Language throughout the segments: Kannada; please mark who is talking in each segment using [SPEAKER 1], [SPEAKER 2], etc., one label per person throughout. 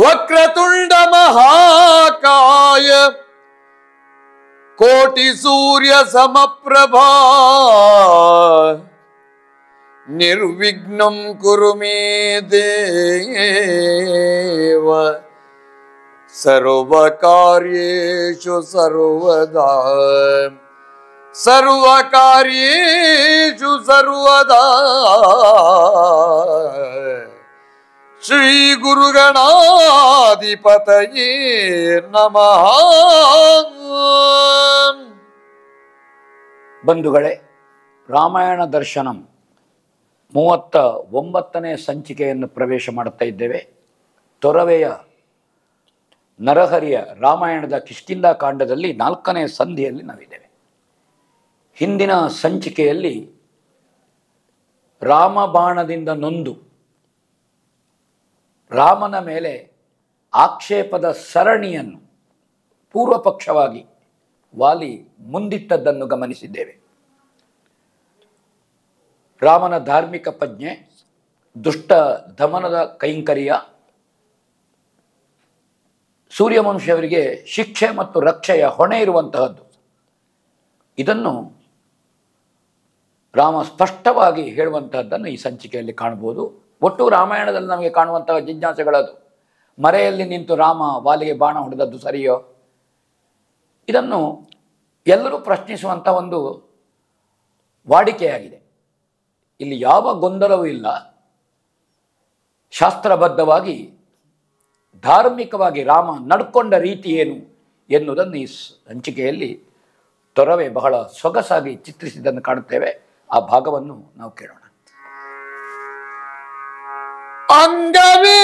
[SPEAKER 1] ವಕ್ರತುಂಡ ಮಹಾಕಾಯ ಕೋಟಿ ಸೂರ್ಯ ಸಮಪ್ರಭಾ ನಿರ್ವಿಘ್ನಂ ಕುರು ಮೇ ದೇವ ಸರ್ವಕಾರ್ಯೇಷು ಸರ್ವದಾ ಸರ್ವಕಾರ್ಯೇಷು ಸರ್ವದಾ. ಶ್ರೀ ಗುರುಗಣಾಧಿಪತಯೇ ನಮಃ.
[SPEAKER 2] ಬಂಧುಗಳೇ, ರಾಮಾಯಣ ದರ್ಶನಂ 39ನೇ ಸಂಚಿಕೆಯನ್ನು ಪ್ರವೇಶ ಮಾಡುತ್ತಾ ಇದ್ದೇವೆ. ತೊರವೆಯ ನರಹರಿಯ ರಾಮಾಯಣದ ಕಿಷ್ಕಿಂಧ ಕಾಂಡದಲ್ಲಿ 4ನೇ ಸಂಧಿಯಲ್ಲಿ ನಾವಿದ್ದೇವೆ. ಹಿಂದಿನ ಸಂಚಿಕೆಯಲ್ಲಿ ರಾಮಬಾಣದಿಂದ ನೊಂದು ರಾಮನ ಮೇಲೆ ಆಕ್ಷೇಪದ ಸರಣಿಯನ್ನು ಪೂರ್ವಪಕ್ಷವಾಗಿ ವಾಲಿ ಮುಂದಿಟ್ಟದ್ದನ್ನು ಗಮನಿಸಿದ್ದೇವೆ. ರಾಮನ ಧಾರ್ಮಿಕ ಪ್ರಜ್ಞೆ, ದುಷ್ಟ ದಮನದ ಕೈಂಕರ್ಯ, ಸೂರ್ಯವಂಶಿಯವರಿಗೆ ಶಿಕ್ಷೆ ಮತ್ತು ರಕ್ಷೆಯ ಹೊಣೆ ಇರುವಂತಹದ್ದು, ಇದನ್ನು ರಾಮ ಸ್ಪಷ್ಟವಾಗಿ ಹೇಳುವಂತಹದ್ದನ್ನು ಈ ಸಂಚಿಕೆಯಲ್ಲಿ ಕಾಣಬಹುದು. ಒಟ್ಟು ರಾಮಾಯಣದಲ್ಲಿ ನಮಗೆ ಕಾಣುವಂತಹ ಜಿಜ್ಞಾಸೆಗಳದು. ಮರೆಯಲ್ಲಿ ನಿಂತು ರಾಮ ವಾಲಿಗೆ ಬಾಣ ಹೊಡೆದದ್ದು ಸರಿಯೋ? ಇದನ್ನು ಎಲ್ಲರೂ ಪ್ರಶ್ನಿಸುವಂಥ ಒಂದು ವಾಡಿಕೆಯಾಗಿದೆ. ಇಲ್ಲಿ ಯಾವ ಗೊಂದಲವೂ ಇಲ್ಲ. ಶಾಸ್ತ್ರಬದ್ಧವಾಗಿ ಧಾರ್ಮಿಕವಾಗಿ ರಾಮ ನಡ್ಕೊಂಡ ರೀತಿ ಏನು ಎನ್ನುವುದನ್ನು ಈ ಸಂಚಿಕೆಯಲ್ಲಿ ತೊರವೆ ಬಹಳ ಸೊಗಸಾಗಿ ಚಿತ್ರಿಸಿದ್ದನ್ನು ಕಾಣುತ್ತೇವೆ. ಆ ಭಾಗವನ್ನು ನಾವು ಕೇಳೋಣ.
[SPEAKER 1] ಅಂಗವೇ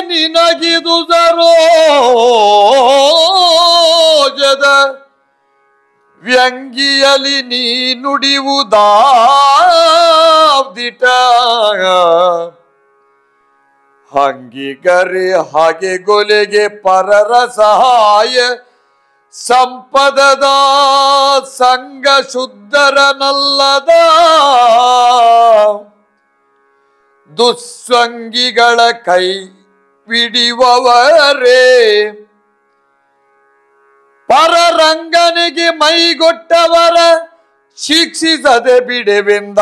[SPEAKER 1] ನಿನಗಿದು ಸರೋಜದ ವ್ಯಂಗಿಯಲಿ ನೀ ನುಡಿಯುವುದಾದಿಟ ಹಂಗಿಗರೆ ಹಾಗೆ ಗೊಲೆಗೆ ಪರರ ಸಹಾಯ ಸಂಪದದ ಸಂಗ ಶುದ್ಧರನಲ್ಲದ ದುಸ್ಸಂಗಿಗಳ ಕೈ ಬಿಡಿಯುವವರೇ ಪರರಂಗನಿಗೆ ಮೈಗೊಟ್ಟವರ ಶಿಕ್ಷಿಸದೆ ಬಿಡೆವೆಂದ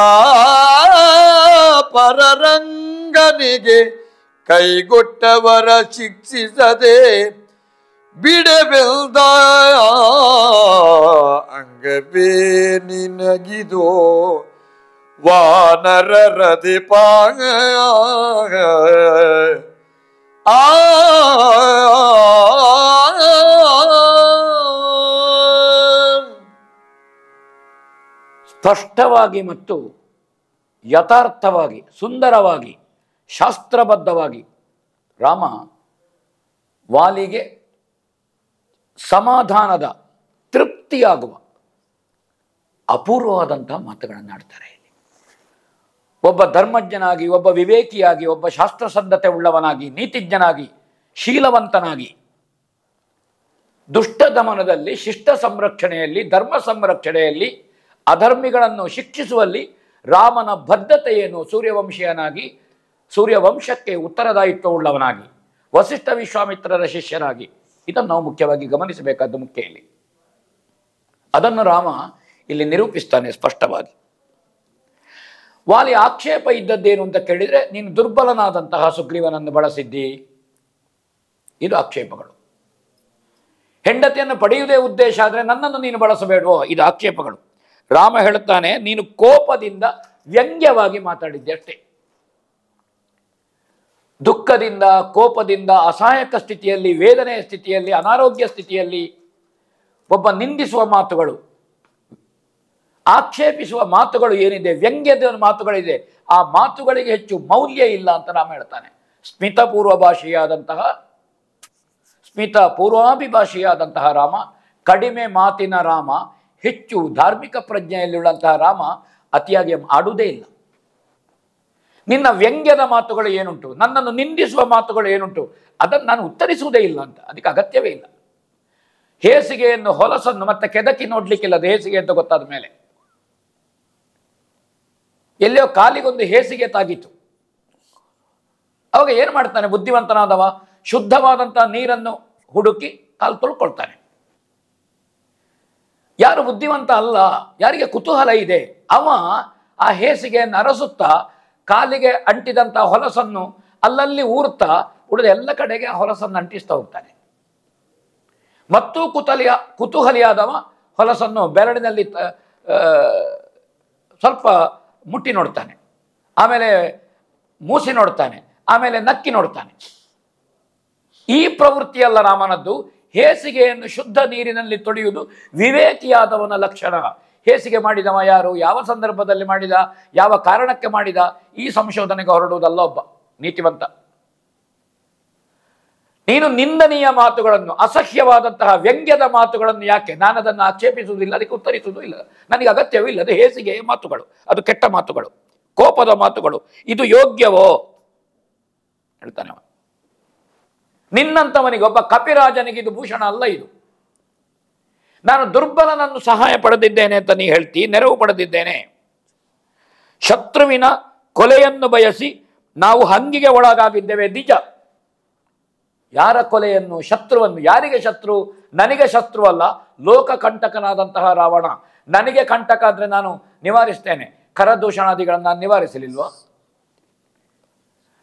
[SPEAKER 1] ಪರರಂಗನಿಗೆ ಕೈಗೊಟ್ಟವರ ಶಿಕ್ಷಿಸದೆ ಬಿಡೆವೆಲ್ದ ಅಂಗವೇ ನಿನಗಿದೋ ವಾನರರದಿಪ
[SPEAKER 2] ಸ್ಪಷ್ಟವಾಗಿ ಮತ್ತು ಯಥಾರ್ಥವಾಗಿ, ಸುಂದರವಾಗಿ, ಶಾಸ್ತ್ರಬದ್ಧವಾಗಿ ರಾಮ ವಾಲಿಗೆ ಸಮಾಧಾನದ, ತೃಪ್ತಿಯಾಗುವ ಅಪೂರ್ವವಾದಂತಹ ಮಾತುಗಳನ್ನು ಆಡ್ತಾರೆ. ಒಬ್ಬ ಧರ್ಮಜ್ಞನಾಗಿ, ಒಬ್ಬ ವಿವೇಕಿಯಾಗಿ, ಒಬ್ಬ ಶಾಸ್ತ್ರಸದ್ಧತೆ ಉಳ್ಳವನಾಗಿ, ನೀತಿಜ್ಞನಾಗಿ, ಶೀಲವಂತನಾಗಿ, ದುಷ್ಟ ದಮನದಲ್ಲಿ, ಶಿಷ್ಟ ಸಂರಕ್ಷಣೆಯಲ್ಲಿ, ಧರ್ಮ ಸಂರಕ್ಷಣೆಯಲ್ಲಿ, ಅಧರ್ಮಿಗಳನ್ನು ಶಿಕ್ಷಿಸುವಲ್ಲಿ ರಾಮನ ಬದ್ಧತೆ ಏನು? ಸೂರ್ಯವಂಶೀಯನಾಗಿ, ಸೂರ್ಯವಂಶಕ್ಕೆ ಉತ್ತರದಾಯಿತ್ವ ಉಳ್ಳವನಾಗಿ, ವಸಿಷ್ಠ ವಿಶ್ವಾಮಿತ್ರರ ಶಿಷ್ಯನಾಗಿ, ಇದನ್ನು ನಾವು ಮುಖ್ಯವಾಗಿ ಗಮನಿಸಬೇಕಾದ್ದು ಮುಖ್ಯ ಇಲ್ಲಿ. ಅದನ್ನು ರಾಮ ಇಲ್ಲಿ ನಿರೂಪಿಸ್ತಾನೆ ಸ್ಪಷ್ಟವಾಗಿ. ವಾಲಿ ಆಕ್ಷೇಪ ಇದ್ದದ್ದೇನು ಅಂತ ಕೇಳಿದರೆ, ನೀನು ದುರ್ಬಲನಾದಂತಹ ಸುಗ್ರೀವನನ್ನು ಬಳಸಿದ್ದಿ, ಇದು ಆಕ್ಷೇಪಗಳು. ಹೆಂಡತಿಯನ್ನು ಪಡೆಯುವುದೇ ಉದ್ದೇಶ ಆದರೆ ನನ್ನನ್ನು ನೀನು ಬಳಸಬೇಡವೋ, ಇದು ಆಕ್ಷೇಪಗಳು. ರಾಮ ಹೇಳುತ್ತಾನೆ, ನೀನು ಕೋಪದಿಂದ ವ್ಯಂಗ್ಯವಾಗಿ ಮಾತಾಡಿದ್ದೆ ಅಷ್ಟೇ. ದುಃಖದಿಂದ, ಕೋಪದಿಂದ, ಅಸಹಾಯಕ ಸ್ಥಿತಿಯಲ್ಲಿ, ವೇದನೆಯ ಸ್ಥಿತಿಯಲ್ಲಿ, ಅನಾರೋಗ್ಯ ಸ್ಥಿತಿಯಲ್ಲಿ ಒಬ್ಬ ನಿಂದಿಸುವ ಮಾತುಗಳು, ಆಕ್ಷೇಪಿಸುವ ಮಾತುಗಳು ಏನಿದೆ, ವ್ಯಂಗ್ಯದ ಮಾತುಗಳಿದೆ, ಆ ಮಾತುಗಳಿಗೆ ಹೆಚ್ಚು ಮೌಲ್ಯ ಇಲ್ಲ ಅಂತ ರಾಮ ಹೇಳ್ತಾನೆ. ಸ್ಮಿತ ಪೂರ್ವಾಭಿಭಾಷಿಯಾದಂತಹ ರಾಮ, ಕಡಿಮೆ ಮಾತಿನ ರಾಮ, ಹೆಚ್ಚು ಧಾರ್ಮಿಕ ಪ್ರಜ್ಞೆಯಲ್ಲಿರುವಂತಹ ರಾಮ ಅತಿಯಾಗಿ ಆಡುವುದೇ ಇಲ್ಲ. ನಿನ್ನ ವ್ಯಂಗ್ಯದ ಮಾತುಗಳು ಏನುಂಟು, ನನ್ನನ್ನು ನಿಂದಿಸುವ ಮಾತುಗಳು ಏನುಂಟು, ಅದನ್ನು ನಾನು ಉತ್ತರಿಸುವುದೇ ಇಲ್ಲ ಅಂತ, ಅದಕ್ಕೆ ಅಗತ್ಯವೇ ಇಲ್ಲ. ಹೇಸಿಗೆಯನ್ನು, ಹೊಲಸನ್ನು ಮತ್ತೆ ಕೆದಕಿ ನೋಡ್ಲಿಕ್ಕಿಲ್ಲ. ಅದು ಹೇಸಿಗೆ ಅಂತ ಗೊತ್ತಾದ ಮೇಲೆ ಎಲ್ಲಿಯೋ ಕಾಲಿಗೊಂದು ಹೇಸಿಗೆ ತಾಗಿತು. ಅವಾಗ ಏನು ಮಾಡ್ತಾನೆ ಬುದ್ಧಿವಂತನಾದವ? ಶುದ್ಧವಾದಂಥ ನೀರನ್ನು ಹುಡುಕಿ ಕಾಲು ತೊಳ್ಕೊಳ್ತಾನೆ. ಯಾರು ಬುದ್ಧಿವಂತ ಅಲ್ಲ, ಯಾರಿಗೆ ಕುತೂಹಲ ಇದೆ, ಅವ ಆ ಹೇಸಿಗೆಯನ್ನು ಅರಸುತ್ತಾ ಕಾಲಿಗೆ ಅಂಟಿದಂಥ ಹೊಲಸನ್ನು ಅಲ್ಲಲ್ಲಿ ಊರ್ತಾ ಉಳಿದ ಎಲ್ಲ ಕಡೆಗೆ ಆ ಹೊಲಸನ್ನು ಅಂಟಿಸ್ತಾ ಹೋಗ್ತಾನೆ. ಮತ್ತು ಕುತೂಹಲಿಯಾದವ ಹೊಲಸನ್ನು ಬೆರಳಿನಲ್ಲಿ ಸ್ವಲ್ಪ ಮುಟ್ಟಿ ನೋಡ್ತಾನೆ, ಆಮೇಲೆ ಮೂಸಿ ನೋಡ್ತಾನೆ, ಆಮೇಲೆ ನಕ್ಕಿ ನೋಡ್ತಾನೆ. ಈ ಪ್ರವೃತ್ತಿಯಲ್ಲ ರಾಮನದ್ದು. ಹೇಸಿಗೆಯನ್ನು ಶುದ್ಧ ನೀರಿನಲ್ಲಿ ತೊಳೆಯುವುದು ವಿವೇಕಿಯಾದವನ ಲಕ್ಷಣ. ಹೇಸಿಗೆ ಮಾಡಿದವ ಯಾರು, ಯಾವ ಸಂದರ್ಭದಲ್ಲಿ ಮಾಡಿದ, ಯಾವ ಕಾರಣಕ್ಕೆ ಮಾಡಿದ, ಈ ಸಂಶೋಧನೆಗೆ ಹೊರಡುವುದಲ್ಲ ಒಬ್ಬ ನೀತಿವಂತ. ನೀನು ನಿಂದನೀಯ ಮಾತುಗಳನ್ನು, ಅಸಹ್ಯವಾದಂತಹ ವ್ಯಂಗ್ಯದ ಮಾತುಗಳನ್ನು ಯಾಕೆ, ನಾನು ಅದನ್ನು ಆಕ್ಷೇಪಿಸುವುದಿಲ್ಲ, ಅದಕ್ಕೆ ಉತ್ತರಿಸುವುದೂ ಇಲ್ಲ, ನನಗೆ ಅಗತ್ಯವೂ ಇಲ್ಲ. ಅದು ಹೇಸಿಗೆಯ ಮಾತುಗಳು, ಅದು ಕೆಟ್ಟ ಮಾತುಗಳು, ಕೋಪದ ಮಾತುಗಳು. ಇದು ಯೋಗ್ಯವೋ ಹೇಳ್ತಾನೆ ಅವ. ನಿನ್ನಂಥವನಿಗೆ, ಒಬ್ಬ ಕಪಿರಾಜನಿಗೆ ಇದು ಭೂಷಣ ಅಲ್ಲ. ಇದು ನಾನು ದುರ್ಬಲನನ್ನು ಸಹಾಯ ಪಡೆದಿದ್ದೇನೆ ಅಂತ ನೀ ಹೇಳ್ತಿ, ನೆರವು ಪಡೆದಿದ್ದೇನೆ. ಶತ್ರುವಿನ ಕೊಲೆಯನ್ನು ಬಯಸಿ ನಾವು ಹಂಗಿಗೆ ಒಳಗಾಗಿದ್ದೇವೆ, ನಿಜ. ಯಾರ ಕೊಲೆಯನ್ನು, ಶತ್ರುವನ್ನು? ಯಾರಿಗೆ ಶತ್ರು? ನನಗೆ ಶತ್ರು ಅಲ್ಲ, ಲೋಕ ಕಂಟಕನಾದಂತಹ ರಾವಣ. ನನಗೆ ಕಂಟಕ ಆದರೆ ನಾನು ನಿವಾರಿಸ್ತೇನೆ, ಕರದೂಷಣಾದಿಗಳನ್ನು ನಾನು ನಿವಾರಿಸಲಿಲ್ವಾ?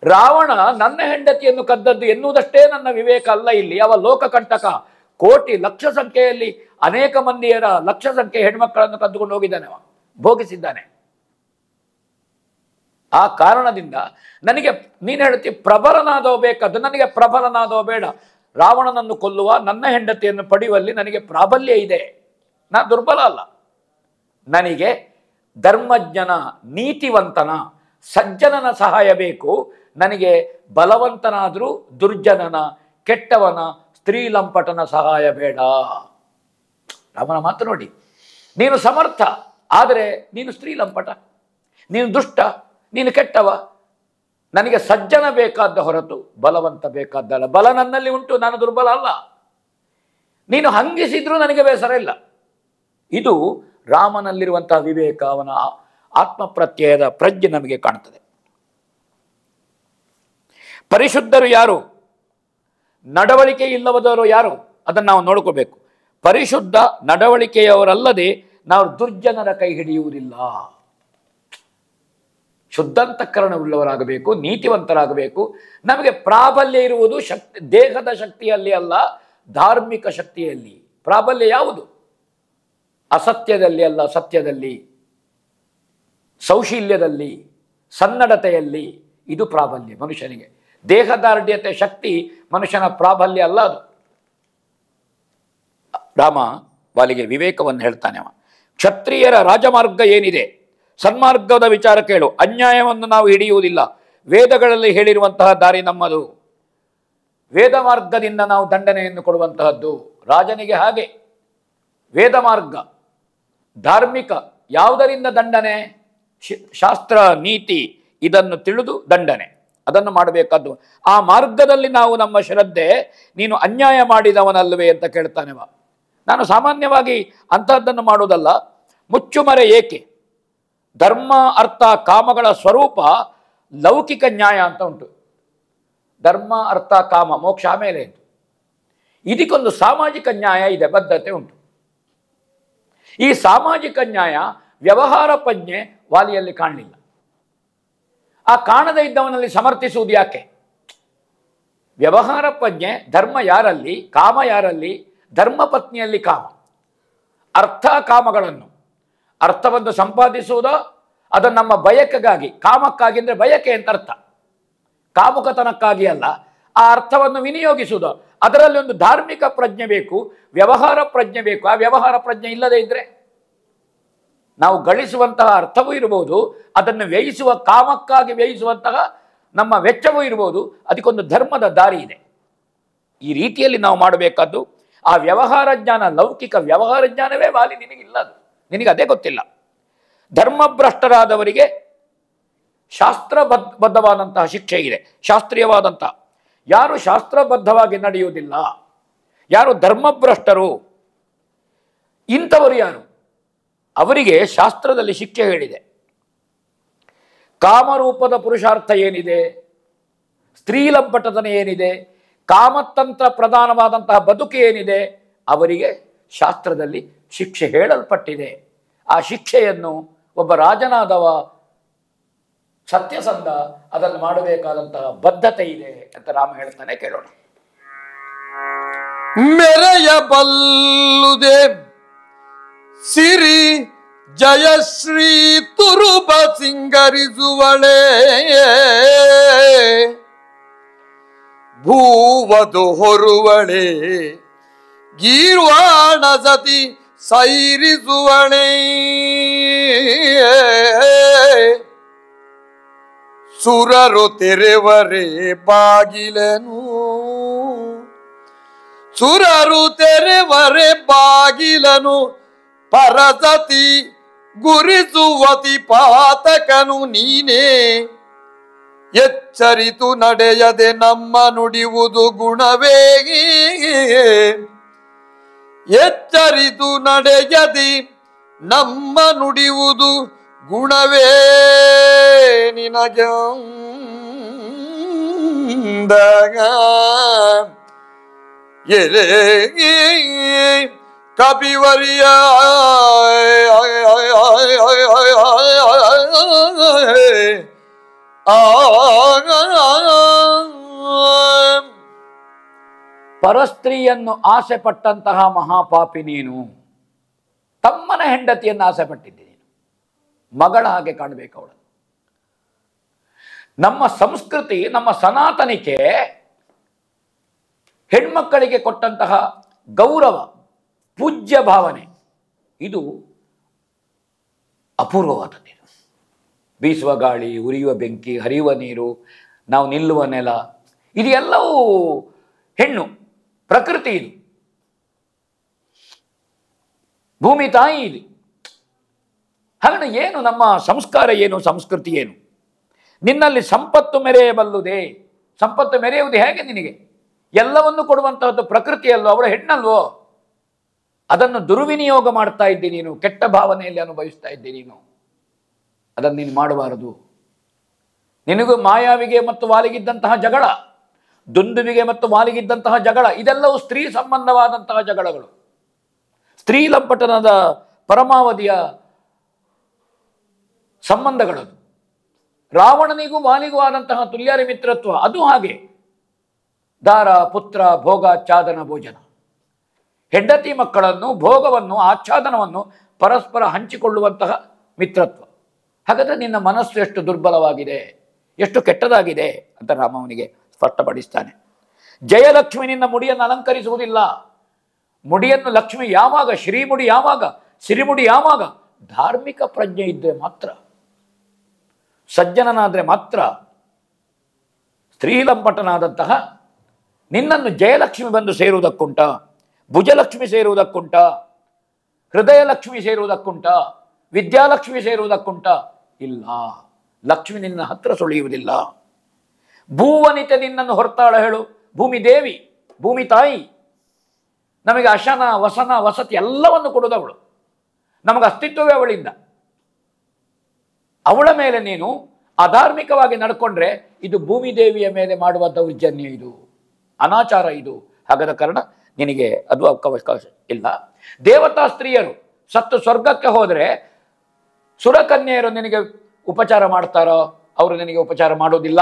[SPEAKER 2] ರಾವಣ ನನ್ನ ಹೆಂಡತಿಯನ್ನು ಕದ್ದದ್ದು ಎನ್ನುವುದಷ್ಟೇ ನನ್ನ ವಿವೇಕ ಅಲ್ಲ ಇಲ್ಲಿ. ಅವ ಲೋಕ ಕಂಟಕ. ಕೋಟಿ ಲಕ್ಷ ಸಂಖ್ಯೆಯಲ್ಲಿ ಅನೇಕ ಮಂದಿಯರ ಲಕ್ಷ ಸಂಖ್ಯೆ ಹೆಣ್ಮಕ್ಕಳನ್ನು ಕದ್ದುಕೊಂಡು ಹೋಗಿದ್ದಾನೆ, ಅವ ಭೋಗಿಸಿದ್ದಾನೆ. ಆ ಕಾರಣದಿಂದ ನನಗೆ, ನೀನು ಹೇಳ್ತಿ ಪ್ರಬಲನಾದವ ಬೇಕಾದ್ದು, ನನಗೆ ಪ್ರಬಲನಾದವ ಬೇಡ. ರಾವಣನನ್ನು ಕೊಲ್ಲುವ, ನನ್ನ ಹೆಂಡತಿಯನ್ನು ಪಡೆಯುವಲ್ಲಿ ನನಗೆ ಪ್ರಾಬಲ್ಯ ಇದೆ, ನಾ ದುರ್ಬಲ ಅಲ್ಲ. ನನಗೆ ಧರ್ಮಜ್ಞನ, ನೀತಿವಂತನ, ಸಜ್ಜನನ ಸಹಾಯ ಬೇಕು. ನನಗೆ ಬಲವಂತನಾದರೂ ದುರ್ಜನನ, ಕೆಟ್ಟವನ, ಸ್ತ್ರೀಲಂಪಟನ ಸಹಾಯ ಬೇಡ. ರಾಮನ ಮಾತು ನೋಡಿ. ನೀನು ಸಮರ್ಥ, ಆದರೆ ನೀನು ಸ್ತ್ರೀಲಂಪಟ, ನೀನು ದುಷ್ಟ, ನೀನು ಕೆಟ್ಟವ. ನನಗೆ ಸಜ್ಜನ ಬೇಕಾದ ಹೊರತು ಬಲವಂತ ಬೇಕಾದ್ದಲ್ಲ. ಬಲ ನನ್ನಲ್ಲಿ ಉಂಟು, ನಾನು ದುರ್ಬಲ ಅಲ್ಲ. ನೀನು ಹಂಗಿಸಿದ್ರೂ ನನಗೆ ಬೇಸರ ಇಲ್ಲ. ಇದು ರಾಮನಲ್ಲಿರುವಂತಹ ವಿವೇಕ, ಅವನ ಆತ್ಮಪ್ರತ್ಯಯದ ಪ್ರಜ್ಞೆ ನಮಗೆ ಕಾಣ್ತದೆ. ಪರಿಶುದ್ಧರು ಯಾರು, ನಡವಳಿಕೆ ಇಲ್ಲವದವರು ಯಾರು, ಅದನ್ನು ನಾವು ನೋಡ್ಕೋಬೇಕು. ಪರಿಶುದ್ಧ ನಡವಳಿಕೆಯವರಲ್ಲದೆ ನಾವು ದುರ್ಜನರ ಕೈ ಹಿಡಿಯುವುದಿಲ್ಲ. ಶುದ್ಧಾಂತಃಕರಣವುಳ್ಳವರಾಗಬೇಕು, ನೀತಿವಂತರಾಗಬೇಕು. ನಮಗೆ ಪ್ರಾಬಲ್ಯ ಇರುವುದು ಶಕ್ತಿ, ದೇಹದ ಶಕ್ತಿಯಲ್ಲಿ ಅಲ್ಲ, ಧಾರ್ಮಿಕ ಶಕ್ತಿಯಲ್ಲಿ. ಪ್ರಾಬಲ್ಯ ಯಾವುದು? ಅಸತ್ಯದಲ್ಲಿ ಅಲ್ಲ, ಸತ್ಯದಲ್ಲಿ, ಸೌಶೀಲ್ಯದಲ್ಲಿ, ಸನ್ನಡತೆಯಲ್ಲಿ. ಇದು ಪ್ರಾಬಲ್ಯ ಮನುಷ್ಯನಿಗೆ. ದೇಹದಾರ್ಢ್ಯತೆ ಶಕ್ತಿ ಮನುಷ್ಯನ ಪ್ರಾಬಲ್ಯ ಅಲ್ಲ ಅದು. ರಾಮ ವಾಲಿಗೆ ವಿವೇಕವನ್ನು ಹೇಳ್ತಾನೆ ಅವ. ಕ್ಷತ್ರಿಯರ ರಾಜಮಾರ್ಗ ಏನಿದೆ, ಸನ್ಮಾರ್ಗದ ವಿಚಾರ ಕೇಳು. ಅನ್ಯಾಯವನ್ನು ನಾವು ಹಿಡಿಯುವುದಿಲ್ಲ. ವೇದಗಳಲ್ಲಿ ಹೇಳಿರುವಂತಹ ದಾರಿ ನಮ್ಮದು. ವೇದ ಮಾರ್ಗದಿಂದ ನಾವು ದಂಡನೆಯನ್ನು ಕೊಡುವಂತಹದ್ದು. ರಾಜನಿಗೆ ಹಾಗೆ ವೇದ ಮಾರ್ಗ, ಧಾರ್ಮಿಕ. ಯಾವುದರಿಂದ ದಂಡನೆ? ಶಾಸ್ತ್ರ, ನೀತಿ, ಇದನ್ನು ತಿಳಿದು ದಂಡನೆ, ಅದನ್ನು ಮಾಡಬೇಕಾದ್ದು. ಆ ಮಾರ್ಗದಲ್ಲಿ ನಾವು ನಮ್ಮ ಶ್ರದ್ಧೆ. ನೀನು ಅನ್ಯಾಯ ಮಾಡಿದವನಲ್ವೇ ಅಂತ ಕೇಳ್ತಾನೆವ. ನಾನು ಸಾಮಾನ್ಯವಾಗಿ ಅಂಥದ್ದನ್ನು ಮಾಡುವುದಲ್ಲ. ಮುಚ್ಚುಮರೆ ಏಕೆ? ಧರ್ಮ, ಅರ್ಥ, ಕಾಮಗಳ ಸ್ವರೂಪ ಲೌಕಿಕ ನ್ಯಾಯ ಅಂತ ಉಂಟು. ಧರ್ಮ, ಅರ್ಥ, ಕಾಮ, ಮೋಕ್ಷ ಆಮೇಲೆ ಇತ್ತು. ಇದಕ್ಕೊಂದು ಸಾಮಾಜಿಕ ನ್ಯಾಯ ಇದೆ, ಬದ್ಧತೆ ಉಂಟು. ಈ ಸಾಮಾಜಿಕ ನ್ಯಾಯ, ವ್ಯವಹಾರ ಪ್ರಜ್ಞೆ ವಾಲಿಯಲ್ಲಿ ಕಾಣಲಿಲ್ಲ. ಆ ಕಾಣದೇ ಇದ್ದವನಲ್ಲಿ ಸಮರ್ಥಿಸುವುದು ಯಾಕೆ? ವ್ಯವಹಾರ ಪ್ರಜ್ಞೆ, ಧರ್ಮ ಯಾರಲ್ಲಿ, ಕಾಮ ಯಾರಲ್ಲಿ? ಧರ್ಮ ಪತ್ನಿಯಲ್ಲಿ ಕಾಮ. ಅರ್ಥ, ಕಾಮಗಳನ್ನು, ಅರ್ಥವನ್ನು ಸಂಪಾದಿಸುವುದೋ ಅದು ನಮ್ಮ ಬಯಕೆಗಾಗಿ, ಕಾಮಕ್ಕಾಗಿ ಅಂದರೆ ಬಯಕೆ ಅಂತ ಅರ್ಥ, ಕಾಮುಕತನಕ್ಕಾಗಿ ಅಲ್ಲ. ಆ ಅರ್ಥವನ್ನು ವಿನಿಯೋಗಿಸುವುದು, ಅದರಲ್ಲಿ ಒಂದು ಧಾರ್ಮಿಕ ಪ್ರಜ್ಞೆ ಬೇಕು, ವ್ಯವಹಾರ ಪ್ರಜ್ಞೆ ಬೇಕು. ಆ ವ್ಯವಹಾರ ಪ್ರಜ್ಞೆ ಇಲ್ಲದೇ ಇದ್ದರೆ ನಾವು ಗಳಿಸುವಂತಹ ಅರ್ಥವೂ ಇರಬಹುದು, ಅದನ್ನು ವ್ಯಯಿಸುವ, ಕಾಮಕ್ಕಾಗಿ ವ್ಯಯಿಸುವಂತಹ ನಮ್ಮ ವೆಚ್ಚವೂ ಇರಬಹುದು. ಅದಕ್ಕೊಂದು ಧರ್ಮದ ದಾರಿ ಇದೆ. ಈ ರೀತಿಯಲ್ಲಿ ನಾವು ಮಾಡಬೇಕಾದ್ದು. ಆ ವ್ಯವಹಾರ ಜ್ಞಾನ, ಲೌಕಿಕ ವ್ಯವಹಾರ ಜ್ಞಾನವೇ ವಾಲಿ ನಿನಗಿಲ್ಲ, ಅದು ನಿನಗೆ ಅದೇ ಗೊತ್ತಿಲ್ಲ. ಧರ್ಮಭ್ರಷ್ಟರಾದವರಿಗೆ ಶಾಸ್ತ್ರಬದ್ಧವಾದಂತಹ ಶಿಕ್ಷೆ ಇದೆ, ಶಾಸ್ತ್ರೀಯವಾದಂತಹ. ಯಾರು ಶಾಸ್ತ್ರಬದ್ಧವಾಗಿ ನಡೆಯುವುದಿಲ್ಲ, ಯಾರು ಧರ್ಮಭ್ರಷ್ಟರು, ಇಂಥವರು ಯಾರು? ಅವರಿಗೆ ಶಾಸ್ತ್ರದಲ್ಲಿ ಶಿಕ್ಷೆ ಹೇಳಿದೆ. ಕಾಮರೂಪದ ಪುರುಷಾರ್ಥ ಏನಿದೆ, ಸ್ತ್ರೀಲಂಪಟತನ ಏನಿದೆ, ಕಾಮತಂತ್ರ ಪ್ರಧಾನವಾದಂತಹ ಬದುಕು ಏನಿದೆ ಅವರಿಗೆ ಶಾಸ್ತ್ರದಲ್ಲಿ ಶಿಕ್ಷೆ ಹೇಳಲ್ಪಟ್ಟಿದೆ. ಆ ಶಿಕ್ಷೆಯನ್ನು ಒಬ್ಬ ರಾಜನಾದವ ಸತ್ಯಸಂಧ ಅದನ್ನು ಮಾಡಬೇಕಾದಂತಹ ಬದ್ಧತೆ ಇದೆ ಅಂತ ರಾಮ ಹೇಳ್ತಾನೆ, ಕೇಳೋಣ.
[SPEAKER 1] ಮೆರೆಯಬಲ್ಲುದೆ ಸಿರಿ ಜಯಶ್ರೀ ತುರುಬ ಸಿಂಗರಿಸುವಳೆ, ಭೂವದು ಹೊರುವಳೆ ಗೀರ್ವಾಣ ಸತಿ ಸೈರಿಸುವಳೆ, ಸುರರು ತೆರೆವರೆ ಬಾಗಿಲನು, ಸುರರು ತೆರೆವರೆ ಬಾಗಿಲನು, ಪರಸತಿ ಗುರಿಸುವತಿ ಪಾತಕನು ನೀನೇ, ಎಚ್ಚರಿತು ನಡೆಯದೆ ನಮ್ಮ ನುಡಿಯುವುದು ಗುಣವೇ, ಎಚ್ಚರಿತು ನಡೆಯದೆ ನಮ್ಮ ನುಡಿಯುವುದು ಗುಣವೇ ನಿನಗಂದಾಗ, ಎಲೆ ಕಪಿವರಿಯ
[SPEAKER 2] ಪರಸ್ತ್ರೀಯನ್ನು ಆಸೆ ಪಟ್ಟಂತಹ ಮಹಾಪಾಪಿ ನೀನು. ತಮ್ಮನ ಹೆಂಡತಿಯನ್ನು ಆಸೆ ಪಟ್ಟಿದ್ದೆ ನೀನು. ಮಗಳ ಹಾಗೆ ಕಾಣಬೇಕು ಅವಳು. ನಮ್ಮ ಸಂಸ್ಕೃತಿ, ನಮ್ಮ ಸನಾತನಿಕೆ ಹೆಣ್ಮಕ್ಕಳಿಗೆ ಕೊಟ್ಟಂತಹ ಗೌರವ, ಪೂಜ್ಯ ಭಾವನೆ ಇದು ಅಪೂರ್ವವಾದದ್ದು. ಬೀಸುವ ಗಾಳಿ, ಉರಿಯುವ ಬೆಂಕಿ, ಹರಿಯುವ ನೀರು, ನಾವು ನಿಲ್ಲುವ ನೆಲ, ಇದು ಎಲ್ಲವೂ ಹೆಣ್ಣು, ಪ್ರಕೃತಿ ಇದು, ಭೂಮಿ ತಾಯಿ ಇದು. ಹಾಗಾಗಿ ಏನು ನಮ್ಮ ಸಂಸ್ಕಾರ, ಏನು ಸಂಸ್ಕೃತಿ, ಏನು? ನಿನ್ನಲ್ಲಿ ಸಂಪತ್ತು ಮೆರೆಯಬಲ್ಲುದೇ. ಸಂಪತ್ತು ಮೆರೆಯುವುದು ಹೇಗೆ ನಿನಗೆ? ಎಲ್ಲವನ್ನು ಕೊಡುವಂತಹದ್ದು ಪ್ರಕೃತಿಯಲ್ಲೋ, ಅವಳ ಹೆಣ್ಣಲ್ವೋ? ಅದನ್ನು ದುರ್ವಿನಿಯೋಗ ಮಾಡ್ತಾ ಇದ್ದಿ ನೀನು, ಕೆಟ್ಟ ಭಾವನೆಯಲ್ಲಿ ಅನುಭವಿಸ್ತಾ ಇದ್ದಿ ನೀನು. ಅದನ್ನು ನೀನು ಮಾಡಬಾರದು. ನಿನಗೂ ಮಾಯಾವಿಗೆ ಮತ್ತು ವಾಲಿಗಿದ್ದಂತಹ ಜಗಳ, ದುಂದುವಿಗೆ ಮತ್ತು ವಾಲಿಗಿದ್ದಂತಹ ಜಗಳ, ಇದೆಲ್ಲವೂ ಸ್ತ್ರೀ ಸಂಬಂಧವಾದಂತಹ ಜಗಳಗಳು. ಸ್ತ್ರೀ ಲಂಪಟನದ ಪರಮಾವಧಿಯ ಸಂಬಂಧಗಳದು. ರಾವಣನಿಗೂ ವಾಲಿಗೂ ಆದಂತಹ ತುಲ್ಯಾರಿ ಮಿತ್ರತ್ವ ಅದು ಹಾಗೆ. ದಾರ ಪುತ್ರ ಭೋಗ ಚಾದನ ಭೋಜನ, ಹೆಂಡತಿ ಮಕ್ಕಳನ್ನು, ಭೋಗವನ್ನು, ಆಚ್ಛಾದನವನ್ನು ಪರಸ್ಪರ ಹಂಚಿಕೊಳ್ಳುವಂತಹ ಮಿತ್ರತ್ವ. ಹಾಗಾದರೆ ನಿನ್ನ ಮನಸ್ಸು ಎಷ್ಟು ದುರ್ಬಲವಾಗಿದೆ, ಎಷ್ಟು ಕೆಟ್ಟದಾಗಿದೆ ಅಂತ ರಾಮವನಿಗೆ ಸ್ಪಷ್ಟಪಡಿಸ್ತಾನೆ. ಜಯಲಕ್ಷ್ಮಿ ನಿನ್ನ ಮುಡಿಯನ್ನು ಅಲಂಕರಿಸುವುದಿಲ್ಲ. ಮುಡಿಯನ್ನು ಲಕ್ಷ್ಮಿ ಯಾವಾಗ, ಶ್ರೀಮುಡಿ ಯಾವಾಗ, ಸಿರಿಮುಡಿ ಯಾವಾಗ? ಧಾರ್ಮಿಕ ಪ್ರಜ್ಞೆ ಇದ್ದರೆ ಮಾತ್ರ, ಸಜ್ಜನನಾದರೆ ಮಾತ್ರ. ಸ್ತ್ರೀಲಂಪಟನಾದಂತಹ ನಿನ್ನನ್ನು ಜಯಲಕ್ಷ್ಮಿ ಬಂದು ಸೇರುವುದಕ್ಕುಂಟ, ಭುಜಲಕ್ಷ್ಮಿ ಸೇರುವುದಕ್ಕುಂಟ, ಹೃದಯ ಲಕ್ಷ್ಮಿ ಸೇರುವುದಕ್ಕುಂಟ, ವಿದ್ಯಾಲಕ್ಷ್ಮಿ ಸೇರುವುದಕ್ಕುಂಟ? ಇಲ್ಲ. ಲಕ್ಷ್ಮಿ ನಿನ್ನ ಹತ್ರ ಸುಳಿಯುವುದಿಲ್ಲ. ಭೂವನಿತೆ ನಿನ್ನನ್ನು ಹೊರತಾಳ ಹೇಳು. ಭೂಮಿ ದೇವಿ, ಭೂಮಿ ತಾಯಿ, ನಮಗೆ ಅಶನ ವಸನ ವಸತಿ ಎಲ್ಲವನ್ನು ಕೊಡುವುದವಳು. ನಮಗೆ ಅಸ್ತಿತ್ವವೇ ಅವಳಿಂದ. ಅವಳ ಮೇಲೆ ನೀನು ಅಧಾರ್ಮಿಕವಾಗಿ ನಡ್ಕೊಂಡ್ರೆ ಇದು ಭೂಮಿ ದೇವಿಯ ಮೇಲೆ ಮಾಡುವ ದೌರ್ಜನ್ಯ, ಇದು ಅನಾಚಾರ, ಇದು. ಹಾಗಾದ ಕಾರಣ ನಿನಗೆ ಅದು ಅವಕಾಶ ಇಲ್ಲ. ದೇವತಾ ಸ್ತ್ರೀಯರು ಸತ್ತು ಸ್ವರ್ಗಕ್ಕೆ ಹೋದರೆ ಸುರಕನ್ಯೆಯರು ನಿನಗೆ ಉಪಚಾರ ಮಾಡ್ತಾರೋ? ಅವರು ನಿನಗೆ ಉಪಚಾರ ಮಾಡೋದಿಲ್ಲ.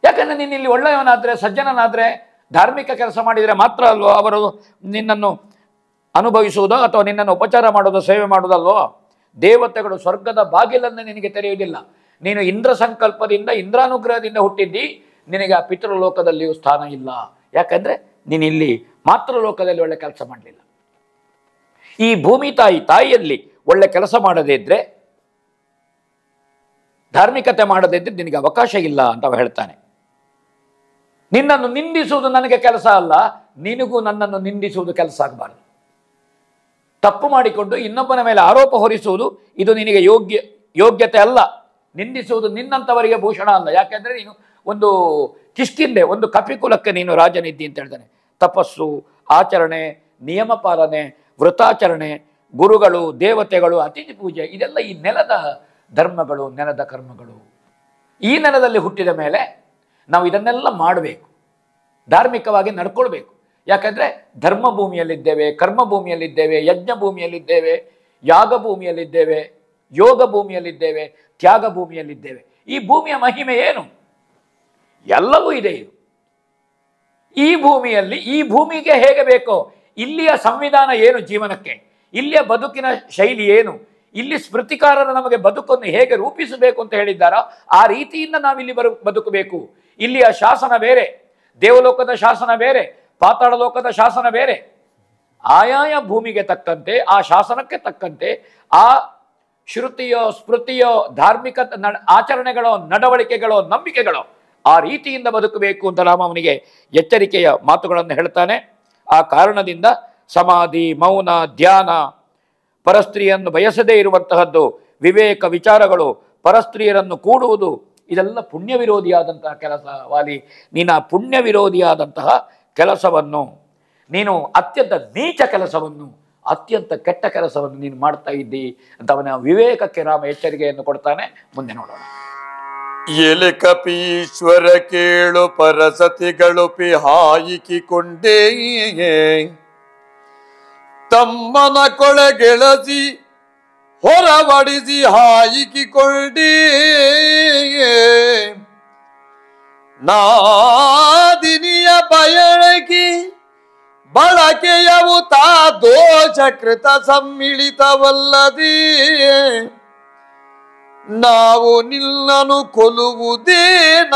[SPEAKER 2] ಯಾಕಂದ್ರೆ ನೀನು ಇಲ್ಲಿ ಒಳ್ಳೆಯವನಾದ್ರೆ, ಸಜ್ಜನನಾದ್ರೆ, ಧಾರ್ಮಿಕ ಕೆಲಸ ಮಾಡಿದರೆ ಮಾತ್ರ ಅಲ್ವೋ ಅವರು ನಿನ್ನನ್ನು ಅನುಭವಿಸುವುದೋ ಅಥವಾ ನಿನ್ನನ್ನು ಉಪಚಾರ ಮಾಡೋದೋ, ಸೇವೆ ಮಾಡೋದಲ್ವೋ? ದೇವತೆಗಳು ಸ್ವರ್ಗದ ಬಾಗಿಲನ್ನು ನಿನಗೆ ತೆರೆಯುವುದಿಲ್ಲ. ನೀನು ಇಂದ್ರ ಸಂಕಲ್ಪದಿಂದ, ಇಂದ್ರಾನುಗ್ರಹದಿಂದ ಹುಟ್ಟಿದ್ದಿ. ನಿನಗೆ ಆ ಪಿತೃಲೋಕದಲ್ಲಿಯೂ ಸ್ಥಾನ ಇಲ್ಲ. ಯಾಕಂದ್ರೆ ನೀನು ಇಲ್ಲಿ ಮಾತೃಲೋಕದಲ್ಲಿ ಒಳ್ಳೆ ಕೆಲಸ ಮಾಡಲಿಲ್ಲ. ಈ ಭೂಮಿ ತಾಯಿಯಲ್ಲಿ ಒಳ್ಳೆ ಕೆಲಸ ಮಾಡದೇ ಇದ್ರೆ, ಧಾರ್ಮಿಕತೆ ಮಾಡದೇ ಇದ್ರೆ ನಿನಗೆ ಅವಕಾಶ ಇಲ್ಲ ಅಂತ ಹೇಳ್ತಾನೆ. ನಿನ್ನನ್ನು ನಿಂದಿಸುವುದು ನನಗೆ ಕೆಲಸ ಅಲ್ಲ, ನಿನಗೂ ನನ್ನನ್ನು ನಿಂದಿಸುವುದು ಕೆಲಸ ಆಗಬಾರದು. ತಪ್ಪು ಮಾಡಿಕೊಂಡು ಇನ್ನೊಬ್ಬನ ಮೇಲೆ ಆರೋಪ ಹೊರಿಸುವುದು ಇದು ನಿನಗೆ ಯೋಗ್ಯತೆ ಅಲ್ಲ. ನಿಂದಿಸುವುದು ನಿನ್ನಂಥವರಿಗೆ ಭೂಷಣ ಅಲ್ಲ. ಯಾಕೆಂದ್ರೆ ನೀನು ಒಂದು ಕಿಷ್ಕಿಂದೆ, ಒಂದು ಕಪಿಕುಲಕ್ಕೆ ನೀನು ರಾಜನಿದ್ದಿ ಅಂತ ಹೇಳ್ತಾನೆ. ತಪಸ್ಸು, ಆಚರಣೆ, ನಿಯಮ ಪಾಲನೆ, ವೃತಾಚರಣೆ, ಗುರುಗಳು, ದೇವತೆಗಳು, ಅತಿಥಿ ಪೂಜೆ, ಇದೆಲ್ಲ ಈ ನೆಲದ ಧರ್ಮಗಳು, ನೆಲದ ಕರ್ಮಗಳು. ಈ ನೆಲದಲ್ಲಿ ಹುಟ್ಟಿದ ಮೇಲೆ ನಾವು ಇದನ್ನೆಲ್ಲ ಮಾಡಬೇಕು, ಧಾರ್ಮಿಕವಾಗಿ ನಡ್ಕೊಳ್ಬೇಕು. ಯಾಕಂದರೆ ಧರ್ಮ ಭೂಮಿಯಲ್ಲಿದ್ದೇವೆ, ಕರ್ಮ ಭೂಮಿಯಲ್ಲಿದ್ದೇವೆ, ಯಜ್ಞ ಭೂಮಿಯಲ್ಲಿದ್ದೇವೆ, ಯಾಗ ಭೂಮಿಯಲ್ಲಿದ್ದೇವೆ, ಯೋಗ ಭೂಮಿಯಲ್ಲಿದ್ದೇವೆ, ತ್ಯಾಗ ಭೂಮಿಯಲ್ಲಿದ್ದೇವೆ. ಈ ಭೂಮಿಯ ಮಹಿಮೆ ಏನು? ಎಲ್ಲವೂ ಇದೆ. ಇದು ಈ ಭೂಮಿಯಲ್ಲಿ, ಈ ಭೂಮಿಗೆ ಹೇಗೆ ಬೇಕೋ, ಇಲ್ಲಿಯ ಸಂವಿಧಾನ ಏನು ಜೀವನಕ್ಕೆ, ಇಲ್ಲಿಯ ಬದುಕಿನ ಶೈಲಿ ಏನು, ಇಲ್ಲಿ ಸ್ಮೃತಿಕಾರರು ನಮಗೆ ಬದುಕನ್ನು ಹೇಗೆ ರೂಪಿಸಬೇಕು ಅಂತ ಹೇಳಿದ್ದಾರೋ ಆ ರೀತಿಯಿಂದ ನಾವಿಲ್ಲಿ ಬದುಕಬೇಕು. ಇಲ್ಲಿಯ ಶಾಸನ ಬೇರೆ, ದೇವಲೋಕದ ಶಾಸನ ಬೇರೆ, ಪಾತಾಳ ಲೋಕದ ಶಾಸನ ಬೇರೆ. ಆಯಾಯ ಭೂಮಿಗೆ ತಕ್ಕಂತೆ, ಆ ಶಾಸನಕ್ಕೆ ತಕ್ಕಂತೆ, ಆ ಶ್ರುತಿಯೋ ಸ್ಮೃತಿಯೋ ಧಾರ್ಮಿಕ ಆಚರಣೆಗಳೋ ನಡವಳಿಕೆಗಳೋ ನಂಬಿಕೆಗಳೋ ಆ ರೀತಿಯಿಂದ ಬದುಕಬೇಕು ಅಂತ ರಾಮ ಅವನಿಗೆ ಎಚ್ಚರಿಕೆಯ ಮಾತುಗಳನ್ನು ಹೇಳ್ತಾನೆ. ಆ ಕಾರಣದಿಂದ ಸಮಾಧಿ, ಮೌನ, ಧ್ಯಾನ, ಪರಸ್ತ್ರೀಯನ್ನು ಬಯಸದೇ ಇರುವಂತಹದ್ದು, ವಿವೇಕ ವಿಚಾರಗಳು, ಪರಸ್ತ್ರೀಯರನ್ನು ಕೂಡುವುದು, ಇದೆಲ್ಲ ಪುಣ್ಯ ವಿರೋಧಿಯಾದಂತಹ ಕೆಲಸ. ವಾಲಿ, ನೀನು ಆ ಪುಣ್ಯ ವಿರೋಧಿಯಾದಂತಹ ಕೆಲಸವನ್ನು, ನೀನು ಅತ್ಯಂತ ನೀಚ ಕೆಲಸವನ್ನು, ಅತ್ಯಂತ ಕೆಟ್ಟ ಕೆಲಸವನ್ನು ನೀನು ಮಾಡ್ತಾ ಇದ್ದಿ ಅಂತ ಅವನ ವಿವೇಕಕ್ಕೆ ರಾಮ ಎಚ್ಚರಿಕೆಯನ್ನು ಕೊಡ್ತಾನೆ. ಮುಂದೆ ನೋಡೋಣ.
[SPEAKER 1] ಎಲೆ ಕಪೀಶ್ವರ ಕೇಳು ಪರಸತಿಗಳು ಹಾಯಿಕೊಂಡೇ ತಮ್ಮನ ಕೊಳೆಗೆಳಸಿ ಹೊರವಡಿಸಿ ಹಾಯಿಕೊಂಡೇ ನಾದಿನಿಯ ಬಯಳಗಿ ಬಳಕೆಯವು ತಾ ದೋಷಕೃತ ಸಮ್ಮಿಳಿತವಲ್ಲದೇ ನಾವು ನಿನ್ನನು ಕೊಲುವುದೇ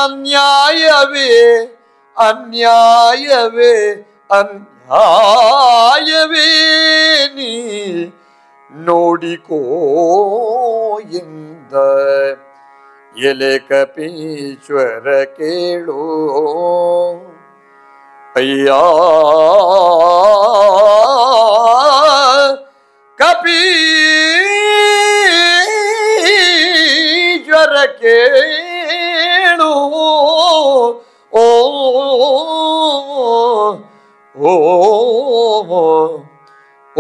[SPEAKER 1] ಅನ್ಯಾಯವೇ ಅನ್ಯಾಯವೇ ಅನ್ಯಾಯವೇ ನೀ ನೋಡಿಕೋ ಎಂದ ಎಲೆ ಕಪೀಶ್ವರ ಕೇಳೋ ಅಯ್ಯ ಕಪೀಶ್ವರ ಕೇಳು ಓ ಓ ಓ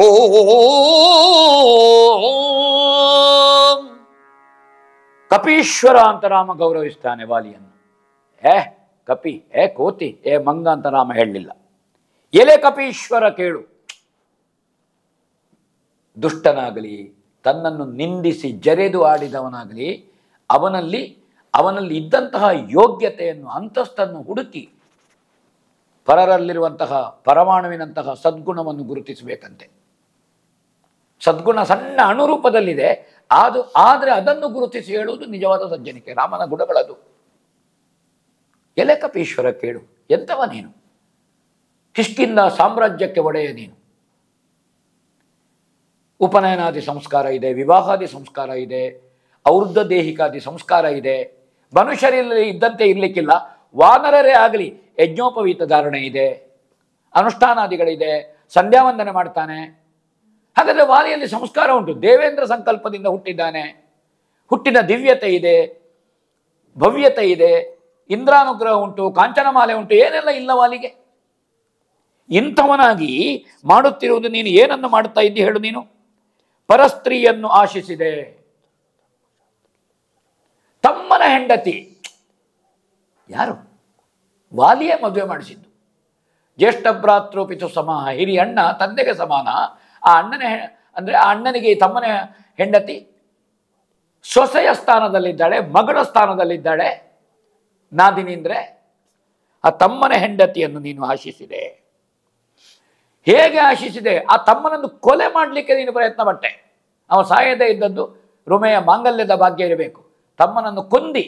[SPEAKER 2] ಕಪೀಶ್ವರ ಅಂತ ರಾಮ ಗೌರವಿಸ್ತಾನೆ ವಾಲಿಯನ್ನು. ಕಪಿ, ಕೋತಿ, ಮಂಗ ಅಂತ ರಾಮ ಹೇಳಲಿಲ್ಲ. ಎಲೆ ಕಪೀಶ್ವರ ಕೇಳು. ದುಷ್ಟನಾಗಲಿ, ತನ್ನನ್ನು ನಿಂದಿಸಿ ಜರೆದು ಆಡಿದವನಾಗಲಿ, ಅವನಲ್ಲಿ ಇದ್ದಂತಹ ಯೋಗ್ಯತೆಯನ್ನು, ಅಂತಸ್ತನ್ನು ಹುಡುಕಿ ಪರರಲ್ಲಿರುವಂತಹ ಪರಮಾಣುವಿನಂತಹ ಸದ್ಗುಣವನ್ನು ಗುರುತಿಸಬೇಕಂತೆ. ಸದ್ಗುಣ ಸಣ್ಣ ಅಣುರೂಪದಲ್ಲಿದೆ, ಆದರೆ ಅದನ್ನು ಗುರುತಿಸಿ ಹೇಳುವುದು ನಿಜವಾದ ಸಜ್ಜನಿಕೆ. ರಾಮನ ಗುಣಗಳದು. ಎಲೆ ಕಪೀಶ್ವರ ಕೇಳು, ಎಂತವ ನೀನು? ಕಿಷ್ಕಿಂದ ಸಾಮ್ರಾಜ್ಯಕ್ಕೆ ಒಡೆಯ ನೀನು. ಉಪನಯನಾದಿ ಸಂಸ್ಕಾರ ಇದೆ, ವಿವಾಹಾದಿ ಸಂಸ್ಕಾರ ಇದೆ, ಔರ್ಧ ದೇಹಿಕಾದಿ ಸಂಸ್ಕಾರ ಇದೆ. ಮನುಷ್ಯರಲ್ಲಿ ಇದ್ದಂತೆ ಇರಲಿಕ್ಕಿಲ್ಲ. ವಾನರರೇ ಆಗಲಿ ಯಜ್ಞೋಪವೀತ ಧಾರಣೆ ಇದೆ, ಅನುಷ್ಠಾನಾದಿಗಳಿದೆ, ಸಂಧ್ಯಾವಂದನೆ ಮಾಡ್ತಾನೆ. ಹಾಗಾದರೆ ವಾಲಿಯಲ್ಲಿ ಸಂಸ್ಕಾರ ಉಂಟು. ದೇವೇಂದ್ರ ಸಂಕಲ್ಪದಿಂದ ಹುಟ್ಟಿದ್ದಾನೆ. ಹುಟ್ಟಿನ ದಿವ್ಯತೆ ಇದೆ, ಭವ್ಯತೆ ಇದೆ, ಇಂದ್ರಾನುಗ್ರಹ ಉಂಟು, ಕಾಂಚನಮಾಲೆ ಉಂಟು. ಏನೆಲ್ಲ ಇಲ್ಲ ವಾಲಿಗೆ? ಇಂಥವನಾಗಿ ಮಾಡುತ್ತಿರುವುದು ನೀನು ಏನನ್ನು ಮಾಡುತ್ತಾ ಇದ್ದಿ ಹೇಳು? ನೀನು ಪರಸ್ತ್ರೀಯನ್ನು ಆಶಿಸಿದೆ. ತಮ್ಮನ ಹೆಂಡತಿ ಯಾರು? ವಾಲಿಯೇ ಮದುವೆ ಮಾಡಿಸಿದ್ದು. ಜ್ಯೇಷ್ಠ ಭ್ರಾತೃಪಿತು ಸಮಾಹ, ಹಿರಿಯ ಅಣ್ಣ ತಂದೆಗೆ ಸಮಾನ. ಆ ಅಣ್ಣನಿಗೆ ಈ ತಮ್ಮನ ಹೆಂಡತಿ ಸೊಸೆಯ ಸ್ಥಾನದಲ್ಲಿದ್ದಾಳೆ, ಮಗಳ ಸ್ಥಾನದಲ್ಲಿದ್ದಾಳೆ. ನಾದಿನಿ ಅಂದರೆ ಆ ತಮ್ಮನ ಹೆಂಡತಿಯನ್ನು ನೀನು ಆಶಿಸಿದೆ. ಹೇಗೆ ಆಶಿಸಿದೆ? ಆ ತಮ್ಮನನ್ನು ಕೊಲೆ ಮಾಡಲಿಕ್ಕೆ ನೀನು ಪ್ರಯತ್ನ ಪಟ್ಟೆ. ಅವ ಸಾಯದೇ ಇದ್ದದ್ದು ರುಮೆಯ ಮಾಂಗಲ್ಯದ ಭಾಗ್ಯ ಇರಬೇಕು. ತಮ್ಮನನ್ನು ಕೊಂದಿ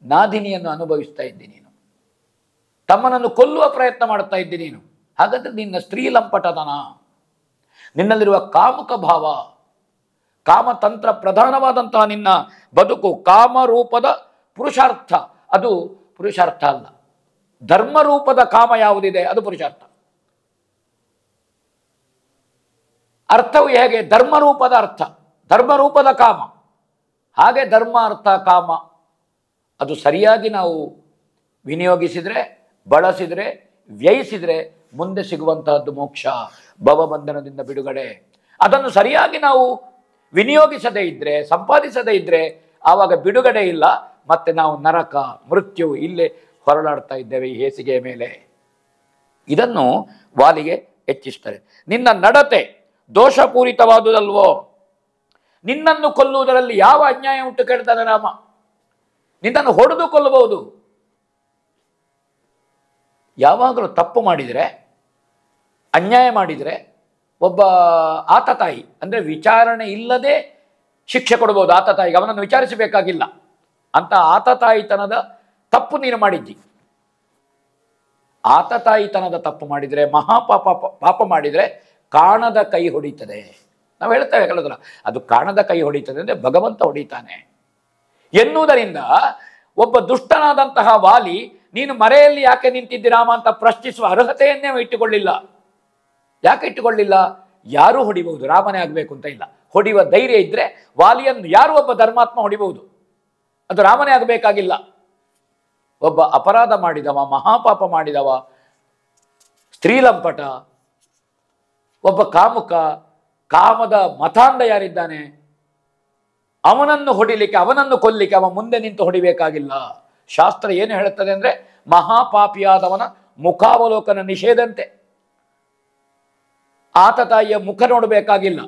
[SPEAKER 2] ನಾದಿನಿಯನ್ನು ಅನುಭವಿಸ್ತಾ ಇದ್ದಿ ನೀನು. ತಮ್ಮನನ್ನು ಕೊಲ್ಲುವ ಪ್ರಯತ್ನ ಮಾಡ್ತಾ ಇದ್ದಿ ನೀನು. ಹಾಗಾದರೆ ನಿನ್ನ ಸ್ತ್ರೀಲಂಪಟತನ, ನಿನ್ನಲ್ಲಿರುವ ಕಾಮುಕ ಭಾವ, ಕಾಮತಂತ್ರ ಪ್ರಧಾನವಾದಂತಹ ನಿನ್ನ ಬದುಕು, ಕಾಮರೂಪದ ಪುರುಷಾರ್ಥ, ಅದು ಪುರುಷಾರ್ಥ ಅಲ್ಲ. ಧರ್ಮರೂಪದ ಕಾಮ ಯಾವುದಿದೆ ಅದು ಪುರುಷಾರ್ಥ. ಅರ್ಥವು ಹೇಗೆ? ಧರ್ಮರೂಪದ ಅರ್ಥ, ಧರ್ಮರೂಪದ ಕಾಮ. ಹಾಗೆ ಧರ್ಮ, ಅರ್ಥ, ಕಾಮ ಅದು ಸರಿಯಾಗಿ ನಾವು ವಿನಿಯೋಗಿಸಿದರೆ, ಬಳಸಿದರೆ, ವ್ಯಯಿಸಿದರೆ ಮುಂದೆ ಸಿಗುವಂತಹದ್ದು ಮೋಕ್ಷ, ಭವಬಂಧನದಿಂದ ಬಿಡುಗಡೆ. ಅದನ್ನು ಸರಿಯಾಗಿ ನಾವು ವಿನಿಯೋಗಿಸದೇ ಇದ್ದರೆ, ಸಂಪಾದಿಸದೇ ಇದ್ದರೆ ಆವಾಗ ಬಿಡುಗಡೆ ಇಲ್ಲ. ಮತ್ತೆ ನಾವು ನರಕ, ಮೃತ್ಯು, ಇಲ್ಲೇ ಹೊರಳಾಡ್ತಾ ಇದ್ದೇವೆ ಈ ಹೇಸಿಗೆಯ ಮೇಲೆ. ಇದನ್ನು ವಾಲಿಗೆ ಹೆಚ್ಚಿಸ್ತಾರೆ. ನಿನ್ನ ನಡತೆ ದೋಷಪೂರಿತವಾದುದಲ್ವೋ, ನಿನ್ನನ್ನು ಕೊಲ್ಲುವುದರಲ್ಲಿ ಯಾವ ಅನ್ಯಾಯ ಉಂಟು ಕೇಳ್ತಾನೆ ರಾಮ. ನಿನ್ನನ್ನು ಹೊಡೆದು ಕೊಲ್ಲಬಹುದು. ಯಾವಾಗಲೂ ತಪ್ಪು ಮಾಡಿದರೆ, ಅನ್ಯಾಯ ಮಾಡಿದರೆ ಒಬ್ಬ ಆತತಾಯಿ ಅಂದರೆ ವಿಚಾರಣೆ ಇಲ್ಲದೆ ಶಿಕ್ಷೆ ಕೊಡ್ಬೋದು. ಆತತಾಯಿಗೆ ಅವನನ್ನು ವಿಚಾರಿಸಬೇಕಾಗಿಲ್ಲ. ಅಂತ ಆತತಾಯಿತನದ ತಪ್ಪು ನೀನು ಮಾಡಿದ್ದಿ. ಆತತಾಯಿತನದ ತಪ್ಪು ಮಾಡಿದರೆ, ಪಾಪ ಮಾಡಿದರೆ ಕಾಣದ ಕೈ ಹೊಡಿತದೆ. ನಾವು ಹೇಳ್ತೇವೆ ಕೆಲವಲ್ಲ, ಅದು ಕಾಣದ ಕೈ ಹೊಡಿತದೆ ಅಂದರೆ ಭಗವಂತ ಹೊಡಿತಾನೆ ಎನ್ನುವುದರಿಂದ ಒಬ್ಬ ದುಷ್ಟನಾದಂತಹ ವಾಲಿ ನೀನು ಮರೆಯಲ್ಲಿ ಯಾಕೆ ನಿಂತಿದ್ದಿ ರಾಮ ಅಂತ ಪ್ರಶ್ನಿಸುವ ಅರ್ಹತೆಯನ್ನೇ ಇಟ್ಟುಕೊಳ್ಳಿಲ್ಲ. ಯಾಕೆ ಇಟ್ಟುಕೊಳ್ಳಿಲ್ಲ? ಯಾರೂ ಹೊಡಿಬಹುದು, ರಾಮನೇ ಆಗಬೇಕು ಅಂತ ಇಲ್ಲ. ಹೊಡೆಯುವ ಧೈರ್ಯ ಇದ್ದರೆ ವಾಲಿಯನ್ನು ಯಾರು ಒಬ್ಬ ಧರ್ಮಾತ್ಮ ಹೊಡಿಬಹುದು, ಅದು ರಾಮನೇ ಆಗಬೇಕಾಗಿಲ್ಲ. ಒಬ್ಬ ಅಪರಾಧ ಮಾಡಿದವ, ಮಹಾಪಾಪ ಮಾಡಿದವ, ಸ್ತ್ರೀಲಂಪಟ, ಒಬ್ಬ ಕಾಮುಕ, ಕಾಮದ ಮತಾಂಧ ಯಾರಿದ್ದಾನೆ ಅವನನ್ನು ಹೊಡಿಲಿಕ್ಕೆ, ಅವನನ್ನು ಕೊಲ್ಲಿಕ್ಕೆ ಅವ ಮುಂದೆ ನಿಂತು ಹೊಡಿಬೇಕಾಗಿಲ್ಲ. ಶಾಸ್ತ್ರ ಏನು ಹೇಳುತ್ತದೆ ಅಂದರೆ ಮಹಾಪಾಪಿಯಾದವನ ಮುಖಾವಲೋಕನ ನಿಷೇಧಂತೆ. ಆತತಾಯಿಯ ಮುಖ ನೋಡಬೇಕಾಗಿಲ್ಲ.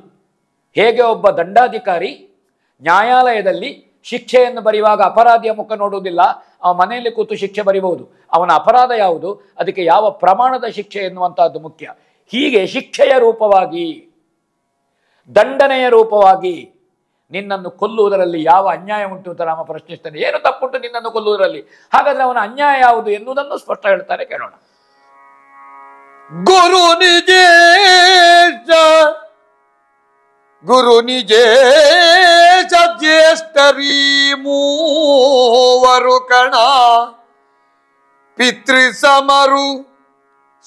[SPEAKER 2] ಹೇಗೆ ಒಬ್ಬ ದಂಡಾಧಿಕಾರಿ ನ್ಯಾಯಾಲಯದಲ್ಲಿ ಶಿಕ್ಷೆಯನ್ನು ಬರೆಯುವಾಗ ಅಪರಾಧಿಯ ಮುಖ ನೋಡುವುದಿಲ್ಲ, ಅವ ಮನೆಯಲ್ಲಿ ಕೂತು ಶಿಕ್ಷೆ ಬರೀಬಹುದು. ಅವನ ಅಪರಾಧ ಯಾವುದು, ಅದಕ್ಕೆ ಯಾವ ಪ್ರಮಾಣದ ಶಿಕ್ಷೆ ಎನ್ನುವಂತಹದ್ದು ಮುಖ್ಯ. ಹೀಗೆ ಶಿಕ್ಷೆಯ ರೂಪವಾಗಿ, ದಂಡನೆಯ ರೂಪವಾಗಿ ನಿನ್ನನ್ನು ಕೊಲ್ಲುವುದರಲ್ಲಿ ಯಾವ ಅನ್ಯಾಯ ಉಂಟು ಅಂತ ರಾಮ ಪ್ರಶ್ನಿಸ್ತಾನೆ. ಏನು ತಪ್ಪುಂಟು ನಿನ್ನನ್ನು ಕೊಲ್ಲುವುದರಲ್ಲಿ? ಹಾಗಾದ್ರೆ ಅವನ ಅನ್ಯಾಯ ಯಾವುದು ಎನ್ನುವುದನ್ನು ಸ್ಪಷ್ಟ ಹೇಳ್ತಾರೆ, ಕೇಳೋಣ.
[SPEAKER 1] ಗುರು ನಿಜೇಶ ಜ್ಯೇಷ್ಠರೀ ಮೂವರು ಕಣ, ಪಿತೃ ಸಮರು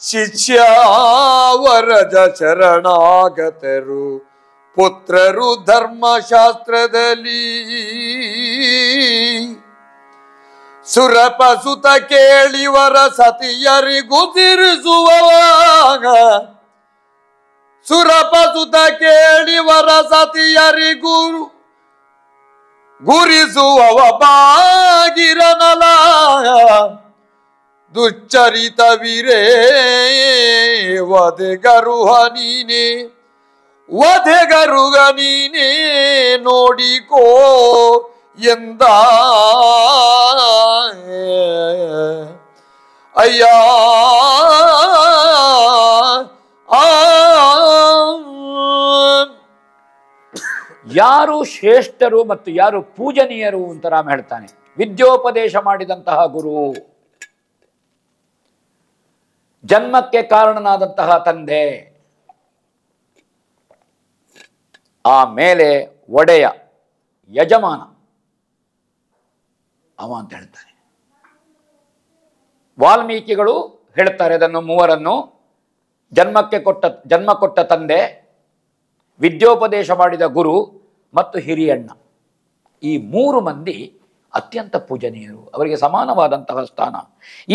[SPEAKER 1] ಶಿಷ್ಯಾವರಜ ಶರಣಾಗತರು, ಪುತ್ರರು ಧರ್ಮಶಾಸ್ತ್ರದಲ್ಲಿ ಸುರಪಸುತ ಕೇಳಿವರ ಸತಿಯರಿಗೂ ತಿರುಸುವಾಗ, ಸುರಪಸುತ ಕೇಳಿವರ ಸತಿಯರಿಗೂ ಗುರಿಸುವವ ಬಾಗಿರನಲ, ದುಶ್ಚರಿತವಿರೇ ವಧೆಗರುಹ ನೀನೆ, ವಧೆಗರುಗ ನೀನೇ ನೋಡಿಕೋ ಎಂದ. ಅಯ್ಯ
[SPEAKER 2] ಯಾರು ಶ್ರೇಷ್ಠರು ಮತ್ತು ಯಾರು ಪೂಜನೀಯರು ಅಂತ ರಾಮ ಹೇಳ್ತಾನೆ. ವಿದ್ಯೋಪದೇಶ ಮಾಡಿದಂತಹ ಗುರು, ಜನ್ಮಕ್ಕೆ ಕಾರಣನಾದಂತಹ ತಂದೆ, ಆಮೇಲೆ ಒಡೆಯ ಯಜಮಾನ ಅವ ಅಂತ ಹೇಳ್ತಾನೆ. ವಾಲ್ಮೀಕಿಗಳು ಹೇಳ್ತಾರೆ ಅದನ್ನು ಮೂವರನ್ನು. ಜನ್ಮ ಕೊಟ್ಟ ತಂದೆ, ವಿದ್ಯೋಪದೇಶ ಮಾಡಿದ ಗುರು ಮತ್ತು ಹಿರಿಯಣ್ಣ. ಈ ಮೂರು ಮಂದಿ ಅತ್ಯಂತ ಪೂಜನೀಯರು, ಅವರಿಗೆ ಸಮಾನವಾದಂತಹ ಸ್ಥಾನ.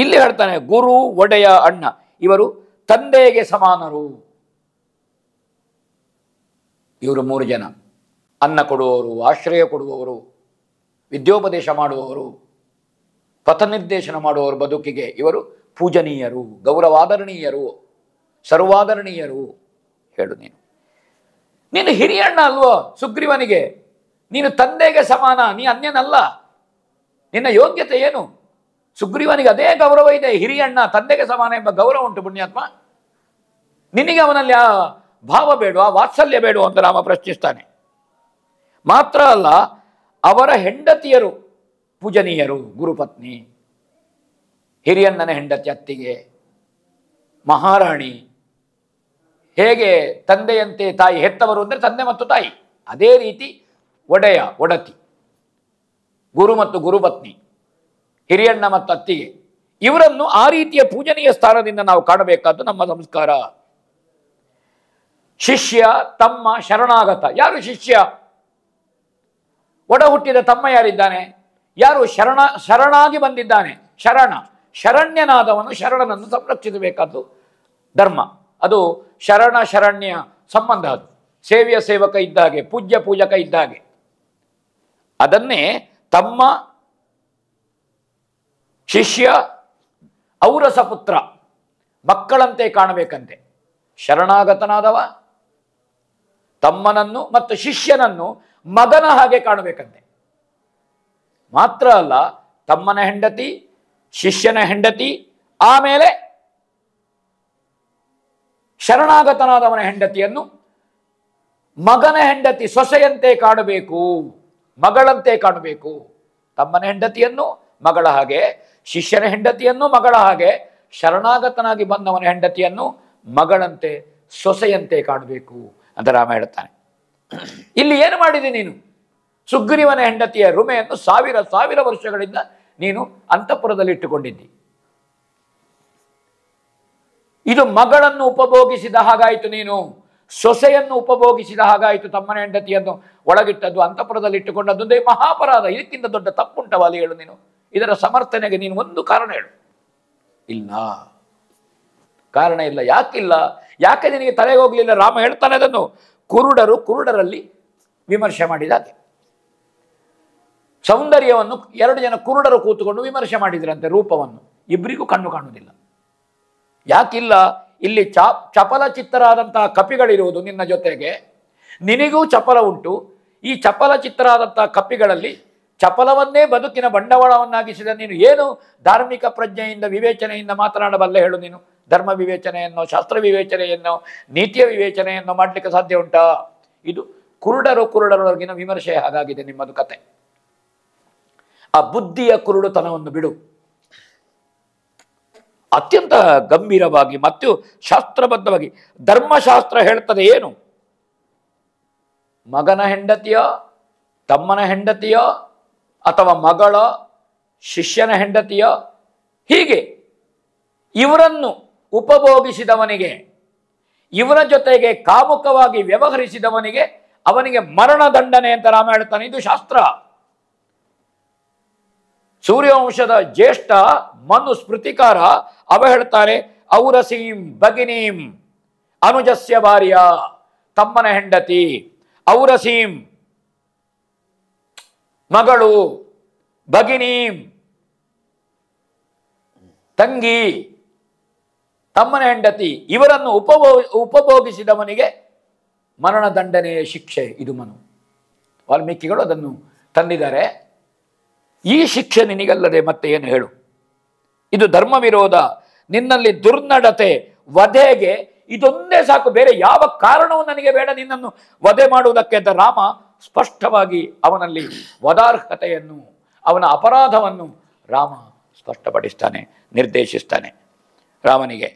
[SPEAKER 2] ಇಲ್ಲಿ ಹೇಳ್ತಾನೆ ಗುರು, ಒಡೆಯ, ಅಣ್ಣ ಇವರು ತಂದೆಗೆ ಸಮಾನರು. ಇವರು ಮೂರು ಜನ, ಅನ್ನ ಕೊಡುವವರು, ಆಶ್ರಯ ಕೊಡುವವರು, ವಿದ್ಯೋಪದೇಶ ಮಾಡುವವರು, ಪಥನಿರ್ದೇಶನ ಮಾಡುವವರು ಬದುಕಿಗೆ. ಇವರು ಪೂಜನೀಯರು, ಗೌರವಾದರಣೀಯರು, ಸರ್ವಾದರಣೀಯರು. ಹೇಳು, ನೀನು ಹಿರಿಯಣ್ಣ ಅಲ್ವೋ ಸುಗ್ರೀವನಿಗೆ, ನೀನು ತಂದೆಗೆ ಸಮಾನ, ನೀ ಅನ್ಯನಲ್ಲ. ನಿನ್ನ ಯೋಗ್ಯತೆ ಏನು? ಸುಗ್ರೀವನಿಗೆ ಅದೇ ಗೌರವ ಇದೆ. ಹಿರಿಯಣ್ಣ, ತಂದೆಗೆ ಸಮಾನ ಎಂಬ ಗೌರವ ಉಂಟು ಪುಣ್ಯಾತ್ಮ. ನಿನಗೆ ಅವನಲ್ಲಿ ಆ ಭಾವ ಬೇಡವಾ, ವಾತ್ಸಲ್ಯ ಬೇಡವಾ ಅಂತ ರಾಮ ಪ್ರಶ್ನಿಸ್ತಾನೆ. ಮಾತ್ರ ಅಲ್ಲ, ಅವರ ಹೆಂಡತಿಯರು ಪೂಜನೀಯರು. ಗುರುಪತ್ನಿ, ಹಿರಿಯಣ್ಣನ ಹೆಂಡತಿ ಅತ್ತಿಗೆ, ಮಹಾರಾಣಿ. ಹೇಗೆ ತಂದೆಯಂತೆ ತಾಯಿ, ಹೆತ್ತವರು ಅಂದರೆ ತಂದೆ ಮತ್ತು ತಾಯಿ, ಅದೇ ರೀತಿ ಒಡೆಯ, ಒಡತಿ, ಗುರು ಮತ್ತು ಗುರುಪತ್ನಿ, ಹಿರಿಯಣ್ಣ ಮತ್ತು ಅತ್ತಿಗೆ, ಇವರನ್ನು ಆ ರೀತಿಯ ಪೂಜನೀಯ ಸ್ಥಾನದಿಂದ ನಾವು ಕಾಣಬೇಕಾದ್ದು ನಮ್ಮ ಸಂಸ್ಕಾರ. ಶಿಷ್ಯ, ತಮ್ಮ, ಶರಣಾಗತ. ಯಾರು ಶಿಷ್ಯ? ಒಡ ಹುಟ್ಟಿದ ತಮ್ಮ ಯಾರಿದ್ದಾನೆ? ಯಾರು ಶರಣಾಗಿ ಬಂದಿದ್ದಾನೆ? ಶರಣ್ಯನಾದವನು ಶರಣನನ್ನು ಸಂರಕ್ಷಿಸಬೇಕಾದ್ದು ಧರ್ಮ. ಅದು ಶರಣ್ಯ ಸಂಬಂಧ. ಅದು ಸೇವ್ಯ ಸೇವಕ ಇದ್ದ ಹಾಗೆ, ಪೂಜ್ಯ ಪೂಜಕ ಇದ್ದ ಹಾಗೆ. ಅದನ್ನೇ ತಮ್ಮ, ಶಿಷ್ಯ, ಔರಸ ಪುತ್ರ, ಮಕ್ಕಳಂತೆ ಕಾಣಬೇಕಂತೆ. ಶರಣಾಗತನಾದವ ತಮ್ಮನನ್ನು ಮತ್ತು ಶಿಷ್ಯನನ್ನು ಮಗನ ಹಾಗೆ ಕಾಣಬೇಕಂತೆ. ಮಾತ್ರ ಅಲ್ಲ, ತಮ್ಮನ ಹೆಂಡತಿ, ಶಿಷ್ಯನ ಹೆಂಡತಿ, ಆಮೇಲೆ ಶರಣಾಗತನಾದವನ ಹೆಂಡತಿಯನ್ನು ಮಗನ ಹೆಂಡತಿ ಸೊಸೆಯಂತೆ ಕಾಣಬೇಕು, ಮಗಳಂತೆ ಕಾಣಬೇಕು. ತಮ್ಮನ ಹೆಂಡತಿಯನ್ನು ಮಗಳ ಹಾಗೆ, ಶಿಷ್ಯನ ಹೆಂಡತಿಯನ್ನು ಮಗಳ ಹಾಗೆ, ಶರಣಾಗತನಾಗಿ ಬಂದವನ ಹೆಂಡತಿಯನ್ನು ಮಗಳಂತೆ ಸೊಸೆಯಂತೆ ಕಾಣಬೇಕು ಅಂತ ರಾಮ ಹೇಳ್ತಾನೆ. ಇಲ್ಲಿ ಏನು ಮಾಡಿದೆ ನೀನು? ಸುಗ್ರೀವನ ಹೆಂಡತಿಯ ರುಮೆಯನ್ನು ಸಾವಿರ ವರ್ಷಗಳಿಂದ ನೀನು ಅಂತಃಪುರದಲ್ಲಿ ಇಟ್ಟುಕೊಂಡಿದ್ದಿ. ಇದು ಮಗಳನ್ನು ಉಪಭೋಗಿಸಿದ ಹಾಗಾಯಿತು, ನೀನು ಸೊಸೆಯನ್ನು ಉಪಭೋಗಿಸಿದ ಹಾಗಾಯಿತು. ತಮ್ಮನ ಹೆಂಡತಿಯನ್ನು ಒಳಗಿಟ್ಟದ್ದು, ಅಂತಃಪುರದಲ್ಲಿ ಇಟ್ಟುಕೊಂಡದ್ದು ಮಹಾಪರಾಧ. ಇದಕ್ಕಿಂತ ದೊಡ್ಡ ತಪ್ಪುಂಟವಾಲಿ ಹೇಳು ನೀನು. ಇದರ ಸಮರ್ಥನೆಗೆ ನೀನು ಒಂದು ಕಾರಣ ಹೇಳು. ಇಲ್ಲ, ಕಾರಣ ಇಲ್ಲ. ಯಾಕಿಲ್ಲ? ಯಾಕೆ ನಿನಗೆ ತಲೆಗೆ ಹೋಗ್ಲಿಲ್ಲ? ರಾಮ ಹೇಳ್ತಾನೆ ಅದನ್ನು. ಕುರುಡರಲ್ಲಿ ವಿಮರ್ಶೆ ಮಾಡಿದಾಗೆ. ಸೌಂದರ್ಯವನ್ನು 2 ಜನ ಕುರುಡರು ಕೂತುಕೊಂಡು ವಿಮರ್ಶೆ ಮಾಡಿದ್ರಂತೆ, ರೂಪವನ್ನು. ಇಬ್ಬರಿಗೂ ಕಣ್ಣು ಕಾಣುವುದಿಲ್ಲ. ಯಾಕಿಲ್ಲ? ಇಲ್ಲಿ ಚಪಲ ಚಿತ್ತರಾದಂತಹ ಕಪಿಗಳಿರುವುದು ನಿನ್ನ ಜೊತೆಗೆ, ನಿನಗೂ ಚಪಲ ಉಂಟು. ಈ ಚಪಲ ಚಿತ್ತರಾದಂತಹ ಕಪಿಗಳಲ್ಲಿ ಚಪಲವನ್ನೇ ಬದುಕಿನ ಬಂಡವಾಳವನ್ನಾಗಿಸಿದ ನೀನು ಏನು ಧಾರ್ಮಿಕ ಪ್ರಜ್ಞೆಯಿಂದ ವಿವೇಚನೆಯಿಂದ ಮಾತನಾಡಬಲ್ಲೆ ಹೇಳು ನೀನು? ಧರ್ಮ ವಿವೇಚನೆಯನ್ನು, ಶಾಸ್ತ್ರ ವಿವೇಚನೆಯನ್ನು, ನೀತಿಯ ವಿವೇಚನೆಯನ್ನು ಮಾಡಲಿಕ್ಕೆ ಸಾಧ್ಯ ಉಂಟಾ? ಇದು ಕುರುಡರೊಳಗಿನ ವಿಮರ್ಶೆ. ಹಾಗಾಗಿದೆ ನಿಮ್ಮದು ಕತೆ. ಆ ಬುದ್ಧಿಯ ಕುರುಡುತನವನ್ನು ಬಿಡು. ಅತ್ಯಂತ ಗಂಭೀರವಾಗಿ ಮತ್ತು ಶಾಸ್ತ್ರಬದ್ಧವಾಗಿ ಧರ್ಮಶಾಸ್ತ್ರ ಹೇಳ್ತದೆ ಏನು? ಮಗನ ಹೆಂಡತಿಯ, ತಮ್ಮನ ಹೆಂಡತಿಯ, ಅಥವಾ ಮಗಳ, ಶಿಷ್ಯನ ಹೆಂಡತಿಯ, ಹೀಗೆ ಇವರನ್ನು ಉಪಭೋಗಿಸಿದವನಿಗೆ, ಇವರ ಜೊತೆಗೆ ಕಾಮುಕವಾಗಿ ವ್ಯವಹರಿಸಿದವನಿಗೆ ಅವನಿಗೆ ಮರಣದಂಡನೆ ಅಂತ ರಾಮ ಹೇಳ್ತಾನೆ. ಇದು ಶಾಸ್ತ್ರ. ಸೂರ್ಯವಂಶದ ಜ್ಯೇಷ್ಠ ಮನು ಸ್ಮೃತಿಕಾರ ಅವ ಹೇಳ್ತಾರೆ, ಔರಸೀಂ ಭಗಿನೀಂ ಅನುಜಸ್ಯ ಭಾರ್ಯ, ತಮ್ಮನ ಹೆಂಡತಿ, ಔರಸೀಂ ಮಗಳು, ಭಗಿನೀಂ ತಂಗಿ, ತಮ್ಮನ ಹೆಂಡತಿ, ಇವರನ್ನು ಉಪಭೋಗಿಸಿದವನಿಗೆ ಮರಣದಂಡನೆಯ ಶಿಕ್ಷೆ. ಇದು ಮನು. ವಾಲ್ಮೀಕಿಗಳು ಅದನ್ನು ತಂದಿದ್ದಾರೆ. ಈ ಶಿಕ್ಷೆ ನಿನಗಲ್ಲದೆ ಮತ್ತೆ ಏನು ಹೇಳು? ಇದು ಧರ್ಮ ವಿರೋಧ. ನಿನ್ನಲ್ಲಿ ದುರ್ನಡತೆ, ವಧೆಗೆ ಇದೊಂದೇ ಸಾಕು, ಬೇರೆ ಯಾವ ಕಾರಣವೂ ನನಗೆ ಬೇಡ ನಿನ್ನನ್ನು ವಧೆ ಮಾಡುವುದಕ್ಕೆ ಅಂತ ರಾಮ ಸ್ಪಷ್ಟವಾಗಿ ಅವನಲ್ಲಿ ವಧಾರ್ಹತೆಯನ್ನು, ಅವನ ಅಪರಾಧವನ್ನು ರಾಮ ಸ್ಪಷ್ಟಪಡಿಸ್ತಾನೆ, ನಿರ್ದೇಶಿಸ್ತಾನೆ. ರಾಮನಿಗೆ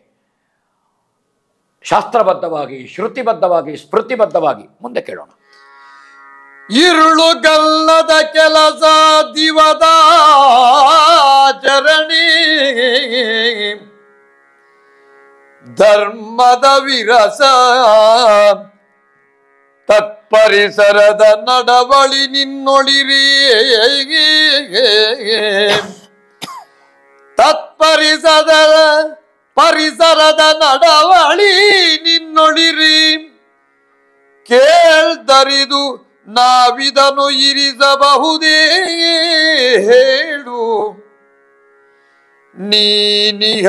[SPEAKER 2] ಶಾಸ್ತ್ರಬದ್ಧವಾಗಿ, ಶ್ರುತಿಬದ್ಧವಾಗಿ, ಸ್ಮೃತಿಬದ್ಧವಾಗಿ ಮುಂದೆ ಕೇಳೋಣ.
[SPEAKER 1] ಇರುಳುಗಲ್ಲದ ಕೆಲಸ ದಿವದ ಚರಣಿ, ಧರ್ಮದ ವಿರಸ ತತ್ಪರಿಸರದ ನಡವಳಿ ನಿನ್ನೊಳಿರಿ, ಪರಿಸರದ ನಡವಳಿ ನಿನ್ನೊಳಿರಿ, ಕೇಳ್ದರಿದು ನಾವಿದನು ಇರಿಸಬಹುದೇ ಹೇಳು. ನೀನಿಹ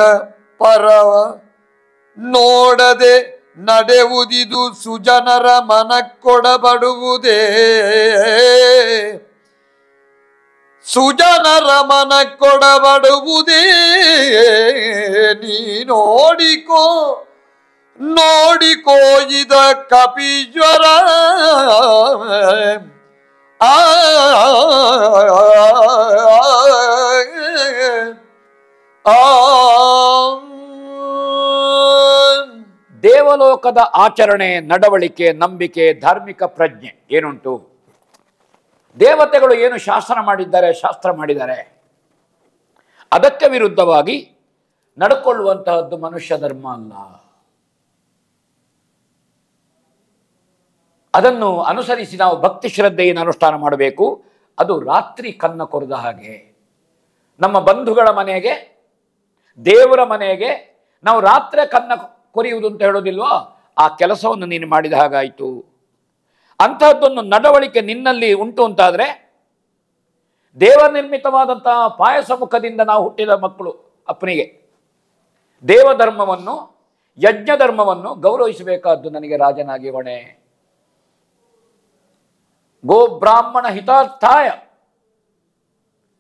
[SPEAKER 1] ಪರವ ನೋಡದೆ ನಡೆವುದಿದು ಸುಜನರ ಮನಕ್ಕೊಡಬಡುವುದೇ, ಸುಜನರ ಮನಕ್ಕೊಡಬಡುವುದೇ. ನೀ ನೋಡಿಕೋ ಇದ ಕಪಿಜ್ವರ,
[SPEAKER 2] ದೇವಲೋಕದ ಆಚರಣೆ, ನಡವಳಿಕೆ, ನಂಬಿಕೆ, ಧಾರ್ಮಿಕ ಪ್ರಜ್ಞೆ ಏನುಂಟು? ದೇವತೆಗಳು ಏನು ಶಾಸನ ಮಾಡಿದ್ದಾರೆ, ಶಾಸ್ತ್ರ ಮಾಡಿದ್ದಾರೆ, ಅದಕ್ಕೆ ವಿರುದ್ಧವಾಗಿ ನಡ್ಕೊಳ್ಳುವಂತಹದ್ದು ಮನುಷ್ಯ ಧರ್ಮ ಅಲ್ಲ. ಅದನ್ನು ಅನುಸರಿಸಿ ನಾವು ಭಕ್ತಿ ಶ್ರದ್ಧೆಯನ್ನು ಅನುಷ್ಠಾನ ಮಾಡಬೇಕು. ಅದು ರಾತ್ರಿ ಕನ್ನ ಕೊರೆದ ಹಾಗೆ. ನಮ್ಮ ಬಂಧುಗಳ ಮನೆಗೆ, ದೇವರ ಮನೆಗೆ ನಾವು ರಾತ್ರಿ ಕನ್ನ ಕೊರೆಯುವುದು ಅಂತ ಹೇಳೋದಿಲ್ವಾ? ಆ ಕೆಲಸವನ್ನು ನೀನು ಮಾಡಿದ ಹಾಗಾಯಿತು. ಅಂತಹದ್ದೊಂದು ನಡವಳಿಕೆ ನಿನ್ನಲ್ಲಿ ಉಂಟು ಅಂತಾದರೆ, ದೇವ ನಿರ್ಮಿತವಾದಂತಹ ಪಾಯಸ ಮುಖದಿಂದ ನಾವು ಹುಟ್ಟಿದ ಮಕ್ಕಳು ಅಪ್ಪನಿಗೆ, ದೇವಧರ್ಮವನ್ನು ಯಜ್ಞ ಧರ್ಮವನ್ನು ಗೌರವಿಸಬೇಕಾದ್ದು ನನಗೆ ರಾಜನಾಗಿ ಹೊಣೆ. ಗೋ ಬ್ರಾಹ್ಮಣ ಹಿತಾರ್ಥಾಯ.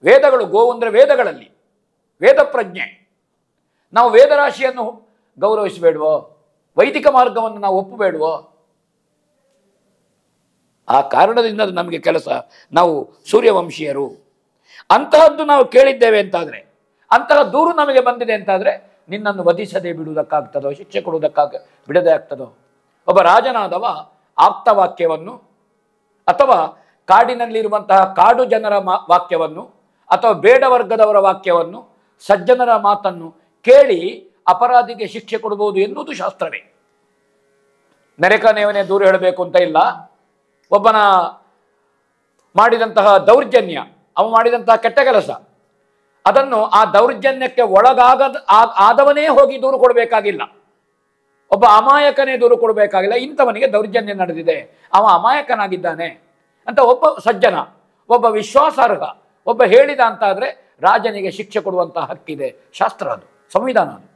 [SPEAKER 2] ವೇದಗಳು, ಗೋ ಅಂದರೆ ವೇದಗಳಲ್ಲಿ ವೇದ ಪ್ರಜ್ಞೆ. ನಾವು ವೇದರಾಶಿಯನ್ನು ಗೌರವಿಸಬೇಡುವೋ? ವೈದಿಕ ಮಾರ್ಗವನ್ನು ನಾವು ಒಪ್ಪಬೇಡುವೋ? ಆ ಕಾರಣದಿಂದ ನಮಗೆ ಕೆಲಸ. ನಾವು ಸೂರ್ಯವಂಶೀಯರು. ಅಂತಹದ್ದು ನಾವು ಕೇಳಿದ್ದೇವೆ ಅಂತಾದರೆ, ಅಂತಹ ದೂರು ನಮಗೆ ಬಂದಿದೆ ಅಂತಾದರೆ ನಿನ್ನನ್ನು ವಧಿಸದೆ ಬಿಡುವುದಕ್ಕಾಗ್ತದೋ? ಶಿಕ್ಷೆ ಬಿಡದೆ ಆಗ್ತದೋ? ಒಬ್ಬ ರಾಜನಾದವ ಆಪ್ತವಾಕ್ಯವನ್ನು ಅಥವಾ ಕಾಡಿನಲ್ಲಿರುವಂತಹ ಕಾಡು ಜನರ ವಾಕ್ಯವನ್ನು ಅಥವಾ ಬೇಡ ವರ್ಗದವರ ವಾಕ್ಯವನ್ನು, ಸಜ್ಜನರ ಮಾತನ್ನು ಕೇಳಿ ಅಪರಾಧಿಗೆ ಶಿಕ್ಷೆ ಕೊಡಬಹುದು ಎನ್ನುವುದು ಶಾಸ್ತ್ರವೇ. ನೆರೆಕನೇವನೇ ದೂರ ಹೇಳಬೇಕು ಅಂತ ಇಲ್ಲ. ಒಬ್ಬನ ಮಾಡಿದಂತಹ ದೌರ್ಜನ್ಯ, ಅವ ಮಾಡಿದಂತಹ ಕೆಟ್ಟ ಕೆಲಸ, ಅದನ್ನು ಆ ದೌರ್ಜನ್ಯಕ್ಕೆ ಆದವನೇ ಹೋಗಿ ದೂರು ಕೊಡಬೇಕಾಗಿಲ್ಲ. ಒಬ್ಬ ಅಮಾಯಕನೇ ದೂರು ಕೊಡಬೇಕಾಗಿಲ್ಲ. ಇಂಥವನಿಗೆ ದೌರ್ಜನ್ಯ ನಡೆದಿದೆ, ಅವ ಅಮಾಯಕನಾಗಿದ್ದಾನೆ ಅಂತ ಒಬ್ಬ ಸಜ್ಜನ, ಒಬ್ಬ ವಿಶ್ವಾಸಾರ್ಹ ಒಬ್ಬ ಹೇಳಿದ ಅಂತಾದರೆ ರಾಜನಿಗೆ ಶಿಕ್ಷೆ ಕೊಡುವಂತಹ ಹಕ್ಕಿದೆ. ಶಾಸ್ತ್ರ ಅದು, ಸಂವಿಧಾನ ಅದು.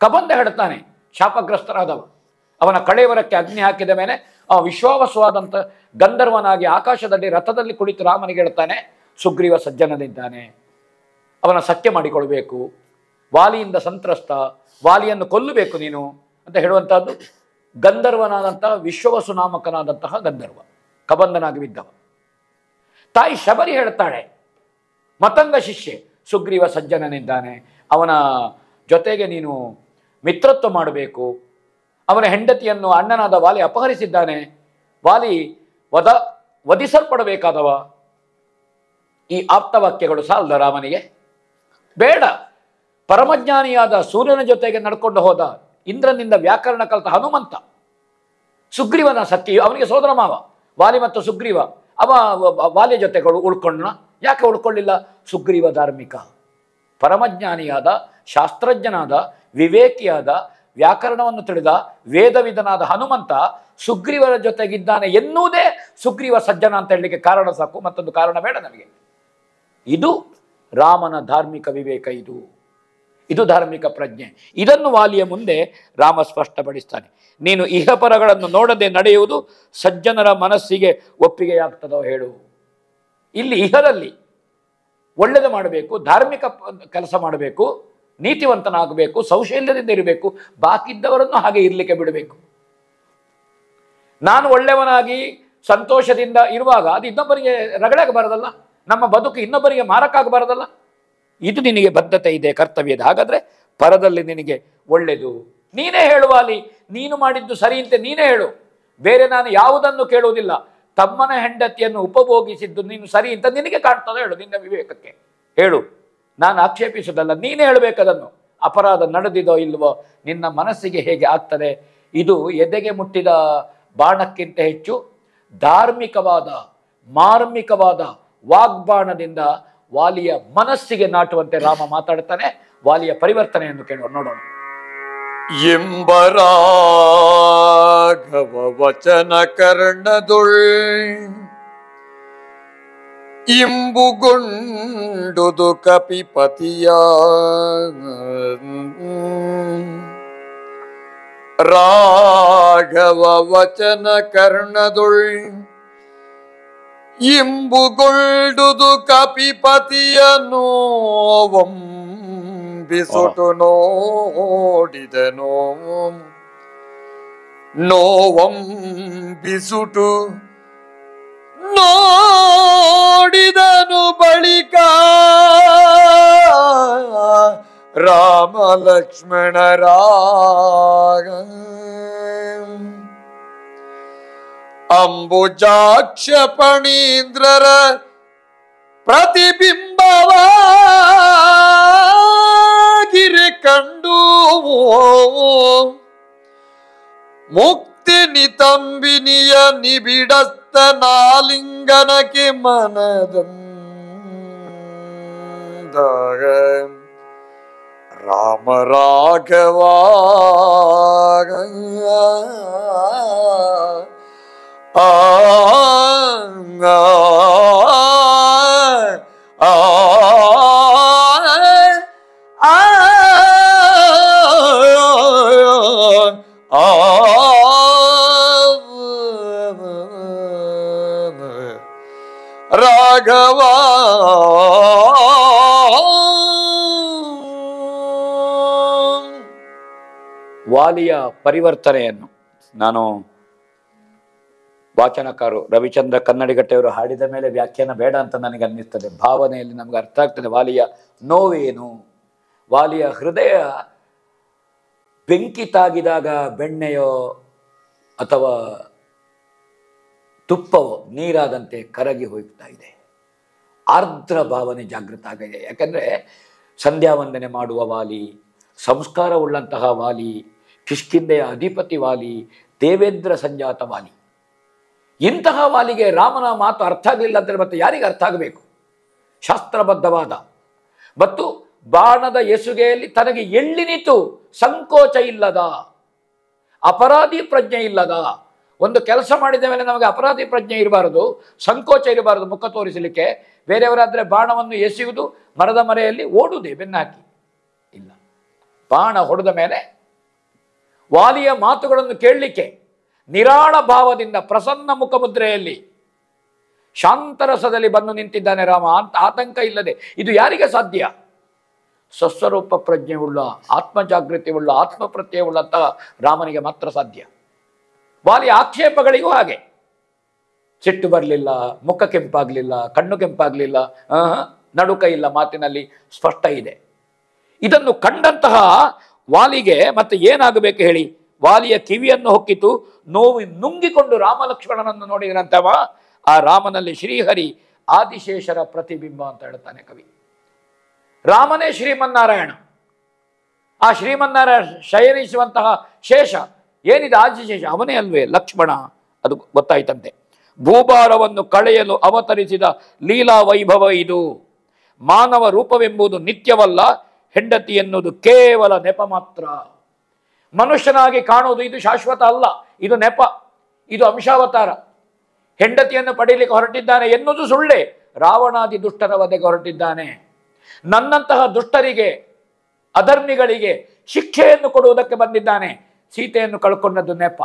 [SPEAKER 2] ಕಬಂದ ಹೇಳ್ತಾನೆ, ಶಾಪಗ್ರಸ್ತರಾದವ ಅವನ ಕಳೆಯವರಕ್ಕೆ ಅಗ್ನಿ ಹಾಕಿದ ಮೇಲೆ ಆ ವಿಶ್ವಾಸವಾದಂಥ ಗಂಧರ್ವನಾಗಿ ಆಕಾಶದಲ್ಲಿ ರಥದಲ್ಲಿ ಕುಳಿತು ರಾಮನಿಗೆ ಹೇಳ್ತಾನೆ, ಸುಗ್ರೀವ ಸಜ್ಜನನಿದ್ದಾನೆ, ಅವನ ಸತ್ಯ ಮಾಡಿಕೊಳ್ಬೇಕು, ವಾಲಿಯಿಂದ ಸಂತ್ರಸ್ತ, ವಾಲಿಯನ್ನು ಕೊಲ್ಲಬೇಕು ನೀನು ಅಂತ ಹೇಳುವಂತಹದ್ದು ಗಂಧರ್ವನಾದಂತಹ ವಿಶ್ವವಸು ನಾಮಕನಾದಂತಹ ಗಂಧರ್ವ ಕಬಂಧನಾಗಿ ಬಿದ್ದವ. ತಾಯಿ ಶಬರಿ ಹೇಳ್ತಾಳೆ, ಮತಂಗ ಶಿಷ್ಯೆ, ಸುಗ್ರೀವ ಸಜ್ಜನನಿದ್ದಾನೆ, ಅವನ ಜೊತೆಗೆ ನೀನು ಮಿತ್ರತ್ವ ಮಾಡಬೇಕು, ಅವನ ಹೆಂಡತಿಯನ್ನು ಅಣ್ಣನಾದ ವಾಲಿ ಅಪಹರಿಸಿದ್ದಾನೆ, ವಾಲಿ ವಧಿಸಲ್ಪಡಬೇಕಾದವ. ಈ ಆಪ್ತವಾಕ್ಯಗಳು ಸಾಲದ ರಾಮನಿಗೆ? ಬೇಡ. ಪರಮಜ್ಞಾನಿಯಾದ ಸೂರ್ಯನ ಜೊತೆಗೆ ನಡ್ಕೊಂಡು ಹೋದ ಇಂದ್ರನಿಂದ ವ್ಯಾಕರಣ ಕಲಿತ ಹನುಮಂತ, ಸುಗ್ರೀವನ ಸಖಿ, ಅವನಿಗೆ ಸೋದರ ಮಾವ ವಾಲಿ ಮತ್ತು ಸುಗ್ರೀವ, ಅವ ವಾಲಿಯ ಜೊತೆಗಳು ಉಳ್ಕೊಂಡ. ಯಾಕೆ ಉಳ್ಕೊಳ್ಳಿಲ್ಲ? ಸುಗ್ರೀವ ಧಾರ್ಮಿಕ, ಪರಮಜ್ಞಾನಿಯಾದ, ಶಾಸ್ತ್ರಜ್ಞನಾದ, ವಿವೇಕಿಯಾದ, ವ್ಯಾಕರಣವನ್ನು ತಿಳಿದ ವೇದವಿದನಾದ ಹನುಮಂತ ಸುಗ್ರೀವರ ಜೊತೆಗಿದ್ದಾನೆ ಎನ್ನುವುದೇ ಸುಗ್ರೀವ ಸಜ್ಜನ ಅಂತ ಹೇಳಲಿಕ್ಕೆ ಕಾರಣ ಸಾಕು, ಮತ್ತೊಂದು ಕಾರಣ ಬೇಡ ನನಗೆ. ಇದು ರಾಮನ ಧಾರ್ಮಿಕ ವಿವೇಕ, ಇದು ಧಾರ್ಮಿಕ ಪ್ರಜ್ಞೆ. ಇದನ್ನು ವಾಲಿಯ ಮುಂದೆ ರಾಮ ಸ್ಪಷ್ಟಪಡಿಸ್ತಾನೆ. ನೀನು ಇಹಪರಗಳನ್ನು ನೋಡದೆ ನಡೆಯುವುದು ಸಜ್ಜನರ ಮನಸ್ಸಿಗೆ ಒಪ್ಪಿಗೆಯಾಗ್ತದೋ ಹೇಳು. ಇಲ್ಲಿ ಇಹದಲ್ಲಿ ಒಳ್ಳೆಯದು ಮಾಡಬೇಕು, ಧಾರ್ಮಿಕ ಕೆಲಸ ಮಾಡಬೇಕು, ನೀತಿವಂತನಾಗಬೇಕು, ಸೌಶಲ್ಯದಿಂದ ಇರಬೇಕು, ಬಾಕಿದ್ದವರನ್ನು ಹಾಗೆ ಇರಲಿಕ್ಕೆ ಬಿಡಬೇಕು. ನಾನು ಒಳ್ಳೆಯವನಾಗಿ ಸಂತೋಷದಿಂದ ಇರುವಾಗ ಅದು ಇನ್ನೊಬ್ಬರಿಗೆ ರಗಡಾಗಬಾರದಲ್ಲ, ನಮ್ಮ ಬದುಕು ಇನ್ನೊಬ್ಬರಿಗೆ ಮಾರಕ್ಕಾಗಬಾರದಲ್ಲ. ಇದು ನಿನಗೆ ಬದ್ಧತೆ ಇದೆ, ಕರ್ತವ್ಯ ಇದೆ. ಹಾಗಾದರೆ ಪರದಲ್ಲಿ ನಿನಗೆ ಒಳ್ಳೆಯದು ನೀನೇ ಹೇಳುವ, ಅಲ್ಲಿ ನೀನು ಮಾಡಿದ್ದು ಸರಿ ಅಂತ ನೀನೇ ಹೇಳು. ಬೇರೆ ನಾನು ಯಾವುದನ್ನು ಕೇಳುವುದಿಲ್ಲ. ತಮ್ಮನ ಹೆಂಡತಿಯನ್ನು ಉಪಭೋಗಿಸಿದ್ದು ನೀನು ಸರಿ ಅಂತ ನಿನಗೆ ಕಾಣ್ತದೆ ಹೇಳು, ನಿನ್ನ ವಿವೇಕಕ್ಕೆ ಹೇಳು. ನಾನು ಆಕ್ಷೇಪಿಸುವುದಲ್ಲ, ನೀನೇ ಹೇಳಬೇಕದನ್ನು. ಅಪರಾಧ ನಡೆದಿದೋ ಇಲ್ವೋ, ನಿನ್ನ ಮನಸ್ಸಿಗೆ ಹೇಗೆ ಆಗ್ತದೆ. ಇದು ಎದೆಗೆ ಮುಟ್ಟಿದ ಬಾಣಕ್ಕಿಂತ ಹೆಚ್ಚು ಧಾರ್ಮಿಕವಾದ ಮಾರ್ಮಿಕವಾದ ವಾಗ್ಬಾಣದಿಂದ ವಾಲಿಯ ಮನಸ್ಸಿಗೆ ನಾಟುವಂತೆ ರಾಮ ಮಾತಾಡ್ತಾನೆ. ವಾಲಿಯ ಪರಿವರ್ತನೆಯನ್ನು ಕೇಳೋಣ, ನೋಡೋಣ.
[SPEAKER 1] ಎಂಬರಾಘವ ವಚನ ಕರ್ಣದೊಳ್ ಇಂಬುಗೊಂಡುದು ಕಪಿಪತಿಯ ರಾಘವ ವಚನ ಕರ್ಣದೊಳ್ ಇಂಬುಗೊಳ್ಳುದು ಕಪಿಪತಿಯ ನೋವಂ ಬಿಸುಟು ನೋಡಿದನು. ನೋವಂ ಬಿಸುಟು ನೋಡಿದನು ಬಳಿಕ ರಾಮ ಲಕ್ಷ್ಮಣರಾಗ ಅಂಬುಜಾಕ್ಷ ಫಣೀಂದ್ರರ ಪ್ರತಿಬಿಂಬವಾಗಿರೆ ಕಂಡು ಮುಕ್ತಿ ನಿತಂಬಿನಿಯ ನಿಬಿಡಸ್ತ ನಾಲಿಂಗನಕ್ಕೆ ಮನದಂದಾಗ ರಾಮ ರಾಘವ ಆ ಆ ಆ ರಾಘವ
[SPEAKER 2] ವಾಲಿಯ ಪರಿವರ್ತನೆಯನ್ನು ನಾನು ವಾಚನಕಾರರು ರವಿಚಂದ್ರ ಕನ್ನಡಿಗಟ್ಟೆಯವರು ಹಾಡಿದ ಮೇಲೆ ವ್ಯಾಖ್ಯಾನ ಬೇಡ ಅಂತ ನನಗೆ ಅನ್ನಿಸ್ತದೆ. ಭಾವನೆಯಲ್ಲಿ ನಮ್ಗೆ ಅರ್ಥ ಆಗ್ತದೆ ವಾಲಿಯ ನೋವೇನು. ವಾಲಿಯ ಹೃದಯ ಬೆಂಕಿ ತಾಗಿದಾಗ ಬೆಣ್ಣೆಯೋ ಅಥವಾ ತುಪ್ಪವೋ ನೀರಾದಂತೆ ಕರಗಿ ಹೋಗ್ತಾ ಇದೆ. ಆರ್ದ್ರ ಭಾವನೆ ಜಾಗೃತ ಆಗಿದೆ. ಯಾಕಂದರೆ ಸಂಧ್ಯಾ ವಂದನೆ ಮಾಡುವ ವಾಲಿ, ಸಂಸ್ಕಾರವುಳ್ಳಂತಹ ವಾಲಿ, ಕಿಷ್ಕಿಂಧೆಯ ಅಧಿಪತಿ ವಾಲಿ, ದೇವೇಂದ್ರ ಸಂಜಾತ ವಾಲಿ. ಇಂತಹ ವಾಲಿಗೆ ರಾಮನ ಮಾತು ಅರ್ಥ ಆಗಲಿಲ್ಲ ಅಂದರೆ ಮತ್ತೆ ಯಾರಿಗೆ ಅರ್ಥ ಆಗಬೇಕು? ಶಾಸ್ತ್ರಬದ್ಧವಾದ ಮತ್ತು ಬಾಣದ ಎಸುಗೆಯಲ್ಲಿ ತನಗೆ ಎಳ್ಳಿನಿತು ಸಂಕೋಚ ಇಲ್ಲದ, ಅಪರಾಧಿ ಪ್ರಜ್ಞೆ ಇಲ್ಲದ. ಒಂದು ಕೆಲಸ ಮಾಡಿದ ಮೇಲೆ ನಮಗೆ ಅಪರಾಧಿ ಪ್ರಜ್ಞೆ ಇರಬಾರದು, ಸಂಕೋಚ ಇರಬಾರದು ಮುಖ ತೋರಿಸಲಿಕ್ಕೆ. ಬೇರೆಯವರಾದರೆ ಬಾಣವನ್ನು ಎಸೆಯುವುದು, ಮರದ ಮರೆಯಲ್ಲಿ ಓಡುವುದೇ ಬೆನ್ನಾಕಿ. ಇಲ್ಲ, ಬಾಣ ಹೊಡೆದ ಮೇಲೆ ವಾಲಿಯ ಮಾತುಗಳನ್ನು ಕೇಳಲಿಕ್ಕೆ ನಿರಾಳ ಭಾವದಿಂದ ಪ್ರಸನ್ನ ಮುಖಮುದ್ರೆಯಲ್ಲಿ ಶಾಂತರಸದಲ್ಲಿ ಬಂದು ನಿಂತಿದ್ದಾನೆ ರಾಮ ಅಂತ ಆತಂಕ ಇಲ್ಲದೆ. ಇದು ಯಾರಿಗೆ ಸಾಧ್ಯ? ಸ್ವಸ್ವರೂಪ ಪ್ರಜ್ಞೆಯುಳ್ಳ, ಆತ್ಮಜಾಗೃತಿಯುಳ್ಳ, ಆತ್ಮಪ್ರತ್ಯಯವುಳ್ಳಂತಹ ರಾಮನಿಗೆ ಮಾತ್ರ ಸಾಧ್ಯ. ವಾಲಿ ಆಕ್ಷೇಪಗಳಿಗೂ ಹಾಗೆ. ಸಿಟ್ಟು ಬರಲಿಲ್ಲ, ಮುಖ ಕೆಂಪಾಗಲಿಲ್ಲ, ಕಣ್ಣು ಕೆಂಪಾಗಲಿಲ್ಲ, ನಡುಕ ಇಲ್ಲ, ಮಾತಿನಲ್ಲಿ ಸ್ಪಷ್ಟ ಇದೆ. ಇದನ್ನು ಕಂಡಂತಹ ವಾಲಿಗೆ ಮತ್ತೆ ಏನಾಗಬೇಕು ಹೇಳಿ? ವಾಲಿಯ ಕಿವಿಯನ್ನು ಹೊಕ್ಕಿತು, ನೋವು ನುಂಗಿಕೊಂಡು ರಾಮ ಲಕ್ಷ್ಮಣನನ್ನು ನೋಡಿದನಂತವ. ಆ ರಾಮನಲ್ಲಿ ಶ್ರೀಹರಿ ಆದಿಶೇಷರ ಪ್ರತಿಬಿಂಬ ಅಂತ ಹೇಳ್ತಾನೆ ಕವಿ. ರಾಮನೇ ಶ್ರೀಮನ್ನಾರಾಯಣ. ಆ ಶ್ರೀಮನ್ನಾರಾಯಣ ಶಯನಿಸುವಂತಹ ಶೇಷ ಏನಿದೆ ಆದಿಶೇಷ ಅವನೇ ಅಲ್ವೇ ಲಕ್ಷ್ಮಣ. ಅದು ಗೊತ್ತಾಯ್ತಂತೆ. ಭೂಭಾರವನ್ನು ಕಳೆಯಲು ಅವತರಿಸಿದ ಲೀಲಾ ವೈಭವ ಇದು. ಮಾನವ ರೂಪವೆಂಬುದು ನಿತ್ಯವಲ್ಲ, ಹೆಂಡತಿ ಎನ್ನುವುದು ಕೇವಲ ನೆಪ ಮಾತ್ರ. ಮನುಷ್ಯನಾಗಿ ಕಾಣುವುದು ಇದು ಶಾಶ್ವತ ಅಲ್ಲ, ಇದು ನೆಪ, ಇದು ಅಂಶಾವತಾರ. ಹೆಂಡತಿಯನ್ನು ಪಡೀಲಿಕ್ಕೆ ಹೊರಟಿದ್ದಾನೆ ಎನ್ನುವುದು ಸುಳ್ಳೆ. ರಾವಣಾದಿ ದುಷ್ಟರ ವಧೆಗೆ ಹೊರಟಿದ್ದಾನೆ. ನನ್ನಂತಹ ದುಷ್ಟರಿಗೆ, ಅಧರ್ಮಿಗಳಿಗೆ ಶಿಕ್ಷೆಯನ್ನು ಕೊಡುವುದಕ್ಕೆ ಬಂದಿದ್ದಾನೆ. ಸೀತೆಯನ್ನು ಕಳ್ಕೊಂಡದ್ದು ನೆಪ.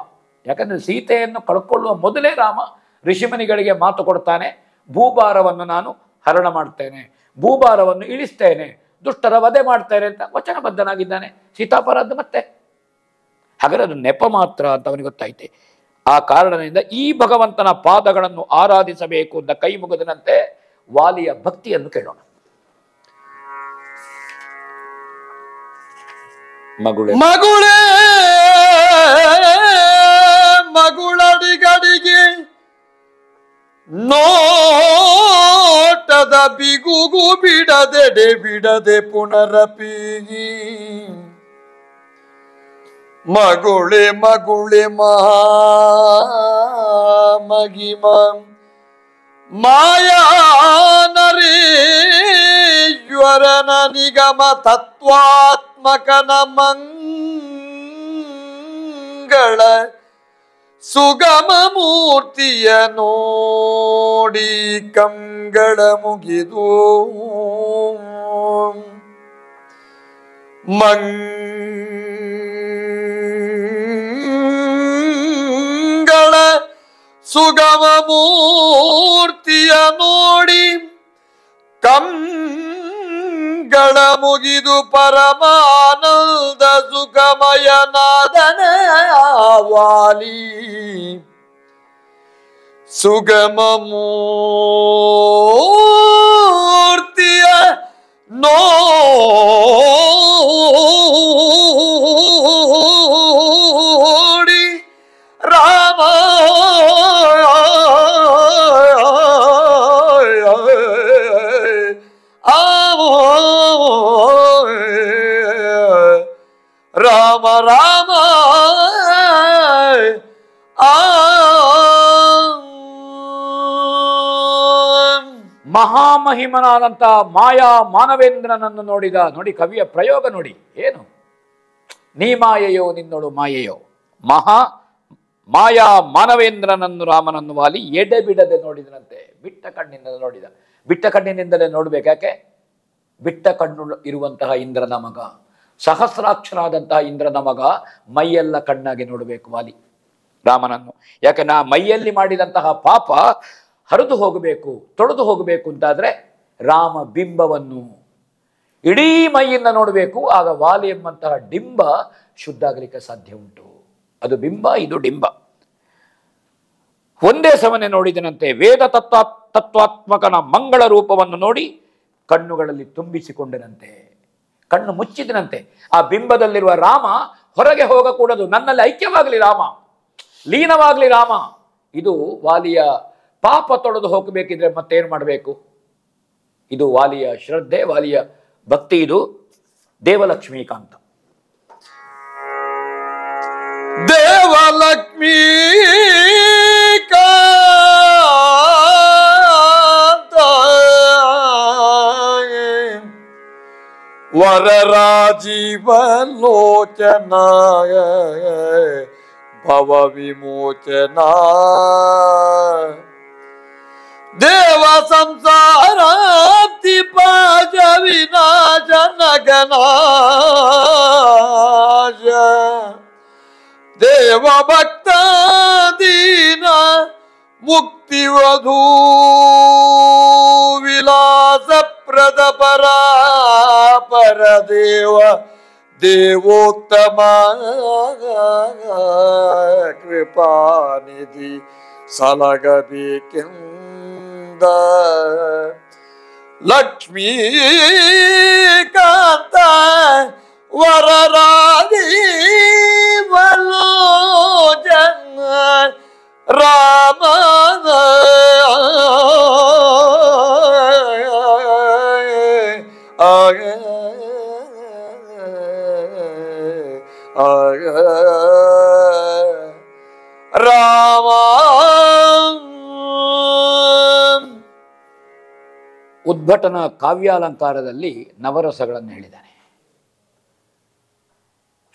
[SPEAKER 2] ಯಾಕಂದರೆ ಸೀತೆಯನ್ನು ಕಳ್ಕೊಳ್ಳುವ ಮೊದಲೇ ರಾಮ ಋಷಿಮುನಿಗಳಿಗೆ ಮಾತು ಕೊಡ್ತಾನೆ, ಭೂಭಾರವನ್ನು ನಾನು ಹರಣ ಮಾಡ್ತೇನೆ, ಭೂಭಾರವನ್ನು ಇಳಿಸ್ತೇನೆ, ದುಷ್ಟರ ವಧೆ ಮಾಡ್ತೇನೆ ಅಂತ ವಚನಬದ್ಧನಾಗಿದ್ದಾನೆ. ಸೀತಾಪರಾಧ ಮತ್ತೆ ಹಾಗಾದ್ರೆ ಅದು ನೆಪ ಮಾತ್ರ ಅಂತ ಅವನಿಗೆ ಗೊತ್ತಾಯ್ತೆ. ಆ ಕಾರಣದಿಂದ ಈ ಭಗವಂತನ ಪಾದಗಳನ್ನು ಆರಾಧಿಸಬೇಕು ಅಂತ ಕೈ ಮುಗಿದನಂತೆ. ವಾಲಿಯ ಭಕ್ತಿಯನ್ನು ಕೇಳೋಣ. ಮಗುಳೆ
[SPEAKER 1] ಮಗುಳೇ ಮಗುಳಡಿಗಡಿಗೆ ನೋಟದ ಬಿಗುಗು ಬಿಡದೆ ಪುನರಪಿ ಮಗುಳೆ ಮಹಿಮ ಮಾಯಾನರೀಶ್ವರನ ನಿಗಮ ತತ್ವಾತ್ಮಕನ ಮಂಗಳ ಸುಗಮ ಮೂರ್ತಿಯ ನೋಡಿ ಕಂಗಳ ಮುಗಿದು ಮಂಗಳ ಸುಗಮ ಮೂರ್ತಿಯ ನೋಡಿ ಕಂಗಳ ಮುಗಿದು ಪರಮಾನಂದ ಸುಖಮಯನಾದನ ವಾಲಿ ಸುಗಮ ಮೂರ್ತಿಯ ನೋಡಿ ರಾಮ ರಾಮ ರಾಮ
[SPEAKER 2] ಮಹಾಮಹಿಮನಾದಂಥ ಮಾಯಾ ಮಾನವೇಂದ್ರನನ್ನು ನೋಡಿದ. ನೋಡಿ ಕವಿಯ ಪ್ರಯೋಗ ನೋಡಿ ಏನು. ನೀ ಮಾಯೆಯೋ ನಿನ್ನೋಡು ಮಾಯೆಯೋ. ಮಾಯಾ ಮಾನವೇಂದ್ರನನ್ನು ರಾಮನನ್ನು ವಾಲಿ ಎಡೆ ಬಿಡದೆ ನೋಡಿದನಂತೆ. ಬಿಟ್ಟ ಕಣ್ಣಿಂದ ನೋಡಿದ. ಬಿಟ್ಟ ಕಣ್ಣಿನಿಂದಲೇ ನೋಡ್ಬೇಕು. ಯಾಕೆ? ಬಿಟ್ಟ ಕಣ್ಣು ಇರುವಂತಹ ಇಂದ್ರನ ಮಗ, ಸಹಸ್ರಾಕ್ಷರಾದಂತಹ ಇಂದ್ರನ ಮಗ, ಮೈಯೆಲ್ಲ ಕಣ್ಣಾಗಿ ನೋಡಬೇಕು ವಾಲಿ ರಾಮನನ್ನು. ಯಾಕೆ ಮೈಯಲ್ಲಿ ಮಾಡಿದಂತಹ ಪಾಪ ಹರಿದು ಹೋಗಬೇಕು, ತೊಳೆದು ಹೋಗಬೇಕು ಅಂತಾದರೆ ರಾಮ ಬಿಂಬವನ್ನು ಇಡೀ ಮೈಯಿಂದ ನೋಡಬೇಕು. ಆಗ ವಾಲಿ ಎಂಬಂತಹ ಡಿಂಬ ಶುದ್ಧ ಆಗಲಿಕ್ಕೆ ಸಾಧ್ಯ ಉಂಟು. ಅದು ಬಿಂಬ, ಇದು ಡಿಂಬ. ಒಂದೇ ಸಮನೆ ನೋಡಿದನಂತೆ ವೇದ ತತ್ವಾತ್ಮಕನ ಮಂಗಳ ರೂಪವನ್ನು ನೋಡಿ ಕಣ್ಣುಗಳಲ್ಲಿ ತುಂಬಿಸಿಕೊಂಡನಂತೆ. ಕಣ್ಣು ಮುಚ್ಚಿದನಂತೆ. ಆ ಬಿಂಬದಲ್ಲಿರುವ ರಾಮ ಹೊರಗೆ ಹೋಗಕೂಡದು, ನನ್ನಲ್ಲಿ ಐಕ್ಯವಾಗಲಿ ರಾಮ, ಲೀನವಾಗಲಿ ರಾಮ. ಇದು ವಾಲಿಯ ಪಾಪ ತೊಳೆದು ಹೋಗಬೇಕಿದ್ರೆ ಮತ್ತೇನು ಮಾಡಬೇಕು? ಇದು ವಾಲಿಯ ಶ್ರದ್ಧೆ, ವಾಲಿಯ ಭಕ್ತಿ. ಇದು ದೇವಲಕ್ಷ್ಮೀಕಾಂತ.
[SPEAKER 1] ದೇವಲಕ್ಷ್ಮೀ ವರರಾಜೀವಲೋಚನಾಯ ಭವ ವಿಮೋಚನ ದೇವ ಸಂಸಾರ ಪಾಜ ವಿನಾಶನ ಗನಾಶ ದೇವ ಭಕ್ತ ದೀನ ಮುಕ್ತಿವಧೂ ವಿಲಾಸ ಪ್ರದ ಪರಾಪರ ದೇವ ದೇವೋತ್ತಮ ಕೃಪಾನಿಧಿ ಸಲಗಬೇಕೆಂದ ಲಕ್ಷ್ಮೀಕಾಂತ ವರರಾಜೀವಲೋಚನ ರಾಮ ರಾಮ.
[SPEAKER 2] ಉದ್ಭಟನ ಕಾವ್ಯಾಲಂಕಾರದಲ್ಲಿ ನವರಸಗಳನ್ನು ಹೇಳಿದ್ದಾನೆ.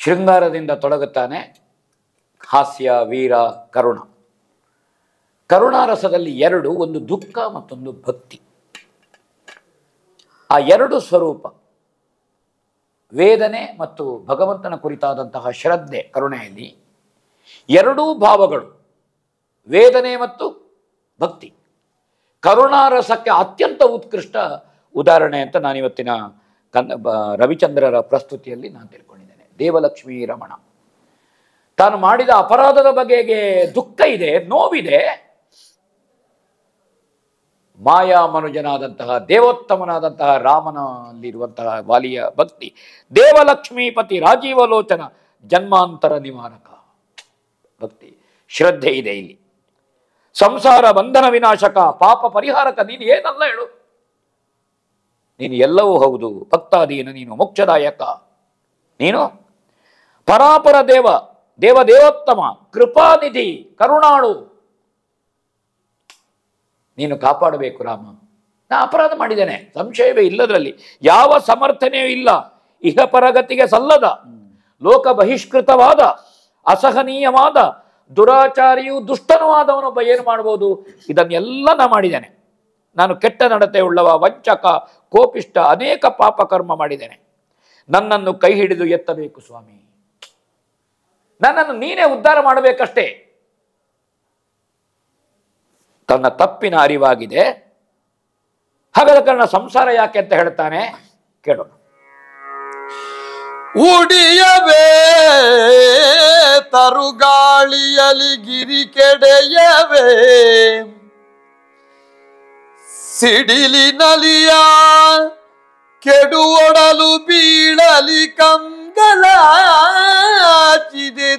[SPEAKER 2] ಶೃಂಗಾರದಿಂದ ತೊಡಗುತ್ತಾನೆ, ಹಾಸ್ಯ, ವೀರ, ಕರುಣ. ಕರುಣಾರಸದಲ್ಲಿ ಎರಡು, ಒಂದು ದುಃಖ ಮತ್ತೊಂದು ಭಕ್ತಿ. ಆ ಎರಡು ಸ್ವರೂಪ, ವೇದನೆ ಮತ್ತು ಭಗವಂತನ ಕುರಿತಾದಂತಹ ಶ್ರದ್ಧೆ ಕರುಣೆಯಲ್ಲಿ, ಎರಡೂ ಭಾವಗಳು ವೇದನೆ ಮತ್ತು ಭಕ್ತಿ. ಕರುಣಾರಸಕ್ಕೆ ಅತ್ಯಂತ ಉತ್ಕೃಷ್ಟ ಉದಾಹರಣೆ ಅಂತ ನಾನಿವತ್ತಿನ ರವಿಚಂದ್ರರ ಪ್ರಸ್ತುತಿಯಲ್ಲಿ ನಾನು ತಿಳ್ಕೊಂಡಿದ್ದೇನೆ. ದೇವಲಕ್ಷ್ಮೀ ರಮಣ ತಾನು ಮಾಡಿದ ಅಪರಾಧದ ಬಗೆಗೆ ದುಃಖ ಇದೆ, ನೋವಿದೆ. ಮಾಯಾ ಮನುಜನಾದಂತಹ ದೇವೋತ್ತಮನಾದಂತಹ ರಾಮನಲ್ಲಿರುವಂತಹ ವಾಲಿಯ ಭಕ್ತಿ. ದೇವಲಕ್ಷ್ಮೀಪತಿ ರಾಜೀವಲೋಚನ ಜನ್ಮಾಂತರ ನಿವಾರಕ ಭಕ್ತಿ, ಶ್ರದ್ಧೆ ಇದೆ ಇಲ್ಲಿ. ಸಂಸಾರ ಬಂಧನ ವಿನಾಶಕ, ಪಾಪ ಪರಿಹಾರಕ. ನೀನು ಏನಲ್ಲ ಹೇಳು, ನೀನು ಎಲ್ಲವೂ ಹೌದು. ಭಕ್ತಾದೀನ ನೀನು, ಮೋಕ್ಷದಾಯಕ ನೀನು, ಪರಾಪರ ದೇವ, ದೇವೋತ್ತಮ, ಕೃಪಾನಿಧಿ, ಕರುಣಾಳು. ನೀನು ಕಾಪಾಡಬೇಕು ರಾಮ. ನಾ ಅಪರಾಧ ಮಾಡಿದ್ದೇನೆ, ಸಂಶಯವೇ ಇಲ್ಲದರಲ್ಲಿ, ಯಾವ ಸಮರ್ಥನೆಯೂ ಇಲ್ಲ. ಇಹ ಪರಗತಿಗೆ ಸಲ್ಲದ, ಲೋಕ ಬಹಿಷ್ಕೃತವಾದ, ಅಸಹನೀಯವಾದ, ದುರಾಚಾರಿಯೂ ದುಷ್ಟನೂ ಆದವನೊಬ್ಬ ಏನು ಮಾಡ್ಬೋದು? ಇದನ್ನೆಲ್ಲ ನಾ ಮಾಡಿದ್ದೇನೆ. ನಾನು ಕೆಟ್ಟ ನಡತೆ ಉಳ್ಳವ, ವಂಚಕ, ಕೋಪಿಷ್ಟ, ಅನೇಕ ಪಾಪ ಕರ್ಮ ಮಾಡಿದ್ದೇನೆ. ನನ್ನನ್ನು ಕೈ ಹಿಡಿದು ಎತ್ತಬೇಕು ಸ್ವಾಮಿ, ನನ್ನನ್ನು ನೀನೇ ಉದ್ಧಾರ ಮಾಡಬೇಕಷ್ಟೇ. ತನ್ನ ತಪ್ಪಿನ ಅರಿವಾಗಿದೆ. ಹಾಗಾದ ಕಾರಣ ಸಂಸಾರ ಯಾಕೆ ಅಂತ ಹೇಳ್ತಾನೆ, ಕೇಳೋಣ.
[SPEAKER 1] ಉಡಿಯವೇ ತರುಗಾಳಿಯಲಿ ಗಿರಿ ಕೆಡೆಯವೇ, ಸಿಡಿಲಿನಲಿಯ ಕೆಡುವೊಡಲು ಬೀಳಲಿ ಕಂಗಲಾಚಿದೆ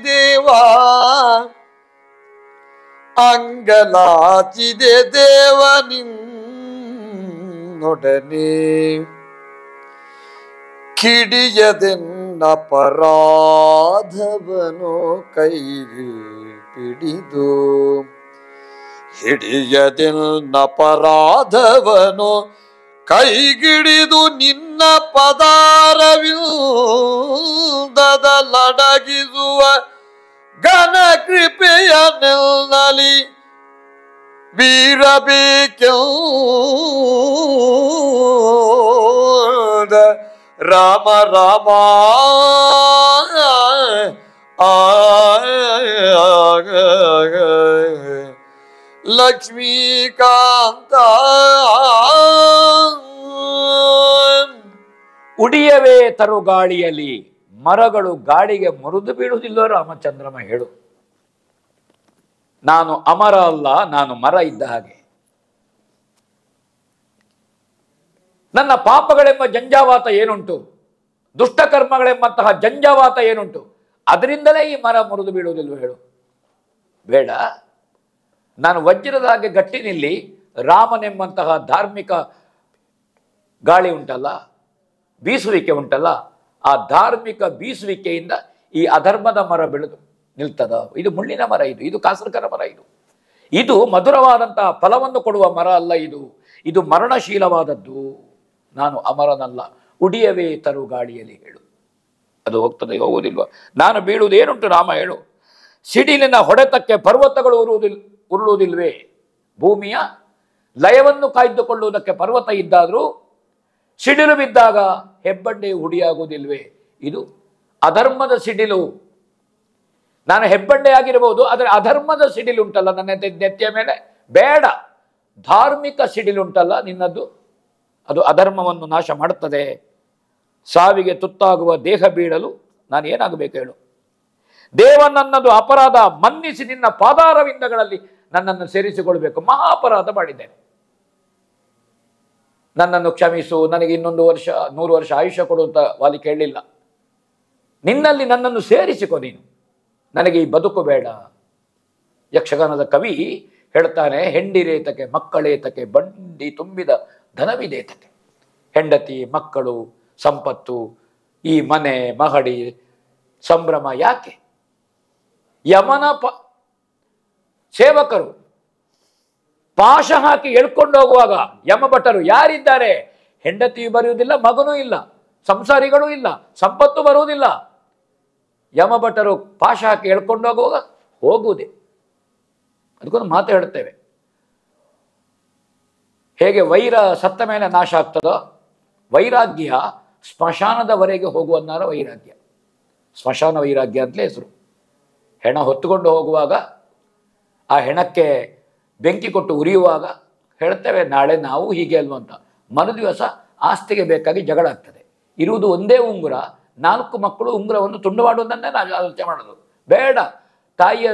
[SPEAKER 1] ದೇವಾ, ಅಂಗಲಾಚಿದೆ ದೇವನಿನ್ನೊಡನೆ. ಕಿಡಿಯದೆನ್ನ ಪರಾಧವನು ಕೈಗೆ ಪಿಡಿದು, ಹಿಡಿಯದೆನ್ನ ಪರಾಧವನು ಕೈಗಿಡಿದು, ನಿನ್ನ ಪದಾರವಿಲ್ಲದಲಡಗಿಸುವ ಘನ ಕೃಪೆಯ ನೆಲ್ಲಲಿ ಬೀರಬೇಕೆಂದ ರಾಮ ರಾಮ. ಲಕ್ಷ್ಮೀಕಾಂತ
[SPEAKER 2] ಉಡಿಯವೇ ತರು ಗಾಳಿಯಲ್ಲಿ ಮರಗಳು ಗಾಳಿಗೆ ಮುರಿದು ಬೀಳುವುದಿಲ್ಲ ರಾಮಚಂದ್ರಮ ಹೇಳು. ನಾನು ಅಮರ ಅಲ್ಲ, ನಾನು ಮರ ಇದ್ದ ಹಾಗೆ. ನನ್ನ ಪಾಪಗಳೆಂಬ ಜಂಜಾವಾತ ಏನುಂಟು, ದುಷ್ಟಕರ್ಮಗಳೆಂಬಂತಹ ಜಂಜಾವಾತ ಏನುಂಟು, ಅದರಿಂದಲೇ ಈ ಮರ ಮುರಿದು ಬೀಳುವುದಿಲ್ವ ಹೇಳು. ಬೇಡ, ನಾನು ವಜ್ರದ ಹಾಗೆ ಗಟ್ಟಿ ನಿಲ್ಲಿ. ರಾಮನೆಂಬಂತಹ ಧಾರ್ಮಿಕ ಗಾಳಿ ಉಂಟಲ್ಲ, ಬೀಸುವಿಕೆ ಉಂಟಲ್ಲ, ಆ ಧಾರ್ಮಿಕ ಬೀಸುವಿಕೆಯಿಂದ ಈ ಅಧರ್ಮದ ಮರ ಬೆಳೆದು ನಿಲ್ತದ. ಇದು ಮುಳ್ಳಿನ ಮರ, ಇದು ಕಾಸರಕರ ಮರ, ಇದು ಮಧುರವಾದಂತಹ ಫಲವನ್ನು ಕೊಡುವ ಮರ ಅಲ್ಲ. ಇದು ಮರಣಶೀಲವಾದದ್ದು. ನಾನು ಅಮರನಲ್ಲ, ಉಡಿಯವೇ ತರು ಗಾಳಿಯಲ್ಲಿ ಹೇಳು. ಅದು ಹೋಗ್ತದೆ, ಹೋಗುವುದಿಲ್ವ? ನಾನು ಬೀಳುವುದೇನುಂಟು ರಾಮ ಹೇಳು. ಸಿಡಿಲಿನ ಹೊಡೆತಕ್ಕೆ ಪರ್ವತಗಳು ಉರುಳುವುದಿಲ್ವೇ? ಭೂಮಿಯ ಲಯವನ್ನು ಕಾಯ್ದುಕೊಳ್ಳುವುದಕ್ಕೆ ಪರ್ವತ ಇದ್ದಾದರೂ ಸಿಡಿಲು ಬಿದ್ದಾಗ ಹೆಬ್ಬಂಡೆಯು ಹುಡಿಯಾಗುವುದಿಲ್ವೇ? ಇದು ಅಧರ್ಮದ ಸಿಡಿಲು. ನಾನು ಹೆಬ್ಬಂಡೆ ಆಗಿರಬಹುದು, ಆದರೆ ಅಧರ್ಮದ ಸಿಡಿಲು ಉಂಟಲ್ಲ ನನ್ನ ನೆತ್ತಿಯ ಮೇಲೆ, ಬೇಡ. ಧಾರ್ಮಿಕ ಸಿಡಿಲುಂಟಲ್ಲ ನಿನ್ನದು, ಅದು ಅಧರ್ಮವನ್ನು ನಾಶ ಮಾಡುತ್ತದೆ. ಸಾವಿಗೆ ತುತ್ತಾಗುವ ದೇಹ ಬೀಳಲು ನಾನು ಏನಾಗಬೇಕು ಹೇಳು. ದೇವನನ್ನದು ಅಪರಾಧ ಮನ್ನಿಸಿ ನಿನ್ನ ಪಾದಾರವಿಂದಗಳಲ್ಲಿ ನನ್ನನ್ನು ಸೇರಿಸಿಕೊಳ್ಬೇಕು. ಮಹಾ ಅಪರಾಧ ಮಾಡಿದ್ದೇನೆ, ನನ್ನನ್ನು ಕ್ಷಮಿಸು, ನನಗೆ ಇನ್ನೊಂದು ವರ್ಷ 100 ವರ್ಷ ಆಯುಷ್ಯ ಕೊಡುವಂತ ವಾಲಿ ಕೇಳಲಿಲ್ಲ. ನಿನ್ನಲ್ಲಿ ನನ್ನನ್ನು ಸೇರಿಸಿಕೊ ನೀನು, ನನಗೆ ಈ ಬದುಕು ಬೇಡ. ಯಕ್ಷಗಾನದ ಕವಿ ಹೇಳ್ತಾನೆ, ಹೆಂಡಿರೇತಕ್ಕೆ ಮಕ್ಕಳೇತಕ್ಕೆ ಬಂಡಿ ತುಂಬಿದ ಧನವಿದೇತಕ್ಕೆ. ಹೆಂಡತಿ, ಮಕ್ಕಳು, ಸಂಪತ್ತು, ಈ ಮನೆ ಮಹಡಿ, ಸಂಭ್ರಮ ಯಾಕೆ? ಯಮನ ಸೇವಕರು ಪಾಶ ಹಾಕಿ ಎಳ್ಕೊಂಡು ಹೋಗುವಾಗ ಯಮಭಟರು ಯಾರಿದ್ದಾರೆ? ಹೆಂಡತಿಯು ಬರುವುದಿಲ್ಲ, ಮಗನೂ ಇಲ್ಲ, ಸಂಸಾರಿಗಳೂ ಇಲ್ಲ, ಸಂಪತ್ತು ಬರುವುದಿಲ್ಲ. ಯಮಭಟರು ಪಾಶ ಹಾಕಿ ಎಳ್ಕೊಂಡು ಹೋಗುವಾಗ ಹೋಗುವುದೇ. ಅದಕ್ಕೊಂದು ಮಾತು ಹೇಳುತ್ತೇವೆ, ಹೇಗೆ ವೈರ ಸತ್ತ ಮೇಲೆ ನಾಶ ಆಗ್ತದೋ, ವೈರಾಗ್ಯ ಸ್ಮಶಾನದವರೆಗೆ ಹೋಗುವನ್ನಾರ ವೈರಾಗ್ಯ. ಸ್ಮಶಾನ ವೈರಾಗ್ಯ ಅಂತಲೇ ಹೆಸರು. ಹೆಣ ಹೊತ್ತುಕೊಂಡು ಹೋಗುವಾಗ, ಆ ಹೆಣಕ್ಕೆ ಬೆಂಕಿ ಕೊಟ್ಟು ಉರಿಯುವಾಗ ಹೇಳ್ತೇವೆ, ನಾಳೆ ನಾವು ಹೀಗೆ ಅಲ್ವಂತ. ಮರುದಿವಸ ಆಸ್ತಿಗೆ ಬೇಕಾಗಿ ಜಗಳ ಆಗ್ತದೆ. ಇರುವುದು ಒಂದೇ ಉಂಗುರ, 4 ಮಕ್ಕಳು ಉಂಗುರವನ್ನು ತುಂಡು ಮಾಡುವುದನ್ನೇ ನಾವು ಆಲೋಚನೆ ಮಾಡೋದು. ಬೇಡ, ತಾಯಿಯ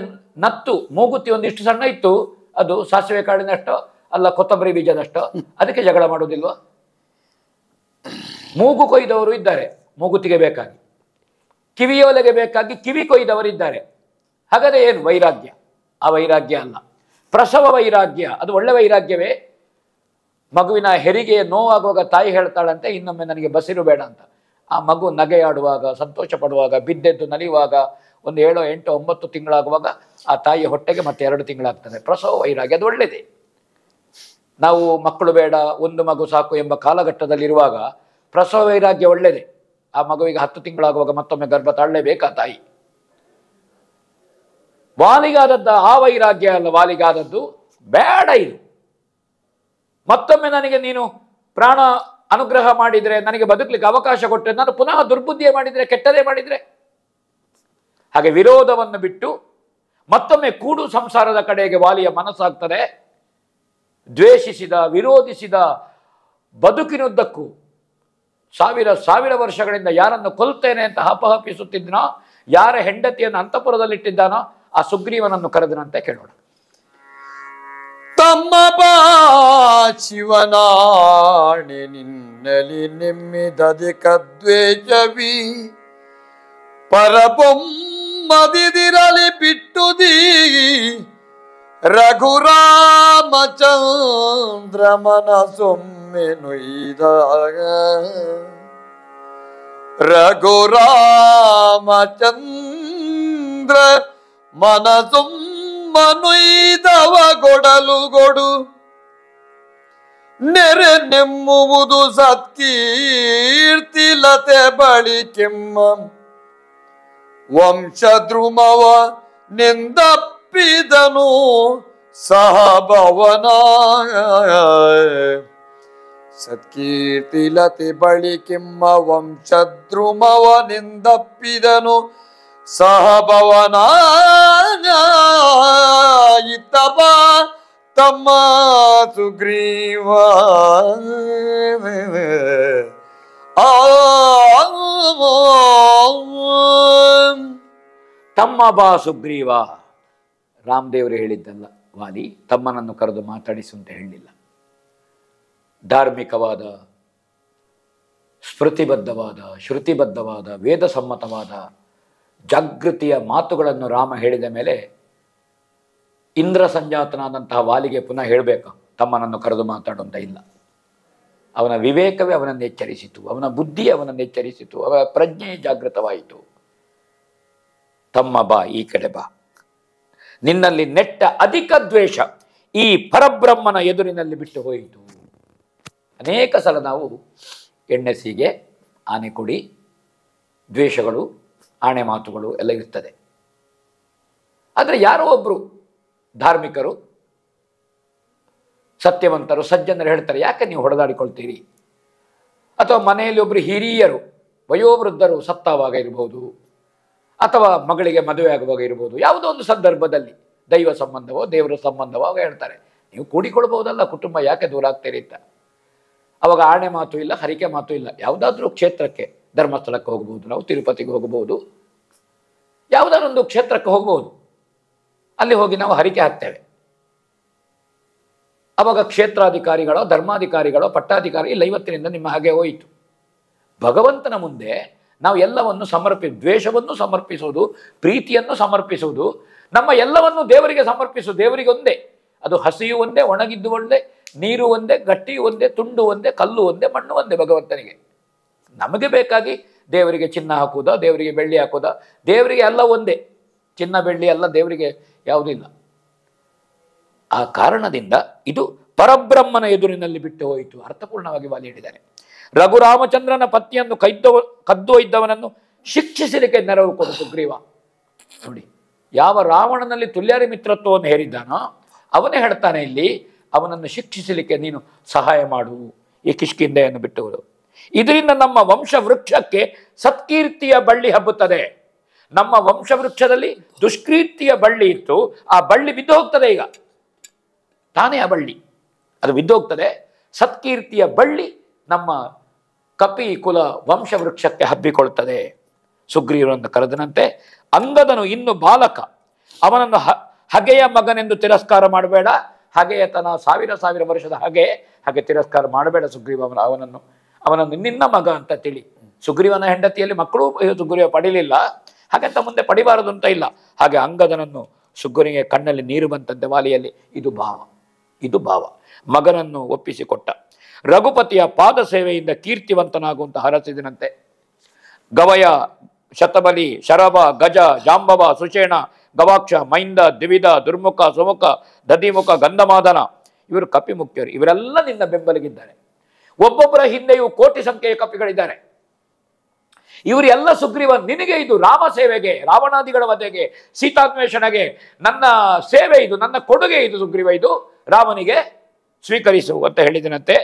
[SPEAKER 2] ನತ್ತು ಮೂಗುತಿ ಒಂದಿಷ್ಟು ಸಣ್ಣ ಇತ್ತು, ಅದು ಸಾಸಿವೆ ಕಾಳಿನಷ್ಟೋ ಅಲ್ಲ ಕೊತ್ತಂಬರಿ ಬೀಜದಷ್ಟೋ, ಅದಕ್ಕೆ ಜಗಳ ಮಾಡೋದಿಲ್ವ? ಮೂಗು ಕೊಯ್ದವರು ಇದ್ದಾರೆ ಮೂಗುತಿಗೆ ಬೇಕಾಗಿ, ಕಿವಿಯೋಲೆಗೆ ಬೇಕಾಗಿ ಕಿವಿ ಕೊಯ್ದವರು ಇದ್ದಾರೆ. ಹಾಗಾದರೆ ಏನು ವೈರಾಗ್ಯ? ಆ ವೈರಾಗ್ಯ ಅಲ್ಲ. ಪ್ರಸವ ವೈರಾಗ್ಯ, ಅದು ಒಳ್ಳೆ ವೈರಾಗ್ಯವೇ. ಮಗುವಿನ ಹೆರಿಗೆ ನೋವಾಗುವಾಗ ತಾಯಿ ಹೇಳ್ತಾಳಂತೆ, ಇನ್ನೊಮ್ಮೆ ನನಗೆ ಬಸಿರು ಬೇಡ ಅಂತ. ಆ ಮಗು ನಗೆಯಾಡುವಾಗ, ಸಂತೋಷ ಪಡುವಾಗ, ಬಿದ್ದೆದ್ದು ನಲಿಯುವಾಗ, ಒಂದು 7, 8, 9 ತಿಂಗಳಾಗುವಾಗ ಆ ತಾಯಿಯ ಹೊಟ್ಟೆಗೆ ಮತ್ತೆ 2 ತಿಂಗಳಾಗ್ತದೆ. ಪ್ರಸವ ವೈರಾಗ್ಯ ಅದು ಒಳ್ಳೆಯದೇ. ನಾವು ಮಕ್ಕಳು ಬೇಡ, ಒಂದು ಮಗು ಸಾಕು ಎಂಬ ಕಾಲಘಟ್ಟದಲ್ಲಿರುವಾಗ ಪ್ರಸವ ವೈರಾಗ್ಯ ಒಳ್ಳೆಯದೇ. ಆ ಮಗುವಿಗೆ 10 ತಿಂಗಳಾಗುವಾಗ ಮತ್ತೊಮ್ಮೆ ಗರ್ಭ ತಾಳಲೇಬೇಕಾ ತಾಯಿ. ವಾಲಿಗಾದದ್ದ ಆ ವೈರಾಗ್ಯ ಅಲ್ಲ, ವಾಲಿಗಾದದ್ದು ಬೇಡ. ಇದು ಮತ್ತೊಮ್ಮೆ ನನಗೆ ನೀನು ಪ್ರಾಣ ಅನುಗ್ರಹ ಮಾಡಿದರೆ, ನನಗೆ ಬದುಕಲಿಕ್ಕೆ ಅವಕಾಶ ಕೊಟ್ಟರೆ, ನಾನು ಪುನಃ ದುರ್ಬುದ್ಧಿಯೇ ಮಾಡಿದರೆ, ಕೆಟ್ಟದೇ ಮಾಡಿದರೆ, ಹಾಗೆ ವಿರೋಧವನ್ನು ಬಿಟ್ಟು ಮತ್ತೊಮ್ಮೆ ಕೂಡು ಸಂಸಾರದ ಕಡೆಗೆ ವಾಲಿಯ ಮನಸ್ಸಾಗ್ತದೆ. ದ್ವೇಷಿಸಿದ, ವಿರೋಧಿಸಿದ ಬದುಕಿನುದ್ದಕ್ಕೂ ಸಾವಿರ ವರ್ಷಗಳಿಂದ ಯಾರನ್ನು ಕೊಲ್ತೇನೆ ಅಂತ ಹಪಹಪಿಸುತ್ತಿದ್ದನೋ, ಯಾರ ಹೆಂಡತಿಯನ್ನು ಅಂತಃಪುರದಲ್ಲಿಟ್ಟಿದ್ದಾನೋ ಆ ಸುಗ್ರೀವನನ್ನು ಕರೆದನಂತೆ ಕೇಳೋಣ.
[SPEAKER 1] ತಮ್ಮ ಬಾ ಶಿವನಾಣೆ ನಿನ್ನಲಿ ನಿಮ್ಮಿದಧಿಕ ದ್ವೇಷವಿ ಪರಬೊಮ್ಮದಿರಲಿ ಬಿಟ್ಟುದೀ ರಘುರಾಮಚಂದ್ರ ಮನಸೊಮ್ಮೆ ನೊಯ್ದಾಗ ರಘುರಾಮಚಂದ್ರ ಮನಸೊಮ್ಮನುಯ್ದವ ಗೊಡಲುಗೊಡು ನೆರೆ ನೆಮ್ಮುವುದು ಸತ್ಕೀರ್ತಿಲತೆ ಬಳಿ ಕೆಮ್ಮ ವಂಶದ್ರುಮವ ನಿಂದಪ್ಪಿದನು ಸಹಭವನ ಸತ್ಕೀರ್ತಿಲತೆ ಬಳಿ ಕೆಮ್ಮ ವಂಶದ್ರುಮವ ನಿಂದಪ್ಪಿದನು ಸಹಭವನ ಇತ್ತಬ ತಮ್ಮ ಸುಗ್ರೀವ ಆ
[SPEAKER 2] ತಮ್ಮ ಬಾ ಸುಗ್ರೀವ. ರಾಮದೇವರು ಹೇಳಿದ್ದಲ್ಲ, ವಾಲಿ ತಮ್ಮನನ್ನು ಕರೆದು ಮಾತಾಡಿಸು ಅಂತ ಹೇಳಲಿಲ್ಲ. ಧಾರ್ಮಿಕವಾದ, ಸ್ಮೃತಿಬದ್ಧವಾದ, ಶ್ರುತಿಬದ್ಧವಾದ, ವೇದ ಸಮ್ಮತವಾದ ಜಾಗೃತಿಯ ಮಾತುಗಳನ್ನು ರಾಮ ಹೇಳಿದ ಮೇಲೆ ಇಂದ್ರ ಸಂಜಾತನಾದಂತಹ ವಾಲಿಗೆ ಪುನಃ ಹೇಳಬೇಕು ತಮ್ಮನನ್ನು ಕರೆದು ಮಾತಾಡುವಂತ ಇಲ್ಲ. ಅವನ ವಿವೇಕವೇ ಅವನನ್ನು ಎಚ್ಚರಿಸಿತು, ಅವನ ಬುದ್ಧಿ ಅವನನ್ನು ಎಚ್ಚರಿಸಿತು, ಅವನ ಪ್ರಜ್ಞೆ ಜಾಗೃತವಾಯಿತು. ತಮ್ಮ ಬಾ, ಈ ಕಡೆ ಬಾ. ನಿನ್ನಲ್ಲಿ ನೆಟ್ಟ ಅಧಿಕ ದ್ವೇಷ ಈ ಪರಬ್ರಹ್ಮನ ಎದುರಿನಲ್ಲಿ ಬಿಟ್ಟು ಹೋಯಿತು. ಅನೇಕ ಸಲ ನಾವು ಎಣ್ಣೆ ಸೀಗೆ, ಆನೆ ಕೊಡಿ, ದ್ವೇಷಗಳು, ಆಣೆ ಮಾತುಗಳು ಎಲ್ಲ ಇರ್ತದೆ. ಆದರೆ ಯಾರೋ ಒಬ್ಬರು ಧಾರ್ಮಿಕರು, ಸತ್ಯವಂತರು, ಸಜ್ಜನರು ಹೇಳ್ತಾರೆ, ಯಾಕೆ ನೀವು ಹೊಡೆದಾಡಿಕೊಳ್ತೀರಿ? ಅಥವಾ ಮನೆಯಲ್ಲಿ ಒಬ್ಬರು ಹಿರಿಯರು, ವಯೋವೃದ್ಧರು ಸತ್ತಾವಾಗ ಇರಬಹುದು, ಅಥವಾ ಮಗಳಿಗೆ ಮದುವೆ ಆಗುವಾಗ ಇರ್ಬೋದು, ಯಾವುದೋ ಒಂದು ಸಂದರ್ಭದಲ್ಲಿ ದೈವ ಸಂಬಂಧವೋ ದೇವರ ಸಂಬಂಧವೋ ಅವಾಗ ಹೇಳ್ತಾರೆ, ನೀವು ಕೂಡಿಕೊಳ್ಬಹುದಲ್ಲ, ಕುಟುಂಬ ಯಾಕೆ ದೂರ ಆಗ್ತೀರಿ ಅಂತ. ಅವಾಗ ಆಣೆ ಮಾತು ಇಲ್ಲ, ಹರಿಕೆ ಮಾತು ಇಲ್ಲ. ಯಾವುದಾದ್ರೂ ಕ್ಷೇತ್ರಕ್ಕೆ, ಧರ್ಮಸ್ಥಳಕ್ಕೆ ಹೋಗ್ಬೋದು, ನಾವು ತಿರುಪತಿಗೆ ಹೋಗಬಹುದು, ಯಾವುದಾದ್ರೂ ಒಂದು ಕ್ಷೇತ್ರಕ್ಕೆ ಹೋಗ್ಬೋದು, ಅಲ್ಲಿ ಹೋಗಿ ನಾವು ಹರಿಕೆ ಹಾಕ್ತೇವೆ. ಅವಾಗ ಕ್ಷೇತ್ರಾಧಿಕಾರಿಗಳೋ ಧರ್ಮಾಧಿಕಾರಿಗಳೋ ಪಟ್ಟಾಧಿಕಾರಿ ಇಲ್ಲ, ಇವತ್ತಿನಿಂದ ನಿಮ್ಮ ಹಾಗೆ ಹೋಯಿತು. ಭಗವಂತನ ಮುಂದೆ ನಾವು ಎಲ್ಲವನ್ನು ದ್ವೇಷವನ್ನು ಸಮರ್ಪಿಸುವುದು, ಪ್ರೀತಿಯನ್ನು ಸಮರ್ಪಿಸುವುದು, ನಮ್ಮ ಎಲ್ಲವನ್ನು ದೇವರಿಗೆ ಸಮರ್ಪಿಸುವುದು. ದೇವರಿಗೆ ಒಂದೇ, ಅದು ಹಸಿಯು ಒಂದೇ, ಒಣಗಿದ್ದು ಒಂದೇ, ನೀರು ಒಂದೇ, ಗಟ್ಟಿಯು ಒಂದೇ, ತುಂಡು ಒಂದೇ, ಕಲ್ಲು ಒಂದೇ, ಮಣ್ಣು ಒಂದೇ ಭಗವಂತನಿಗೆ. ನಮಗೆ ಬೇಕಾಗಿ ದೇವರಿಗೆ ಚಿನ್ನ ಹಾಕುವುದಾ, ದೇವರಿಗೆ ಬೆಳ್ಳಿ ಹಾಕುವುದಾ? ದೇವರಿಗೆ ಎಲ್ಲ ಒಂದೇ, ಚಿನ್ನ ಬೆಳ್ಳಿ ಎಲ್ಲ ದೇವರಿಗೆ ಯಾವುದೂ ಇಲ್ಲ. ಆ ಕಾರಣದಿಂದ ಇದು ಪರಬ್ರಹ್ಮನ ಎದುರಿನಲ್ಲಿ ಬಿಟ್ಟು ಹೋಯಿತು. ಅರ್ಥಪೂರ್ಣವಾಗಿ ವಾಲಿ ಹೇಳಿದ್ದಾರೆ. ರಘುರಾಮಚಂದ್ರನ ಪತ್ನಿಯನ್ನು ಕದ್ದೊಯ್ದವನನ್ನು ಶಿಕ್ಷಿಸಲಿಕ್ಕೆ ನೆರವು ಕೊಡು ಸುಗ್ರೀವ. ನೋಡಿ, ಯಾವ ರಾವಣನಲ್ಲಿ ತುಲ್ಯಾರಿ ಮಿತ್ರತ್ವವನ್ನು ಹೇರಿದ್ದಾನೋ ಅವನೇ ಹೇಳ್ತಾನೆ ಇಲ್ಲಿ, ಅವನನ್ನು ಶಿಕ್ಷಿಸಲಿಕ್ಕೆ ನೀನು ಸಹಾಯ ಮಾಡು, ಈ ಕಿಷ್ಕಿಂಧೆಯನ್ನು ಬಿಟ್ಟುವುದು. ಇದರಿಂದ ನಮ್ಮ ವಂಶ ವೃಕ್ಷಕ್ಕೆ ಸತ್ಕೀರ್ತಿಯ ಬಳ್ಳಿ ಹಬ್ಬುತ್ತದೆ. ನಮ್ಮ ವಂಶ ವೃಕ್ಷದಲ್ಲಿ ದುಷ್ಕೀರ್ತಿಯ ಬಳ್ಳಿ ಇತ್ತು, ಆ ಬಳ್ಳಿ ಬಿದ್ದು ಹೋಗ್ತದೆ. ಈಗ ತಾನೇ ಆ ಬಳ್ಳಿ ಅದು ಬಿದ್ದು ಹೋಗ್ತದೆ. ಸತ್ಕೀರ್ತಿಯ ಬಳ್ಳಿ ನಮ್ಮ ಕಪಿ ಕುಲ ವಂಶವೃಕ್ಷಕ್ಕೆ ಹಬ್ಬಿಕೊಳ್ತದೆ. ಸುಗ್ರೀವನನ್ನು ಕರೆದನಂತೆ, ಅಂಗದನು ಇನ್ನು ಬಾಲಕ, ಅವನನ್ನು ಹಗೆಯ ಮಗನೆಂದು ತಿರಸ್ಕಾರ ಮಾಡಬೇಡ. ಹಗೆಯತನ 1000 ವರ್ಷದ ಹಾಗೆ ತಿರಸ್ಕಾರ ಮಾಡಬೇಡ ಸುಗ್ರೀವ. ಅವನನ್ನು ನಿನ್ನ ಮಗ ಅಂತ ತಿಳಿ. ಸುಗ್ರೀವನ ಹೆಂಡತಿಯಲ್ಲಿ ಮಕ್ಕಳು ಸುಗ್ರೀವ ಪಡಿಲಿಲ್ಲ, ಹಾಗಂತ ಮುಂದೆ ಪಡಿಬಾರದು ಅಂತ ಇಲ್ಲ. ಹಾಗೆ ಅಂಗದನನ್ನು ಸುಗ್ರೀವನಿಗೆ ಕಣ್ಣಲ್ಲಿ ನೀರು ಬಂತಂತೆ ವಾಲಿಯಲ್ಲಿ. ಇದು ಭಾವ. ಮಗನನ್ನು ಒಪ್ಪಿಸಿಕೊಟ್ಟ. ರಘುಪತಿಯ ಪಾದ ಸೇವೆಯಿಂದ ಕೀರ್ತಿವಂತನಾಗುವಂತ ಹರಸಿದನಂತೆ. ಗವಯ, ಶತಬಲಿ, ಶರಭ, ಗಜ, ಜಾಂಬವ, ಸುಷೇಣ, ಗವಾಕ್ಷ, ಮೈಂದ, ದ್ವಿವಿಧ, ದುರ್ಮುಖ, ಸುಮುಖ, ದಧಿಮುಖ, ಗಂಧಮಾದನ, ಇವರು ಕಪಿ ಮುಖ್ಯರು. ಇವರೆಲ್ಲ ನಿನ್ನ ಬೆಂಬಲಿಗಿದ್ದಾರೆ. ಒಬ್ಬೊಬ್ಬರ ಹಿಂದೆಯೂ ಕೋಟಿ ಸಂಖ್ಯೆಯ ಕಪಿಗಳಿದ್ದಾರೆ. ಇವರೆಲ್ಲ ಸುಗ್ರೀವ ನಿನಗೆ, ಇದು ರಾಮ ಸೇವೆಗೆ, ರಾವಣಾದಿಗಳ ವಧೆಗೆ, ಸೀತಾನ್ವೇಷಣೆಗೆ ನನ್ನ ಸೇವೆ, ಇದು ನನ್ನ ಕೊಡುಗೆ, ಇದು ಸುಗ್ರೀವ, ಇದು ರಾಮನಿಗೆ ಸ್ವೀಕರಿಸು ಅಂತ ಹೇಳಿದನಂತೆ.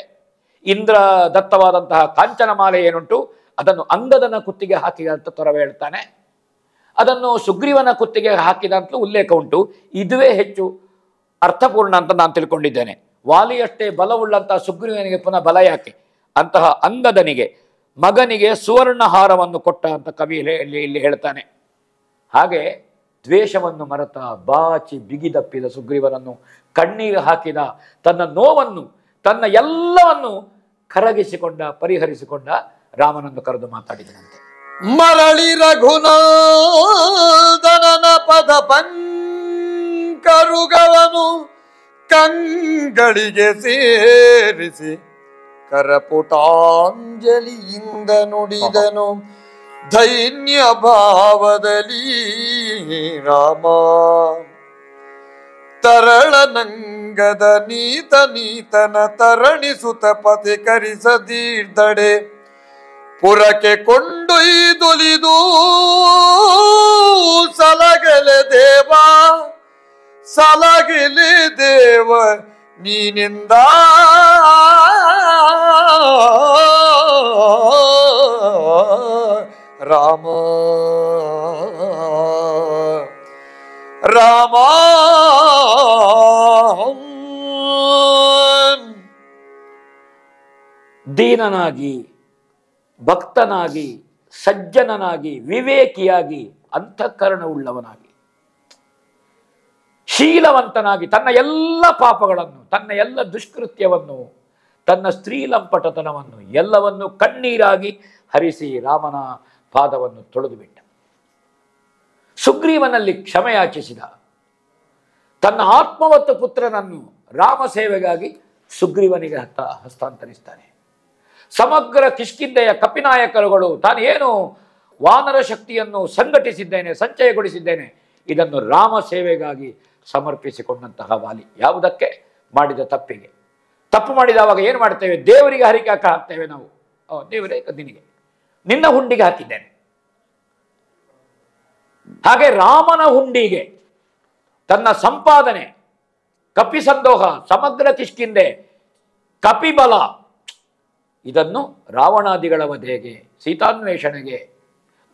[SPEAKER 2] ಇಂದ್ರ ದತ್ತವಾದಂತಹ ಕಾಂಚನ ಮಾಲೆ ಏನುಂಟು ಅದನ್ನು ಅಂಗದನ ಕುತ್ತಿಗೆ ಹಾಕಿದ ಅಂತ ತೊರವೆ ಹೇಳ್ತಾನೆ. ಅದನ್ನು ಸುಗ್ರೀವನ ಕುತ್ತಿಗೆ ಹಾಕಿದ ಅಂತಲೂ ಉಲ್ಲೇಖ ಉಂಟು. ಇದುವೇ ಹೆಚ್ಚು ಅರ್ಥಪೂರ್ಣ ಅಂತ ನಾನು ತಿಳ್ಕೊಂಡಿದ್ದೇನೆ. ವಾಲಿಯಷ್ಟೇ ಬಲವುಳ್ಳಂತಹ ಸುಗ್ರೀವನಿಗೆ ಪುನಃ ಬಲ ಯಾಕೆ? ಅಂತಹ ಅಂಗದನಿಗೆ ಮಗನಿಗೆ ಸುವರ್ಣ ಹಾರವನ್ನು ಕೊಟ್ಟ ಅಂತ ಕವಿ ಇಲ್ಲಿ ಹೇಳ್ತಾನೆ. ಹಾಗೆ ದ್ವೇಷವನ್ನು ಮರೆತ, ಬಾಚಿ ಬಿಗಿದಪ್ಪಿದ ಸುಗ್ರೀವನನ್ನು ಕಣ್ಣೀರು ಹಾಕಿದ, ತನ್ನ ನೋವನ್ನು, ತನ್ನ ಎಲ್ಲವನ್ನು ಕರಗಿಸಿಕೊಂಡ, ಪರಿಹರಿಸಿಕೊಂಡ ರಾಮನನ್ನು ಕರೆದು ಮಾತಾಡಿದನಂತೆ.
[SPEAKER 1] ಮರಳಿ ರಘುನಾದನನ ಪದ ಪಂಕರುಗವನು ಕಂಗಳಿಗೆ ಸೇರಿಸಿ ಕರಪುಟಾಂಜಲಿಯಿಂದ ನುಡಿದನು ದೈನ್ಯ ಭಾವದಲ್ಲಿ ರಾಮ. ತರಳನಂಗದ ನೀತನ ತರಣಿಸುತ್ತ ಪಥಿಕರಿಸದೀರ್ದಡೆ ಪುರಕ್ಕೆ ಕೊಂಡೊಯ್ದೊಲಿದು ಸಲಗಲೆ ದೇವ ನೀನಿಂದ ರಾಮ. ರಾಮ
[SPEAKER 2] ದೀನನಾಗಿ, ಭಕ್ತನಾಗಿ, ಸಜ್ಜನನಾಗಿ, ವಿವೇಕಿಯಾಗಿ, ಅಂತಃಕರಣವುಳ್ಳವನಾಗಿ, ಶೀಲವಂತನಾಗಿ, ತನ್ನ ಎಲ್ಲ ಪಾಪಗಳನ್ನು, ತನ್ನ ಎಲ್ಲ ದುಷ್ಕೃತ್ಯವನ್ನು, ತನ್ನ ಸ್ತ್ರೀಲಂಪಟತನವನ್ನು ಎಲ್ಲವನ್ನು ಕಣ್ಣೀರಾಗಿ ಹರಿಸಿ ರಾಮನ ಪಾದವನ್ನು ತೊಳೆದು ಬಿಟ್ಟ. ಸುಗ್ರೀವನಲ್ಲಿ ಕ್ಷಮೆಯಾಚಿಸಿದ. ತನ್ನ ಆತ್ಮವತ್ತು ಪುತ್ರನನ್ನು ರಾಮ ಸೇವೆಗಾಗಿ ಸುಗ್ರೀವನಿಗೆ ಹಸ್ತಾಂತರಿಸ್ತಾನೆ. ಸಮಗ್ರ ಕಿಷ್ಕಿಂಧೆಯ ಕಪಿನಾಯಕರುಗಳು ತಾನು ಏನು ವಾನರ ಶಕ್ತಿಯನ್ನು ಸಂಘಟಿಸಿದ್ದೇನೆ, ಸಂಚಯಗೊಳಿಸಿದ್ದೇನೆ, ಇದನ್ನು ರಾಮ ಸೇವೆಗಾಗಿ ಸಮರ್ಪಿಸಿಕೊಂಡಂತಹ ವಾಲಿ. ಯಾವುದಕ್ಕೆ? ಮಾಡಿದ ತಪ್ಪಿಗೆ. ತಪ್ಪು ಮಾಡಿದವಾಗ ಏನು ಮಾಡ್ತೇವೆ? ದೇವರಿಗೆ ಹರಿಕೆ ಹಾಕ್ತೇವೆ ನಾವು. ದೇವರೇ ನಿನಗೆ, ನಿನ್ನ ಹುಂಡಿಗೆ ಹಾಕಿದ್ದೇನೆ. ಹಾಗೆ ರಾಮನ ಹುಂಡಿಗೆ ತನ್ನ ಸಂಪಾದನೆ, ಕಪಿಸಂದೋಹ, ಸಮಗ್ರ ಕಿಷ್ಕಿಂಧೆ, ಕಪಿಬಲ, ಇದನ್ನು ರಾವಣಾದಿಗಳ ವಧೆಗೆ, ಸೀತಾನ್ವೇಷಣೆಗೆ,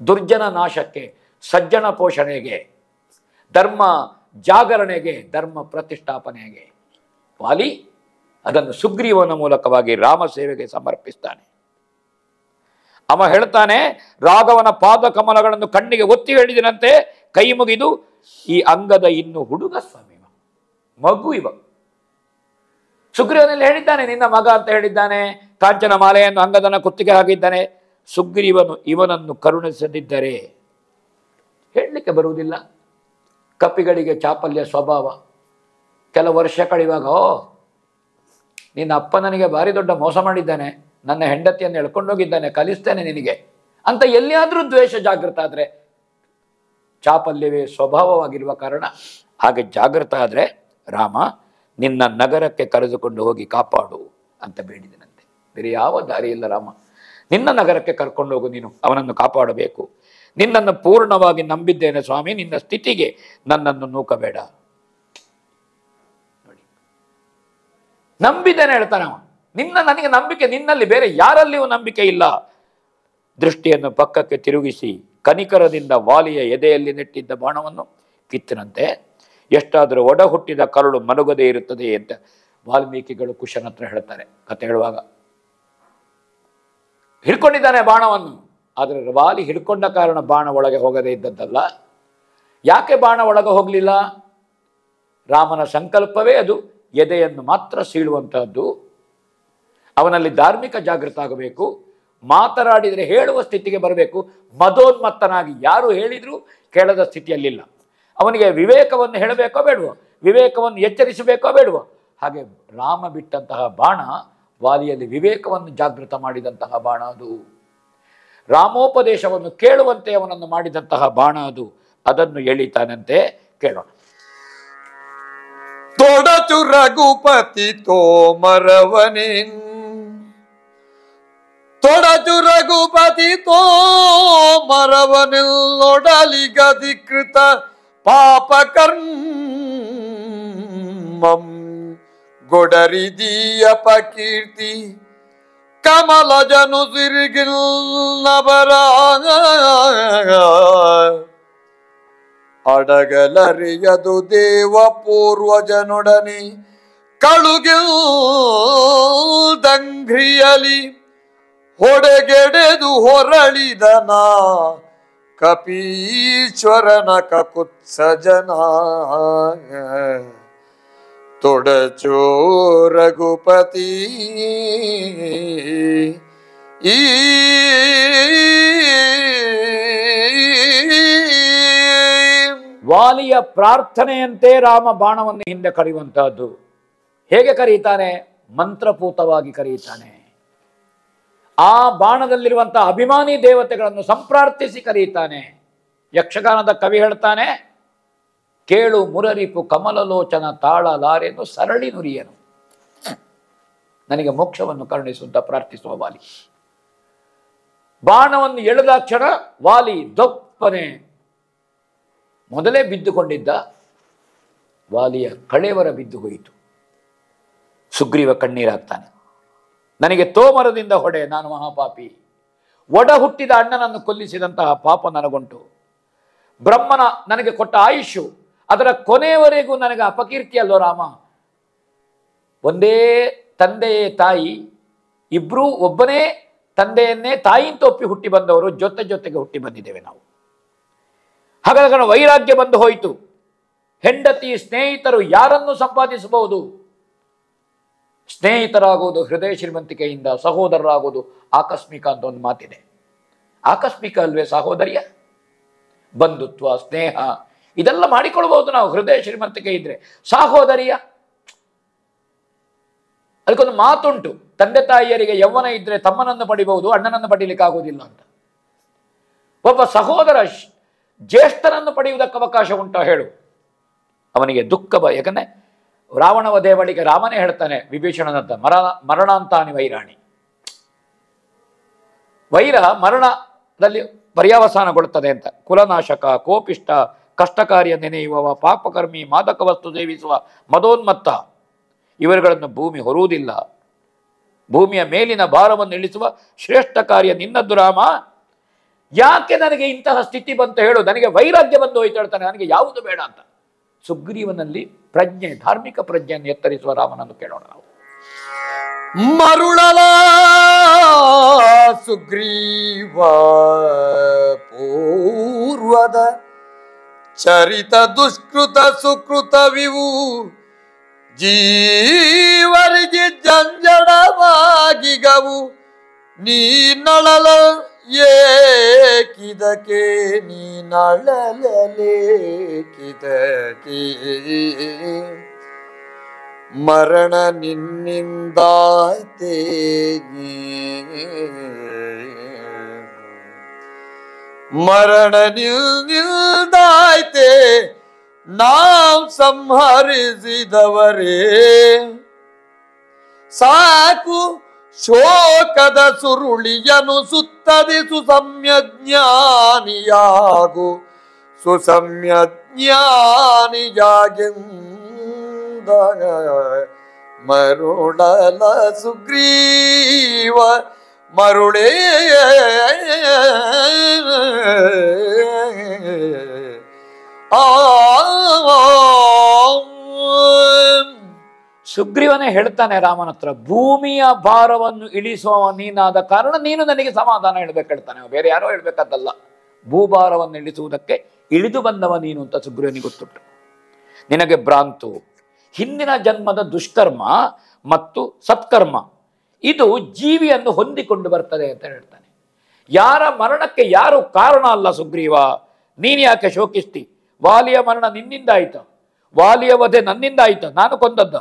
[SPEAKER 2] ದುರ್ಜನ ನಾಶಕ್ಕೆ, ಸಜ್ಜನ ಪೋಷಣೆಗೆ, ಧರ್ಮ ಜಾಗರಣೆಗೆ, ಧರ್ಮ ಪ್ರತಿಷ್ಠಾಪನೆಗೆ ವಾಲಿ ಅದನ್ನು ಸುಗ್ರೀವನ ಮೂಲಕವಾಗಿ ರಾಮ ಸೇವೆಗೆ ಸಮರ್ಪಿಸ್ತಾನೆ. ಅವ ಹೇಳ್ತಾನೆ, ರಾಘವನ ಪಾದ ಕಮಲಗಳನ್ನು ಕಣ್ಣಿಗೆ ಒತ್ತಿ ಹೇಳಿದನಂತೆ, ಕೈ ಮುಗಿದು, ಈ ಅಂಗದ ಇನ್ನು ಹುಡುಗ ಸ್ವಾಮಿ, ಮಗು ಇವ. ಸುಗ್ರೀವನಲ್ಲಿ ಹೇಳಿದ್ದಾನೆ, ನಿನ್ನ ಮಗ ಅಂತ ಹೇಳಿದ್ದಾನೆ. ಕಾಂಚನ ಮಾಲೆಯನ್ನು ಅಂಗದನ ಕುತ್ತಿಗೆ ಹಾಕಿದ್ದಾನೆ. ಸುಗ್ರೀವನು ಇವನನ್ನು ಕರುಣಿಸದಿದ್ದರೆ ಹೇಳಲಿಕ್ಕೆ ಬರುವುದಿಲ್ಲ. ಕಪಿಗಳಿಗೆ ಚಾಪಲ್ಯ ಸ್ವಭಾವ. ಕೆಲವು ವರ್ಷ ಕಳೆಯುವಾಗ, ನಿನ್ನ ಅಪ್ಪ ನನಗೆ ಭಾರಿ ದೊಡ್ಡ ಮೋಸ ಮಾಡಿದ್ದಾನೆ, ನನ್ನ ಹೆಂಡತಿಯನ್ನು ಎಳ್ಕೊಂಡೋಗಿದ್ದಾನೆ, ಕಲಿಸ್ತೇನೆ ನಿನಗೆ ಅಂತ ಎಲ್ಲಿಯಾದರೂ ದ್ವೇಷ ಜಾಗೃತ ಆದರೆ, ಚಾಪಲ್ಯವೇ ಸ್ವಭಾವವಾಗಿರುವ ಕಾರಣ ಹಾಗೆ ಜಾಗೃತ ಆದರೆ, ರಾಮ ನಿನ್ನ ನಗರಕ್ಕೆ ಕರೆದುಕೊಂಡು ಹೋಗಿ ಕಾಪಾಡು ಅಂತ ಬೇಡಿದನಂತೆ. ಬೇರೆ ಯಾವ ದಾರಿ ಇಲ್ಲ ರಾಮ, ನಿನ್ನ ನಗರಕ್ಕೆ ಕರ್ಕೊಂಡು ಹೋಗು, ನೀನು ಅವನನ್ನು ಕಾಪಾಡಬೇಕು. ನಿನ್ನನ್ನು ಪೂರ್ಣವಾಗಿ ನಂಬಿದ್ದೇನೆ ಸ್ವಾಮಿ, ನಿನ್ನ ಸ್ಥಿತಿಗೆ ನನ್ನನ್ನು ನೂಕಬೇಡ. ನೋಡಿ, ನಂಬಿದ್ದೇನೆ ಹೇಳ್ತಾನೆ ಅವ. ನನಗೆ ನಂಬಿಕೆ ನಿನ್ನಲ್ಲಿ, ಬೇರೆ ಯಾರಲ್ಲಿಯೂ ನಂಬಿಕೆ ಇಲ್ಲ. ದೃಷ್ಟಿಯನ್ನು ಪಕ್ಕಕ್ಕೆ ತಿರುಗಿಸಿ ಕನಿಕರದಿಂದ ವಾಲಿಯ ಎದೆಯಲ್ಲಿ ನೆಟ್ಟಿದ್ದ ಬಾಣವನ್ನು ಕಿತ್ತನಂತೆ. ಎಷ್ಟಾದರೂ ಒಡ ಹುಟ್ಟಿದ ಕರುಳು ಮಲಗದೇ ಇರುತ್ತದೆ ಅಂತ ವಾಲ್ಮೀಕಿಗಳು ಕುಶನ ಹತ್ರ ಹೇಳ್ತಾರೆ ಕತೆ ಹೇಳುವಾಗ. ಹಿಡ್ಕೊಂಡಿದ್ದಾನೆ ಬಾಣವನ್ನು, ಆದರೆ ವಾಲಿ ಹಿಡ್ಕೊಂಡ ಕಾರಣ ಬಾಣ ಒಳಗೆ ಹೋಗದೇ ಇದ್ದದ್ದಲ್ಲ. ಯಾಕೆ ಬಾಣ ಒಳಗೆ ಹೋಗಲಿಲ್ಲ? ರಾಮನ ಸಂಕಲ್ಪವೇ ಅದು ಎದೆಯನ್ನು ಮಾತ್ರ ಸೀಳುವಂತಹದ್ದು. ಅವನಲ್ಲಿ ಧಾರ್ಮಿಕ ಜಾಗೃತ ಆಗಬೇಕು, ಮಾತನಾಡಿದರೆ ಹೇಳುವ ಸ್ಥಿತಿಗೆ ಬರಬೇಕು. ಮದೋನ್ಮತ್ತನಾಗಿ ಯಾರು ಹೇಳಿದರೂ ಕೇಳದ ಸ್ಥಿತಿಯಲ್ಲಿಲ್ಲ. ಅವನಿಗೆ ವಿವೇಕವನ್ನು ಹೇಳಬೇಕೋ ಬೇಡವೋ, ವಿವೇಕವನ್ನು ಎಚ್ಚರಿಸಬೇಕೋ ಬೇಡವೋ. ಹಾಗೆ ರಾಮ ಬಿಟ್ಟಂತಹ ಬಾಣ ವಾಲಿಯಲ್ಲಿ ವಿವೇಕವನ್ನು ಜಾಗೃತ ಮಾಡಿದಂತಹ ಬಾಣ ಅದು. ರಾಮೋಪದೇಶವನ್ನು ಕೇಳುವಂತೆ ಅವನನ್ನು ಮಾಡಿದಂತಹ ಬಾಣ ಅದು. ಅದನ್ನು ಎಳಿತಾನಂತೆ, ಕೇಳೋಣ.
[SPEAKER 1] ತೊಡಚು ರಘುಪತಿ ತೋಮರವನಿನ್, ತೊಡಚು ರಘುಪತಿ ತೋಮರವನಿಲ್ಲೊಡಲಿಗಧಿಕೃತ ಪಾಪಕರ್ಮಂ ಗೊಡರಿದೀಯ ಪಕೀರ್ತಿ ಕಮಲಜನು ಸಿರಿಗಿಲ್ಲಬರ ಅಡಗಲರಿಯದು ದೇವ ಪೂರ್ವಜನೊಡನೆ ಕಳುಗಿಲ್ದಂಘ್ರಿಯಲಿ ಹೊಡೆಗೆಡೆದು ಹೊರಳಿದನ ಕಪೀಶ್ವರನ ಕಕುತ್ಸಜನ. ತೊಡಚೋ ರಘುಪತಿ ಈ
[SPEAKER 2] ವಾಲಿಯ ಪ್ರಾರ್ಥನೆಯಂತೆ ರಾಮ ಬಾಣವನ್ನು ಹಿಂದೆ ಕರೆಯುವಂತಹದ್ದು. ಹೇಗೆ ಕರೀತಾನೆ? ಮಂತ್ರಪೂತವಾಗಿ ಕರೆಯುತ್ತಾನೆ. ಆ ಬಾಣದಲ್ಲಿರುವಂತಹ ಅಭಿಮಾನಿ ದೇವತೆಗಳನ್ನು ಸಂಪ್ರಾರ್ಥಿಸಿ ಕರೆಯುತ್ತಾನೆ. ಯಕ್ಷಗಾನದ ಕವಿ ಹೇಳ್ತಾನೆ, ಕೇಳು ಮುರರಿಪು ಕಮಲಲೋಚನ ತಾಳಲಾರೆನು ಸರಳಿ ನುರಿಯನು. ನನಗೆ ಮೋಕ್ಷವನ್ನು ಕರುಣಿಸುವಂತ ಪ್ರಾರ್ಥಿಸುವ ವಾಲಿ. ಬಾಣವನ್ನು ಎಳೆದಾಕ್ಷಣ ವಾಲಿ ದೊಪ್ಪನೆ ಮೊದಲೇ ಬಿದ್ದುಕೊಂಡಿದ್ದ ವಾಲಿಯ ಕಳೇವರ ಬಿದ್ದು ಹೋಯಿತು. ಸುಗ್ರೀವ ಕಣ್ಣೀರಾಗ್ತಾನೆ. ನನಗೆ ತೋಮರದಿಂದ ಹೊಡೆ, ನಾನು ಮಹಾಪಾಪಿ. ಒಡ ಹುಟ್ಟಿದ ಅಣ್ಣನನ್ನು ಕೊಲ್ಲಿಸಿದಂತಹ ಪಾಪ ನನಗುಂಟು. ಬ್ರಹ್ಮನ ನನಗೆ ಕೊಟ್ಟ ಆಯುಷ್ಯು, ಅದರ ಕೊನೆಯವರೆಗೂ ನನಗೆ ಅಪಕೀರ್ತಿ ಅಲ್ಲೋ ರಾಮ. ಒಂದೇ ತಂದೆಯೇ ತಾಯಿ, ಇಬ್ರು ಒಬ್ಬನೇ ತಂದೆಯನ್ನೇ ತಾಯಿಯಿಂದ ಒಪ್ಪಿ ಹುಟ್ಟಿ ಬಂದವರು, ಜೊತೆಗೆ ಹುಟ್ಟಿ ಬಂದಿದ್ದೇವೆ ನಾವು. ಹಾಗಾದ್ರೆ ವೈರಾಗ್ಯ ಬಂದು ಹೋಯಿತು. ಹೆಂಡತಿ ಸ್ನೇಹಿತರು ಯಾರನ್ನು ಸಂಪಾದಿಸಬಹುದು? ಸ್ನೇಹಿತರಾಗುವುದು ಹೃದಯ ಶ್ರೀಮಂತಿಕೆಯಿಂದ, ಸಹೋದರರಾಗುವುದು ಆಕಸ್ಮಿಕ ಅಂತ ಒಂದು ಮಾತಿದೆ. ಆಕಸ್ಮಿಕ ಅಲ್ವೇ ಸಹೋದರಿಯ? ಬಂಧುತ್ವ, ಸ್ನೇಹ ಇದೆಲ್ಲ ಮಾಡಿಕೊಳ್ಬಹುದು ನಾವು ಹೃದಯ ಶ್ರೀಮಂತಿಕೆ ಇದ್ರೆ. ಸಹೋದರಿಯ ಅದಕ್ಕೊಂದು ಮಾತುಂಟು, ತಂದೆ ತಾಯಿಯರಿಗೆ ಯೌವನ ಇದ್ರೆ ತಮ್ಮನನ್ನು ಪಡಿಬಹುದು, ಅಣ್ಣನನ್ನು ಪಡೀಲಿಕ್ಕೆ ಆಗುವುದಿಲ್ಲ ಅಂತ. ಒಬ್ಬ ಸಹೋದರ ಜ್ಯೇಷ್ಠನನ್ನು ಪಡೆಯುವುದಕ್ಕೆ ಅವಕಾಶ ಉಂಟಾ ಹೇಳು? ಅವನಿಗೆ ದುಃಖ ಯಾಕಂದ್ರೆ ರಾವಣ ವಧೆ ಬಳಿಕ ರಾಮನೇ ಹೇಳ್ತಾನೆ ವಿಭೀಷಣನಂತ, ಮರಣಾಂತಾನಿ ವೈರಾಣಿ. ವೈರ ಮರಣದಲ್ಲಿ ಪರ್ಯಾವಸಾನಗೊಳ್ಳುತ್ತದೆ ಅಂತ. ಕುಲನಾಶಕ, ಕೋಪಿಷ್ಟ, ಕಷ್ಟಕಾರ್ಯ ನೆನೆಯುವವ, ಪಾಪಕರ್ಮಿ, ಮಾದಕ ವಸ್ತು ಸೇವಿಸುವ, ಮದೋನ್ಮತ್ತ, ಇವರುಗಳನ್ನು ಭೂಮಿ ಹೊರುವುದಿಲ್ಲ. ಭೂಮಿಯ ಮೇಲಿನ ಭಾರವನ್ನು ಇಳಿಸುವ ಶ್ರೇಷ್ಠ ಕಾರ್ಯ ನಿನ್ನದ್ದು ರಾಮ. ಯಾಕೆ ನನಗೆ ಇಂತಹ ಸ್ಥಿತಿ ಬಂತು ಹೇಳು? ನನಗೆ ವೈರಾಗ್ಯ ಬಂದು ಹೋಯ್ತು ಹೇಳ್ತಾನೆ, ನನಗೆ ಯಾವುದು ಬೇಡ ಅಂತ. ಸುಗ್ರೀವನಲ್ಲಿ ಪ್ರಜ್ಞೆ, ಧಾರ್ಮಿಕ ಪ್ರಜ್ಞೆಯನ್ನು ಎತ್ತರಿಸುವ ರಾಮನನ್ನು ಕೇಳೋಣ ನಾವು.
[SPEAKER 1] ಮರುಳಲ ಸುಗ್ರೀವ ಪೂರ್ವದ ಚರಿತ ದುಷ್ಕೃತ ಸುಕೃತವಿವು ಜೀವರಿಗೆ ಜಂಜಡವಾಗಿಗವು. ನೀನಳಲ ಏಕಿದಕ್ಕೆ, ನೀನಳಲೇಕಿದಕ್ಕೆ, ಮರಣ ನಿನ್ನಿಂದಾಯ್ತೇ, ಮರಣ ನಿಲ್ದಾಯ್ತೆ ನಾವು ಸಂಹರಿಸಿದವರೇ. ಸಾಕು ಶೋಕದ ಸುರುಳಿಯನು ಸುತ್ತದಿಸು, ಸಮ್ಯಜ್ಞಾನಿಯಾಗು, ಸುಸಮ್ಯಜ್ಞಾನಿಯಾಗೆಂದ ಮರುಳಲ ಸುಗ್ರೀವ ಮರುಳೇ.
[SPEAKER 2] ಸುಗ್ರೀವನೇ ಹೇಳ್ತಾನೆ ರಾಮನ ಹತ್ರ, ಭೂಮಿಯ ಭಾರವನ್ನು ಇಳಿಸುವ ನೀನಾದ ಕಾರಣ ನೀನು ನನಗೆ ಸಮಾಧಾನ ಹೇಳ್ಬೇಕು ಹೇಳ್ತಾನೆ. ಬೇರೆ ಯಾರೋ ಹೇಳ್ಬೇಕಾದಲ್ಲ, ಭೂಭಾರವನ್ನು ಇಳಿಸುವುದಕ್ಕೆ ಇಳಿದು ಬಂದವ ನೀನು ಅಂತ ಸುಗ್ರೀವನಿಗೆ ಗೊತ್ತುಂಟು. ನಿನಗೆ ಭ್ರಾಂತು, ಹಿಂದಿನ ಜನ್ಮದ ದುಷ್ಕರ್ಮ ಮತ್ತು ಸತ್ಕರ್ಮ ಇದು ಜೀವಿಯನ್ನು ಹೊಂದಿಕೊಂಡು ಬರ್ತದೆ ಅಂತ ಹೇಳ್ತಾನೆ. ಯಾರ ಮರಣಕ್ಕೆ ಯಾರು ಕಾರಣ ಅಲ್ಲ ಸುಗ್ರೀವ, ನೀನು ಯಾಕೆ ಶೋಕಿಸ್ತಿ? ವಾಲಿಯ ಮರಣ ನಿನ್ನಿಂದ ಆಯ್ತು, ವಾಲಿಯ ವಧೆ ನನ್ನಿಂದ ಆಯ್ತು, ನಾನು ಕೊಂದದ್ದ.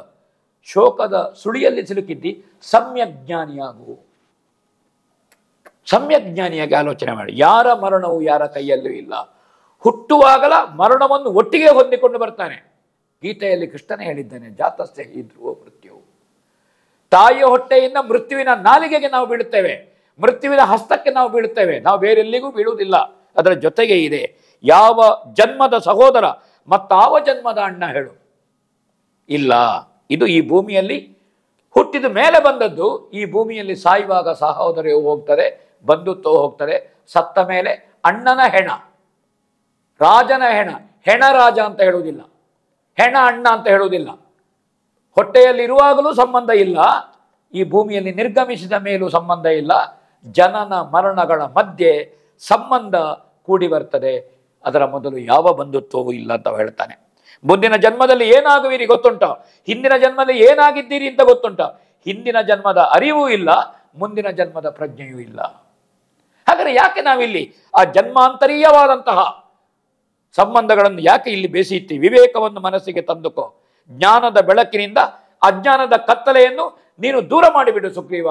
[SPEAKER 2] ಶೋಕದ ಸುಳಿಯಲ್ಲಿ ಸಿಲುಕಿದ್ದಿ, ಸಮ್ಯಜ್ಞಾನಿಯಾಗು. ಸಮ್ಯಜ್ಞಾನಿಯಾಗಿ ಆಲೋಚನೆ ಮಾಡಿ. ಯಾರ ಮರಣವು ಯಾರ ಕೈಯಲ್ಲೂ ಇಲ್ಲ. ಹುಟ್ಟುವಾಗಲ ಮರಣವನ್ನು ಒಟ್ಟಿಗೆ ಹೊಂದಿಕೊಂಡು ಬರ್ತಾನೆ. ಗೀತೆಯಲ್ಲಿ ಕೃಷ್ಣನೇ ಹೇಳಿದ್ದಾನೆ, ಜಾತಸ್ಯ ಹಿ ಧ್ರುವ ಮೃತ್ಯು. ತಾಯಿಯ ಹೊಟ್ಟೆಯಿಂದ ಮೃತ್ಯುವಿನ ನಾಲಿಗೆಗೆ ನಾವು ಬೀಳುತ್ತೇವೆ, ಮೃತ್ಯುವಿನ ಹಸ್ತಕ್ಕೆ ನಾವು ಬೀಳುತ್ತೇವೆ. ನಾವು ಬೇರೆಲ್ಲಿಗೂ ಬೀಳುವುದಿಲ್ಲ. ಅದರ ಜೊತೆಗೆ ಇದೆ ಯಾವ ಜನ್ಮದ ಸಹೋದರ ಮತ್ತಾವ ಜನ್ಮದ ಅಣ್ಣ ಹೇಳು? ಇಲ್ಲ. ಇದು ಈ ಭೂಮಿಯಲ್ಲಿ ಹುಟ್ಟಿದ ಮೇಲೆ ಬಂದದ್ದು. ಈ ಭೂಮಿಯಲ್ಲಿ ಸಾಯುವಾಗ ಸಹೋದರವು ಹೋಗ್ತದೆ, ಬಂಧುತ್ವ ಹೋಗ್ತದೆ. ಸತ್ತ ಮೇಲೆ ಅಣ್ಣನ ಹೆಣ, ರಾಜನ ಹೆಣ. ಹೆಣ ರಾಜ ಅಂತ ಹೇಳುವುದಿಲ್ಲ, ಹೆಣ ಅಣ್ಣ ಅಂತ ಹೇಳುವುದಿಲ್ಲ. ಹೊಟ್ಟೆಯಲ್ಲಿರುವಾಗಲೂ ಸಂಬಂಧ ಇಲ್ಲ, ಈ ಭೂಮಿಯಲ್ಲಿ ನಿರ್ಗಮಿಸಿದ ಮೇಲೂ ಸಂಬಂಧ ಇಲ್ಲ. ಜನನ ಮರಣಗಳ ಮಧ್ಯೆ ಸಂಬಂಧ ಕೂಡಿ ಬರ್ತದೆ. ಅದರ ಮೊದಲು ಯಾವ ಬಂಧುತ್ವವೂ ಇಲ್ಲ ಅಂತ ಹೇಳ್ತಾನೆ. ಮುಂದಿನ ಜನ್ಮದಲ್ಲಿ ಏನಾಗುವಿರಿ ಗೊತ್ತುಂಟ, ಹಿಂದಿನ ಜನ್ಮದಲ್ಲಿ ಏನಾಗಿದ್ದೀರಿ ಅಂತ ಗೊತ್ತುಂಟ. ಹಿಂದಿನ ಜನ್ಮದ ಅರಿವೂ ಇಲ್ಲ, ಮುಂದಿನ ಜನ್ಮದ ಪ್ರಜ್ಞೆಯೂ ಇಲ್ಲ. ಹಾಗಾದರೆ ಯಾಕೆ ನಾವಿಲ್ಲಿ ಆ ಜನ್ಮಾಂತರೀಯವಾದಂತಹ ಸಂಬಂಧಗಳನ್ನು ಯಾಕೆ ಇಲ್ಲಿ ಬೇಸೀತಿ? ವಿವೇಕವನ್ನು ಮನಸ್ಸಿಗೆ ತಂದುಕೋ. ಜ್ಞಾನದ ಬೆಳಕಿನಿಂದ ಅಜ್ಞಾನದ ಕತ್ತಲೆಯನ್ನು ನೀನು ದೂರ ಮಾಡಿಬಿಡು ಸುಗ್ರೀವ.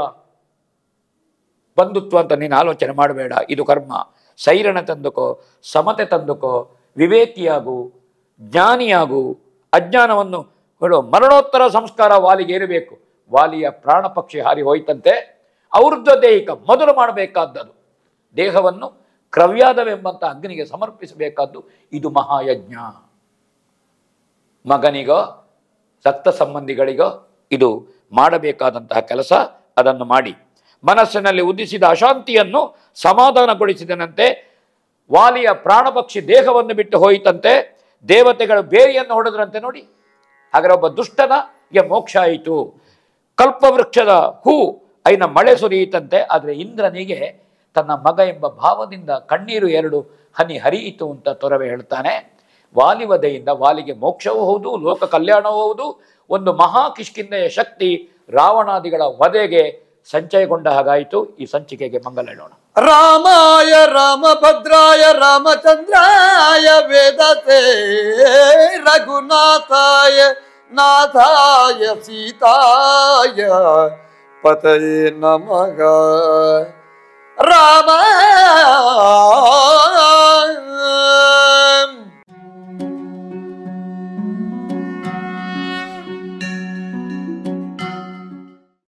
[SPEAKER 2] ಬಂಧುತ್ವ ಅಂತ ನೀನು ಆಲೋಚನೆ ಮಾಡಬೇಡ, ಇದು ಕರ್ಮ. ಸೈರಣ ತಂದುಕೋ, ಸಮತೆ ತಂದುಕೋ, ವಿವೇಕಿಯಾಗು, ಜ್ಞಾನಿಯಾಗು. ಅಜ್ಞಾನವನ್ನು ಹೇಳೋ ಮರಣೋತ್ತರ ಸಂಸ್ಕಾರ ವಾಲಿಗೆ ಇರಬೇಕು. ವಾಲಿಯ ಪ್ರಾಣ ಪಕ್ಷಿ ಹಾರಿ ಹೋಯ್ತಂತೆ. ಔರ್ಧ್ವ ದೇಹಿಕ ಮೊದಲು ಮಾಡಬೇಕಾದದ್ದು ದೇಹವನ್ನು ಕ್ರವ್ಯಾದವೆಂಬಂತ ಅಗ್ನಿಗೆ ಸಮರ್ಪಿಸಬೇಕಾದ್ದು. ಇದು ಮಹಾಯಜ್ಞ. ಮಗನಿಗೋ ರಕ್ತ ಸಂಬಂಧಿಗಳಿಗೋ ಇದು ಮಾಡಬೇಕಾದಂತಹ ಕೆಲಸ. ಅದನ್ನು ಮಾಡಿ ಮನಸ್ಸಿನಲ್ಲಿ ಉದಿಸಿದ ಅಶಾಂತಿಯನ್ನು ಸಮಾಧಾನಗೊಳಿಸಿದನಂತೆ. ವಾಲಿಯ ಪ್ರಾಣಪಕ್ಷಿ ದೇಹವನ್ನು ಬಿಟ್ಟು ಹೋಯಿತಂತೆ. ದೇವತೆಗಳು ಬೇರಿಯನ್ನು ಹೊಡೆದ್ರಂತೆ ನೋಡಿ. ಹಾಗಾದ್ರೆ ಒಬ್ಬ ದುಷ್ಟನಿಗೆ ಮೋಕ್ಷ ಆಯಿತು. ಕಲ್ಪವೃಕ್ಷದ ಹೂ ಐನ ಮಳೆ ಸುರಿಯಿತಂತೆ. ಆದರೆ ಇಂದ್ರನಿಗೆ ತನ್ನ ಮಗ ಎಂಬ ಭಾವದಿಂದ ಕಣ್ಣೀರು 2 ಹನಿ ಹರಿಯಿತು ಅಂತ ತೊರವೆ ಹೇಳ್ತಾನೆ. ವಾಲಿವಧೆಯಿಂದ ವಾಲಿಗೆ ಮೋಕ್ಷವೂ ಹೌದು, ಲೋಕ ಕಲ್ಯಾಣವೂ ಹೌದು. ಒಂದು ಮಹಾ ಕಿಷ್ಕಿಂಧೆಯ ಶಕ್ತಿ ರಾವಣಾದಿಗಳ ವಧೆಗೆ ಸಂಚಯಗೊಂಡ ಹಾಗಾಯಿತು. ಈ ಸಂಚಿಕೆಗೆ ಮಂಗಲ ಹೇಳೋಣ.
[SPEAKER 1] ರಾಮಾಯ ರಾಮಭದ್ರಾಯ ರಾಮಚಂದ್ರಾಯ ವೇದಸೇ ರಘುನಾಥಾಯ ನಾಥಾಯ ಸೀತಾಯ ಪತಯೇ ನಮಃ. ರಾಮಾಯ